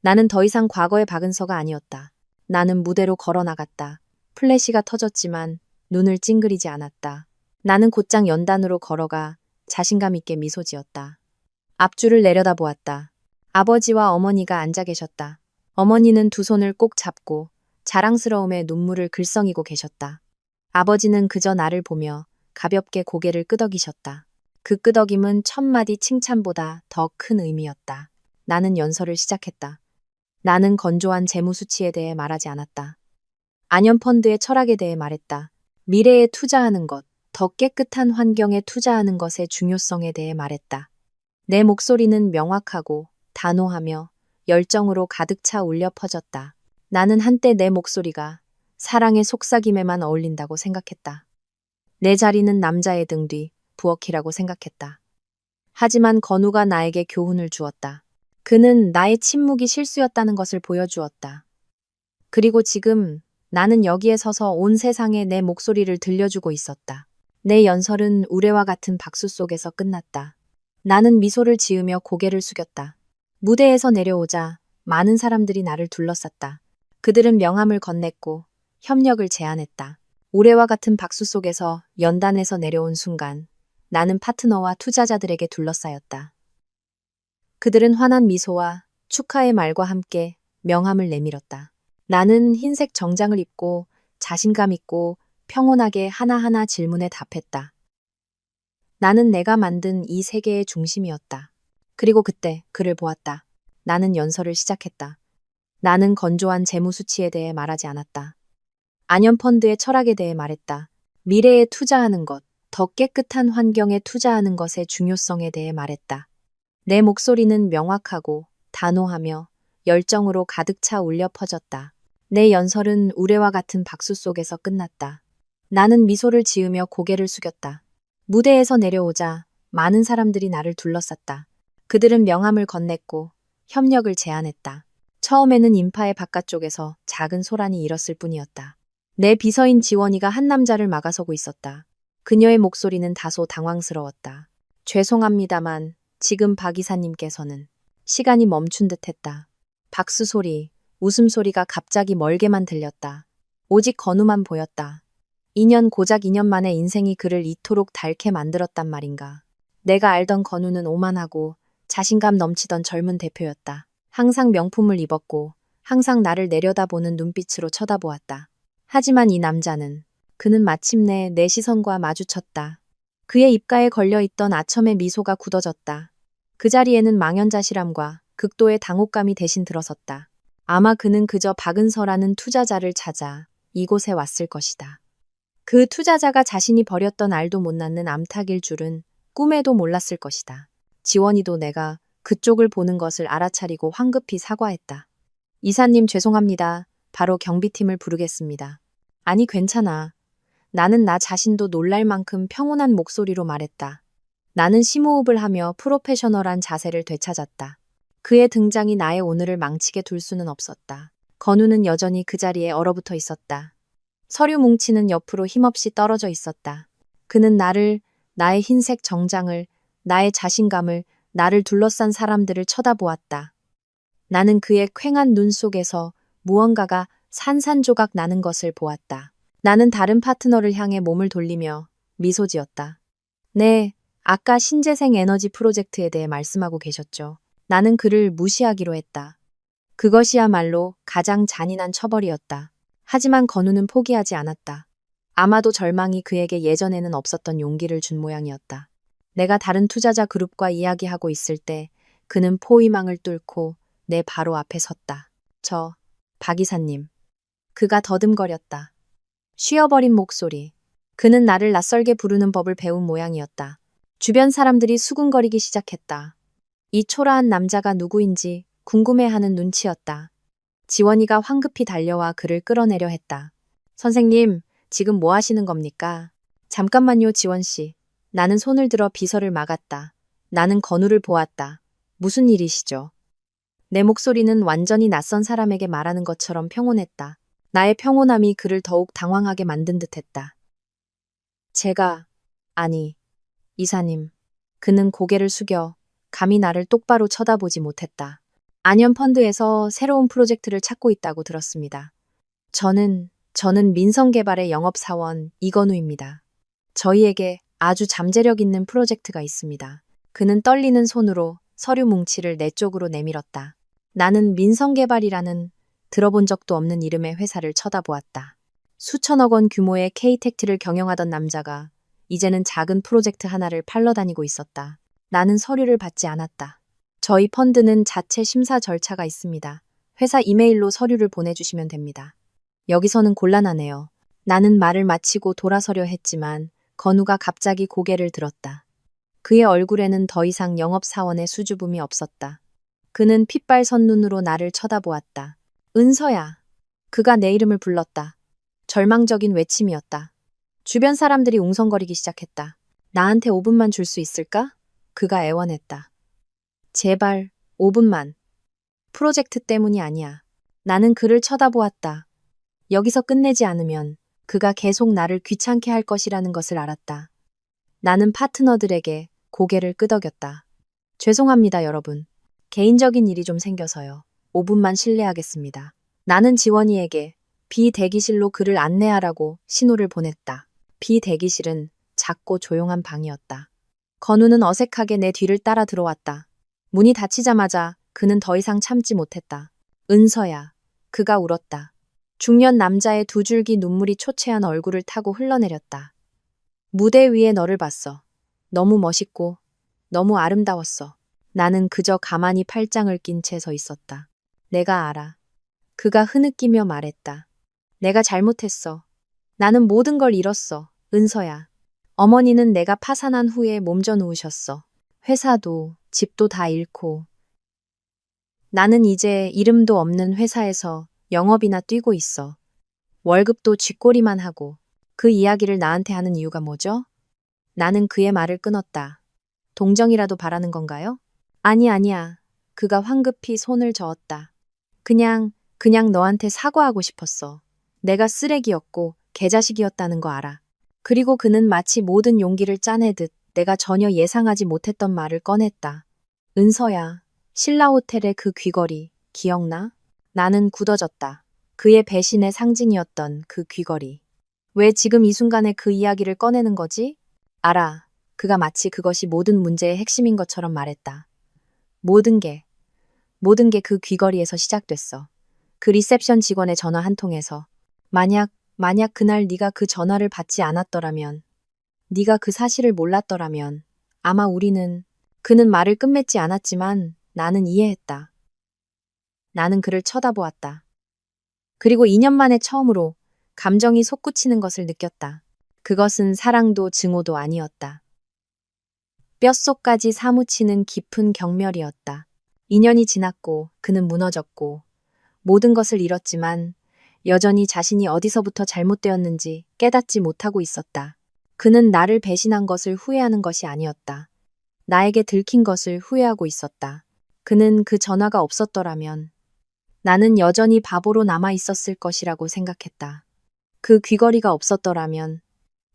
나는 더 이상 과거의 박은서가 아니었다. 나는 무대로 걸어나갔다. 플래시가 터졌지만 눈을 찡그리지 않았다. 나는 곧장 연단으로 걸어가 자신감 있게 미소 지었다. 앞줄을 내려다보았다. 아버지와 어머니가 앉아 계셨다. 어머니는 두 손을 꼭 잡고 자랑스러움에 눈물을 글썽이고 계셨다. 아버지는 그저 나를 보며 가볍게 고개를 끄덕이셨다. 그 끄덕임은 천마디 칭찬보다 더 큰 의미였다. 나는 연설을 시작했다. 나는 건조한 재무 수치에 대해 말하지 않았다. 안연펀드의 철학에 대해 말했다. 미래에 투자하는 것, 더 깨끗한 환경에 투자하는 것의 중요성에 대해 말했다. 내 목소리는 명확하고 단호하며 열정으로 가득 차 울려 퍼졌다. 나는 한때 내 목소리가 사랑의 속삭임에만 어울린다고 생각했다. 내 자리는 남자의 등 뒤, 부엌이라고 생각했다. 하지만 건우가 나에게 교훈을 주었다. 그는 나의 침묵이 실수였다는 것을 보여주었다. 그리고 지금 나는 여기에 서서 온 세상에 내 목소리를 들려주고 있었다. 내 연설은 우레와 같은 박수 속에서 끝났다. 나는 미소를 지으며 고개를 숙였다. 무대에서 내려오자 많은 사람들이 나를 둘러쌌다. 그들은 명함을 건넸고 협력을 제안했다. 우레와 같은 박수 속에서 연단에서 내려온 순간 나는 파트너와 투자자들에게 둘러싸였다. 그들은 환한 미소와 축하의 말과 함께 명함을 내밀었다. 나는 흰색 정장을 입고 자신감 있고 평온하게 하나하나 질문에 답했다. 나는 내가 만든 이 세계의 중심이었다. 그리고 그때 그를 보았다. 나는 연설을 시작했다. 나는 건조한 재무 수치에 대해 말하지 않았다. 안연펀드의 철학에 대해 말했다. 미래에 투자하는 것, 더 깨끗한 환경에 투자하는 것의 중요성에 대해 말했다. 내 목소리는 명확하고 단호하며 열정으로 가득 차 울려 퍼졌다. 내 연설은 우레와 같은 박수 속에서 끝났다. 나는 미소를 지으며 고개를 숙였다. 무대에서 내려오자 많은 사람들이 나를 둘러쌌다. 그들은 명함을 건넸고 협력을 제안했다. 처음에는 인파의 바깥쪽에서 작은 소란이 일었을 뿐이었다. 내 비서인 지원이가 한 남자를 막아서고 있었다. 그녀의 목소리는 다소 당황스러웠다. 죄송합니다만 지금 박 이사님께서는 시간이 멈춘 듯 했다. 박수 소리, 웃음소리가 갑자기 멀게만 들렸다. 오직 건우만 보였다. 2년 고작 2년 만에 인생이 그를 이토록 닳게 만들었단 말인가. 내가 알던 건우는 오만하고 자신감 넘치던 젊은 대표였다. 항상 명품을 입었고 항상 나를 내려다보는 눈빛으로 쳐다보았다. 하지만 이 남자는 그는 마침내 내 시선과 마주쳤다. 그의 입가에 걸려있던 아첨의 미소가 굳어졌다. 그 자리에는 망연자실함과 극도의 당혹감이 대신 들어섰다. 아마 그는 그저 박은서라는 투자자를 찾아 이곳에 왔을 것이다. 그 투자자가 자신이 버렸던 알도 못 낳는 암탉일 줄은 꿈에도 몰랐을 것이다. 지원이도 내가 그쪽을 보는 것을 알아차리고 황급히 사과했다. 이사님 죄송합니다. 바로 경비팀을 부르겠습니다. 아니 괜찮아. 나는 나 자신도 놀랄 만큼 평온한 목소리로 말했다. 나는 심호흡을 하며 프로페셔널한 자세를 되찾았다. 그의 등장이 나의 오늘을 망치게 둘 수는 없었다. 건우는 여전히 그 자리에 얼어붙어 있었다. 서류 뭉치는 옆으로 힘없이 떨어져 있었다. 그는 나를, 나의 흰색 정장을, 나의 자신감을, 나를 둘러싼 사람들을 쳐다보았다. 나는 그의 퀭한 눈 속에서 무언가가 산산조각 나는 것을 보았다. 나는 다른 파트너를 향해 몸을 돌리며 미소 지었다. 네, 아까 신재생 에너지 프로젝트에 대해 말씀하고 계셨죠. 나는 그를 무시하기로 했다. 그것이야말로 가장 잔인한 처벌이었다. 하지만 건우는 포기하지 않았다. 아마도 절망이 그에게 예전에는 없었던 용기를 준 모양이었다. 내가 다른 투자자 그룹과 이야기하고 있을 때 그는 포위망을 뚫고 내 바로 앞에 섰다. 박 이사님. 그가 더듬거렸다. 쉬어버린 목소리. 그는 나를 낯설게 부르는 법을 배운 모양이었다. 주변 사람들이 수군거리기 시작했다. 이 초라한 남자가 누구인지 궁금해하는 눈치였다. 지원이가 황급히 달려와 그를 끌어내려 했다. 선생님, 지금 뭐 하시는 겁니까? 잠깐만요, 지원씨. 나는 손을 들어 비서를 막았다. 나는 건우를 보았다. 무슨 일이시죠? 내 목소리는 완전히 낯선 사람에게 말하는 것처럼 평온했다. 나의 평온함이 그를 더욱 당황하게 만든 듯했다. 아니, 이사님. 그는 고개를 숙여 감히 나를 똑바로 쳐다보지 못했다. 안연펀드에서 새로운 프로젝트를 찾고 있다고 들었습니다. 저는 민성개발의 영업사원 이건우입니다. 저희에게 아주 잠재력 있는 프로젝트가 있습니다. 그는 떨리는 손으로 서류 뭉치를 내 쪽으로 내밀었다. 나는 민성개발이라는 들어본 적도 없는 이름의 회사를 쳐다보았다. 수천억 원 규모의 K텍티를 경영하던 남자가 이제는 작은 프로젝트 하나를 팔러 다니고 있었다. 나는 서류를 받지 않았다. 저희 펀드는 자체 심사 절차가 있습니다. 회사 이메일로 서류를 보내주시면 됩니다. 여기서는 곤란하네요. 나는 말을 마치고 돌아서려 했지만 건우가 갑자기 고개를 들었다. 그의 얼굴에는 더 이상 영업사원의 수줍음이 없었다. 그는 핏발선 눈으로 나를 쳐다보았다. 은서야. 그가 내 이름을 불렀다. 절망적인 외침이었다. 주변 사람들이 웅성거리기 시작했다. 나한테 5분만 줄 수 있을까? 그가 애원했다. 제발, 5분만. 프로젝트 때문이 아니야. 나는 그를 쳐다보았다. 여기서 끝내지 않으면 그가 계속 나를 귀찮게 할 것이라는 것을 알았다. 나는 파트너들에게 고개를 끄덕였다. 죄송합니다, 여러분. 개인적인 일이 좀 생겨서요. 5분만 실례하겠습니다. 나는 지원이에게 비대기실로 그를 안내하라고 신호를 보냈다. 비대기실은 작고 조용한 방이었다. 건우는 어색하게 내 뒤를 따라 들어왔다. 문이 닫히자마자 그는 더 이상 참지 못했다. 은서야. 그가 울었다. 중년 남자의 두 줄기 눈물이 초췌한 얼굴을 타고 흘러내렸다. 무대 위에 너를 봤어. 너무 멋있고 너무 아름다웠어. 나는 그저 가만히 팔짱을 낀 채 서 있었다. 내가 알아. 그가 흐느끼며 말했다. 내가 잘못했어. 나는 모든 걸 잃었어. 은서야. 어머니는 내가 파산한 후에 몸져 누우셨어. 회사도 집도 다 잃고. 나는 이제 이름도 없는 회사에서 영업이나 뛰고 있어. 월급도 쥐꼬리만 하고. 그 이야기를 나한테 하는 이유가 뭐죠? 나는 그의 말을 끊었다. 동정이라도 바라는 건가요? 아니야. 그가 황급히 손을 저었다. 그냥 너한테 사과하고 싶었어. 내가 쓰레기였고 개자식이었다는 거 알아. 그리고 그는 마치 모든 용기를 짜내듯 내가 전혀 예상하지 못했던 말을 꺼냈다. 은서야, 신라호텔의 그 귀걸이 기억나? 나는 굳어졌다. 그의 배신의 상징이었던 그 귀걸이. 왜 지금 이 순간에 그 이야기를 꺼내는 거지? 알아. 그가 마치 그것이 모든 문제의 핵심인 것처럼 말했다. 모든 게 그 귀걸이에서 시작됐어. 그 리셉션 직원의 전화 한 통에서. 만약 그날 네가 그 전화를 받지 않았더라면, 네가 그 사실을 몰랐더라면 아마 그는 말을 끝맺지 않았지만 나는 이해했다. 나는 그를 쳐다보았다. 그리고 2년 만에 처음으로 감정이 솟구치는 것을 느꼈다. 그것은 사랑도 증오도 아니었다. 뼛속까지 사무치는 깊은 경멸이었다. 2년이 지났고 그는 무너졌고 모든 것을 잃었지만 여전히 자신이 어디서부터 잘못되었는지 깨닫지 못하고 있었다. 그는 나를 배신한 것을 후회하는 것이 아니었다. 나에게 들킨 것을 후회하고 있었다. 그는 그 전화가 없었더라면 나는 여전히 바보로 남아 있었을 것이라고 생각했다. 그 귀걸이가 없었더라면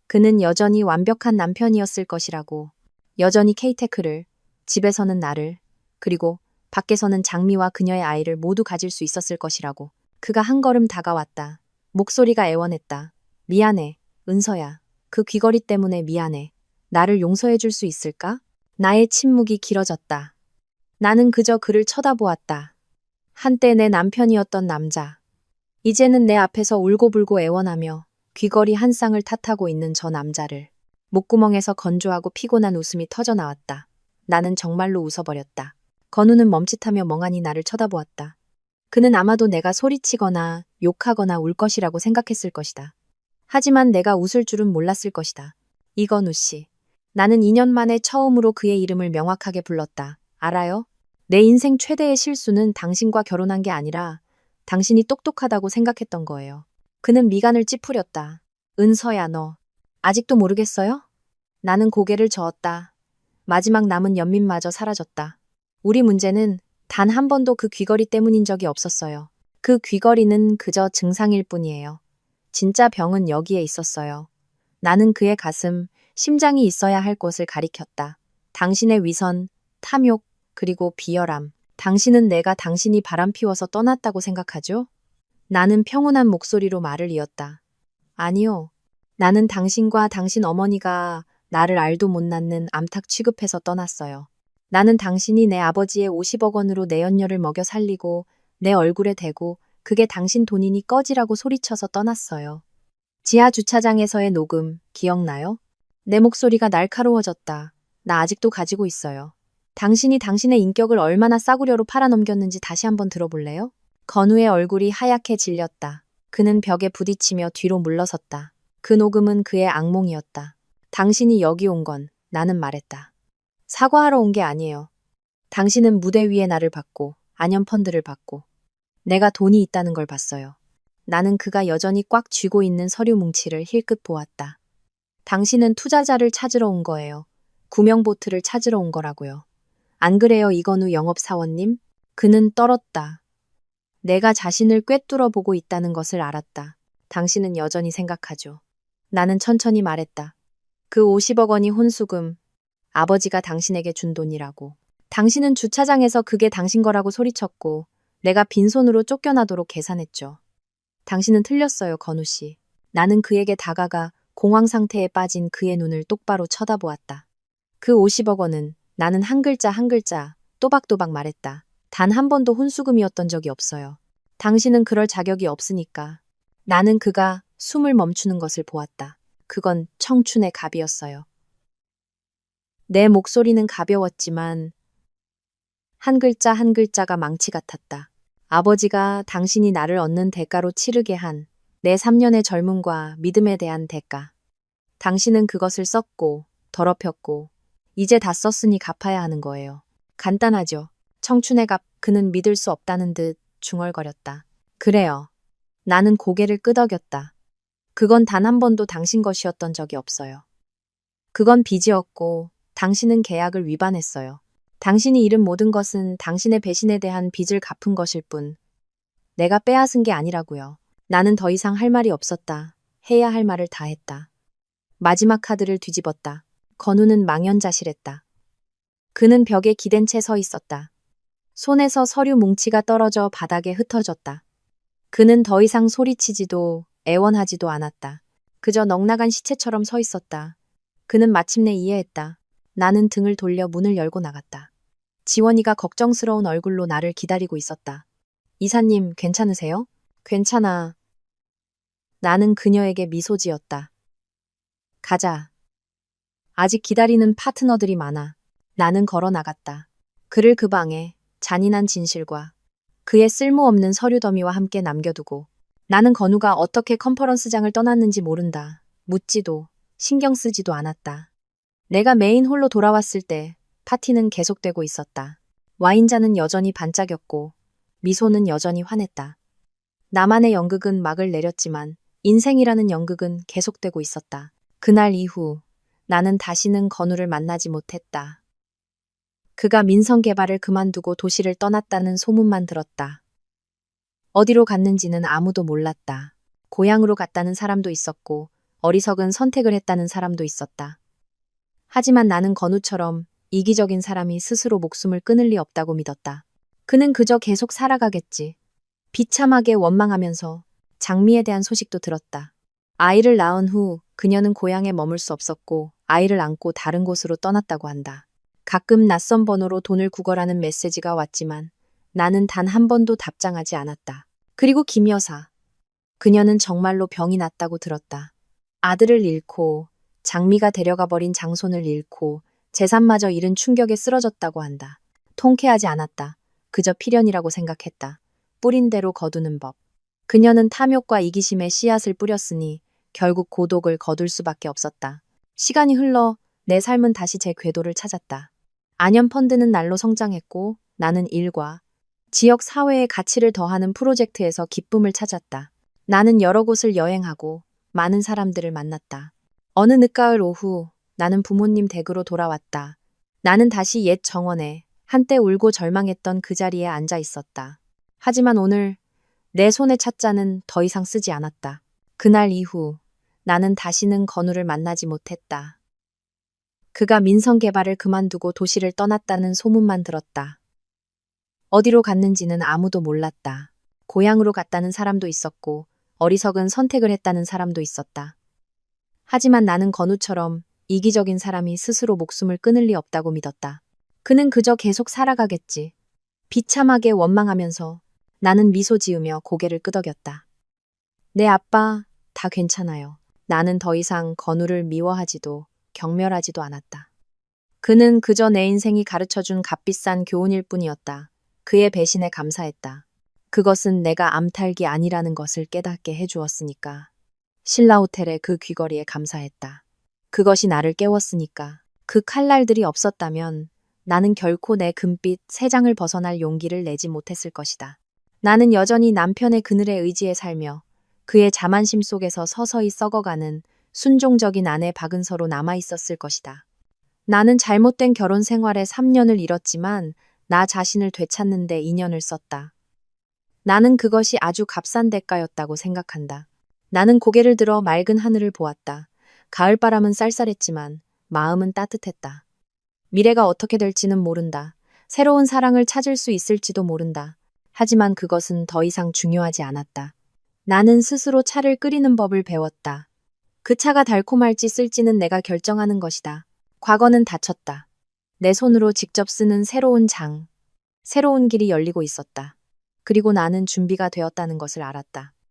그는 여전히 완벽한 남편이었을 것이라고, 여전히 케이테크를, 집에서는 나를, 그리고 밖에서는 장미와 그녀의 아이를 모두 가질 수 있었을 것이라고. 그가 한 걸음 다가왔다. 목소리가 애원했다. 미안해, 은서야. 그 귀걸이 때문에 미안해. 나를 용서해 줄 수 있을까? 나의 침묵이 길어졌다. 나는 그저 그를 쳐다보았다. 한때 내 남편이었던 남자. 이제는 내 앞에서 울고불고 애원하며 귀걸이 한 쌍을 탓하고 있는 저 남자를. 목구멍에서 건조하고 피곤한 웃음이 터져나왔다. 나는 정말로 웃어버렸다. 건우는 멈칫하며 멍하니 나를 쳐다보았다. 그는 아마도 내가 소리치거나 욕하거나 울 것이라고 생각했을 것이다. 하지만 내가 웃을 줄은 몰랐을 것이다. 이건우 씨. 나는 2년 만에 처음으로 그의 이름을 명확하게 불렀다. 알아요? 내 인생 최대의 실수는 당신과 결혼한 게 아니라 당신이 똑똑하다고 생각했던 거예요. 그는 미간을 찌푸렸다. 은서야, 너 아직도 모르겠어요? 나는 고개를 저었다. 마지막 남은 연민마저 사라졌다. 우리 문제는 단 한 번도 그 귀걸이 때문인 적이 없었어요. 그 귀걸이는 그저 증상일 뿐이에요. 진짜 병은 여기에 있었어요. 나는 그의 가슴, 심장이 있어야 할 곳을 가리켰다. 당신의 위선, 탐욕, 그리고 비열함. 당신은 내가 당신이 바람피워서 떠났다고 생각하죠? 나는 평온한 목소리로 말을 이었다. 아니요. 나는 당신과 당신 어머니가 나를 알도 못 낳는 암탉 취급해서 떠났어요. 나는 당신이 내 아버지의 50억 원으로 내 연녀를 먹여 살리고 내 얼굴에 대고 그게 당신 돈이니 꺼지라고 소리쳐서 떠났어요. 지하 주차장에서의 녹음 기억나요? 내 목소리가 날카로워졌다. 나 아직도 가지고 있어요. 당신이 당신의 인격을 얼마나 싸구려로 팔아넘겼는지 다시 한번 들어볼래요? 건우의 얼굴이 하얗게 질렸다. 그는 벽에 부딪히며 뒤로 물러섰다. 그 녹음은 그의 악몽이었다. 당신이 여기 온 건 나는 말했다. 사과하러 온 게 아니에요. 당신은 무대 위에 나를 봤고 안연 펀드를 봤고 내가 돈이 있다는 걸 봤어요. 나는 그가 여전히 꽉 쥐고 있는 서류 뭉치를 힐끗 보았다. 당신은 투자자를 찾으러 온 거예요. 구명보트를 찾으러 온 거라고요. 안 그래요, 이건우 영업사원님? 그는 떨었다. 내가 자신을 꿰뚫어 보고 있다는 것을 알았다. 당신은 여전히 생각하죠. 나는 천천히 말했다. 그 50억 원이 혼수금, 아버지가 당신에게 준 돈이라고. 당신은 주차장에서 그게 당신 거라고 소리쳤고 내가 빈손으로 쫓겨나도록 계산했죠. 당신은 틀렸어요, 건우 씨. 나는 그에게 다가가 공황 상태에 빠진 그의 눈을 똑바로 쳐다보았다. 그 50억 원은 나는 한 글자 한 글자 또박또박 말했다. 단 한 번도 혼수금이었던 적이 없어요. 당신은 그럴 자격이 없으니까. 나는 그가 숨을 멈추는 것을 보았다. 그건 청춘의 갑이었어요. 내 목소리는 가벼웠지만 한 글자 한 글자가 망치 같았다. 아버지가 당신이 나를 얻는 대가로 치르게 한 내 3년의 젊음과 믿음에 대한 대가. 당신은 그것을 썼고 더럽혔고 이제 다 썼으니 갚아야 하는 거예요. 간단하죠. 청춘의 값. 그는 믿을 수 없다는 듯 중얼거렸다. 그래요. 나는 고개를 끄덕였다. 그건 단 한 번도 당신 것이었던 적이 없어요. 그건 빚이었고 당신은 계약을 위반했어요. 당신이 잃은 모든 것은 당신의 배신에 대한 빚을 갚은 것일 뿐. 내가 빼앗은 게 아니라고요. 나는 더 이상 할 말이 없었다. 해야 할 말을 다 했다. 마지막 카드를 뒤집었다. 건우는 망연자실했다. 그는 벽에 기댄 채 서 있었다. 손에서 서류 뭉치가 떨어져 바닥에 흩어졌다. 그는 더 이상 소리치지도 애원하지도 않았다. 그저 넋나간 시체처럼 서 있었다. 그는 마침내 이해했다. 나는 등을 돌려 문을 열고 나갔다. 지원이가 걱정스러운 얼굴로 나를 기다리고 있었다. 이사님, 괜찮으세요? 괜찮아. 나는 그녀에게 미소 지었다. 가자. 아직 기다리는 파트너들이 많아. 나는 걸어 나갔다. 그를 그 방에 잔인한 진실과 그의 쓸모없는 서류 더미와 함께 남겨두고 나는 건우가 어떻게 컨퍼런스장을 떠났는지 모른다. 묻지도 신경 쓰지도 않았다. 내가 메인 홀로 돌아왔을 때 파티는 계속되고 있었다. 와인잔은 여전히 반짝였고 미소는 여전히 환했다. 나만의 연극은 막을 내렸지만 인생이라는 연극은 계속되고 있었다. 그날 이후 나는 다시는 건우를 만나지 못했다. 그가 민성 개발을 그만두고 도시를 떠났다는 소문만 들었다. 어디로 갔는지는 아무도 몰랐다. 고향으로 갔다는 사람도 있었고 어리석은 선택을 했다는 사람도 있었다. 하지만 나는 건우처럼 이기적인 사람이 스스로 목숨을 끊을 리 없다고 믿었다. 그는 그저 계속 살아가겠지. 비참하게 원망하면서 장미에 대한 소식도 들었다. 아이를 낳은 후 그녀는 고향에 머물 수 없었고 아이를 안고 다른 곳으로 떠났다고 한다. 가끔 낯선 번호로 돈을 구걸하는 메시지가 왔지만 나는 단 한 번도 답장하지 않았다. 그리고 김 여사. 그녀는 정말로 병이 났다고 들었다. 아들을 잃고 장미가 데려가 버린 장손을 잃고 재산마저 잃은 충격에 쓰러졌다고 한다. 통쾌하지 않았다. 그저 필연이라고 생각했다. 뿌린 대로 거두는 법. 그녀는 탐욕과 이기심의 씨앗을 뿌렸으니 결국 고독을 거둘 수밖에 없었다. 시간이 흘러 내 삶은 다시 제 궤도를 찾았다. 안연 펀드는 날로 성장했고 나는 일과 지역 사회의 가치를 더하는 프로젝트에서 기쁨을 찾았다. 나는 여러 곳을 여행하고 많은 사람들을 만났다. 어느 늦가을 오후 나는 부모님 댁으로 돌아왔다. 나는 다시 옛 정원에 한때 울고 절망했던 그 자리에 앉아 있었다. 하지만 오늘 내 손의 찻잔은 더 이상 쓰지 않았다. 그날 이후 나는 다시는 건우를 만나지 못했다. 그가 민성 개발을 그만두고 도시를 떠났다는 소문만 들었다. 어디로 갔는지는 아무도 몰랐다. 고향으로 갔다는 사람도 있었고 어리석은 선택을 했다는 사람도 있었다. 하지만 나는 건우처럼 이기적인 사람이 스스로 목숨을 끊을 리 없다고 믿었다. 그는 그저 계속 살아가겠지. 비참하게 원망하면서 나는 미소 지으며 고개를 끄덕였다. 내 아빠, 다 괜찮아요. 나는 더 이상 건우를 미워하지도 경멸하지도 않았다. 그는 그저 내 인생이 가르쳐준 값비싼 교훈일 뿐이었다. 그의 배신에 감사했다. 그것은 내가 암탉이 아니라는 것을 깨닫게 해주었으니까. 신라 호텔의 그 귀걸이에 감사했다. 그것이 나를 깨웠으니까. 그 칼날들이 없었다면 나는 결코 내 금빛 세 장을 벗어날 용기를 내지 못했을 것이다. 나는 여전히 남편의 그늘에 의지해 살며 그의 자만심 속에서 서서히 썩어가는 순종적인 아내 박은서로 남아있었을 것이다. 나는 잘못된 결혼 생활에 3년을 잃었지만 나 자신을 되찾는 데 2년을 썼다. 나는 그것이 아주 값싼 대가였다고 생각한다. 나는 고개를 들어 맑은 하늘을 보았다. 가을바람은 쌀쌀했지만 마음은 따뜻했다. 미래가 어떻게 될지는 모른다. 새로운 사랑을 찾을 수 있을지도 모른다. 하지만 그것은 더 이상 중요하지 않았다. 나는 스스로 차를 끓이는 법을 배웠다. 그 차가 달콤할지 쓸지는 내가 결정하는 것이다. 과거는 닫혔다. 내 손으로 직접 쓰는 새로운 장, 새로운 길이 열리고 있었다. 그리고 나는 준비가 되었다는 것을 알았다.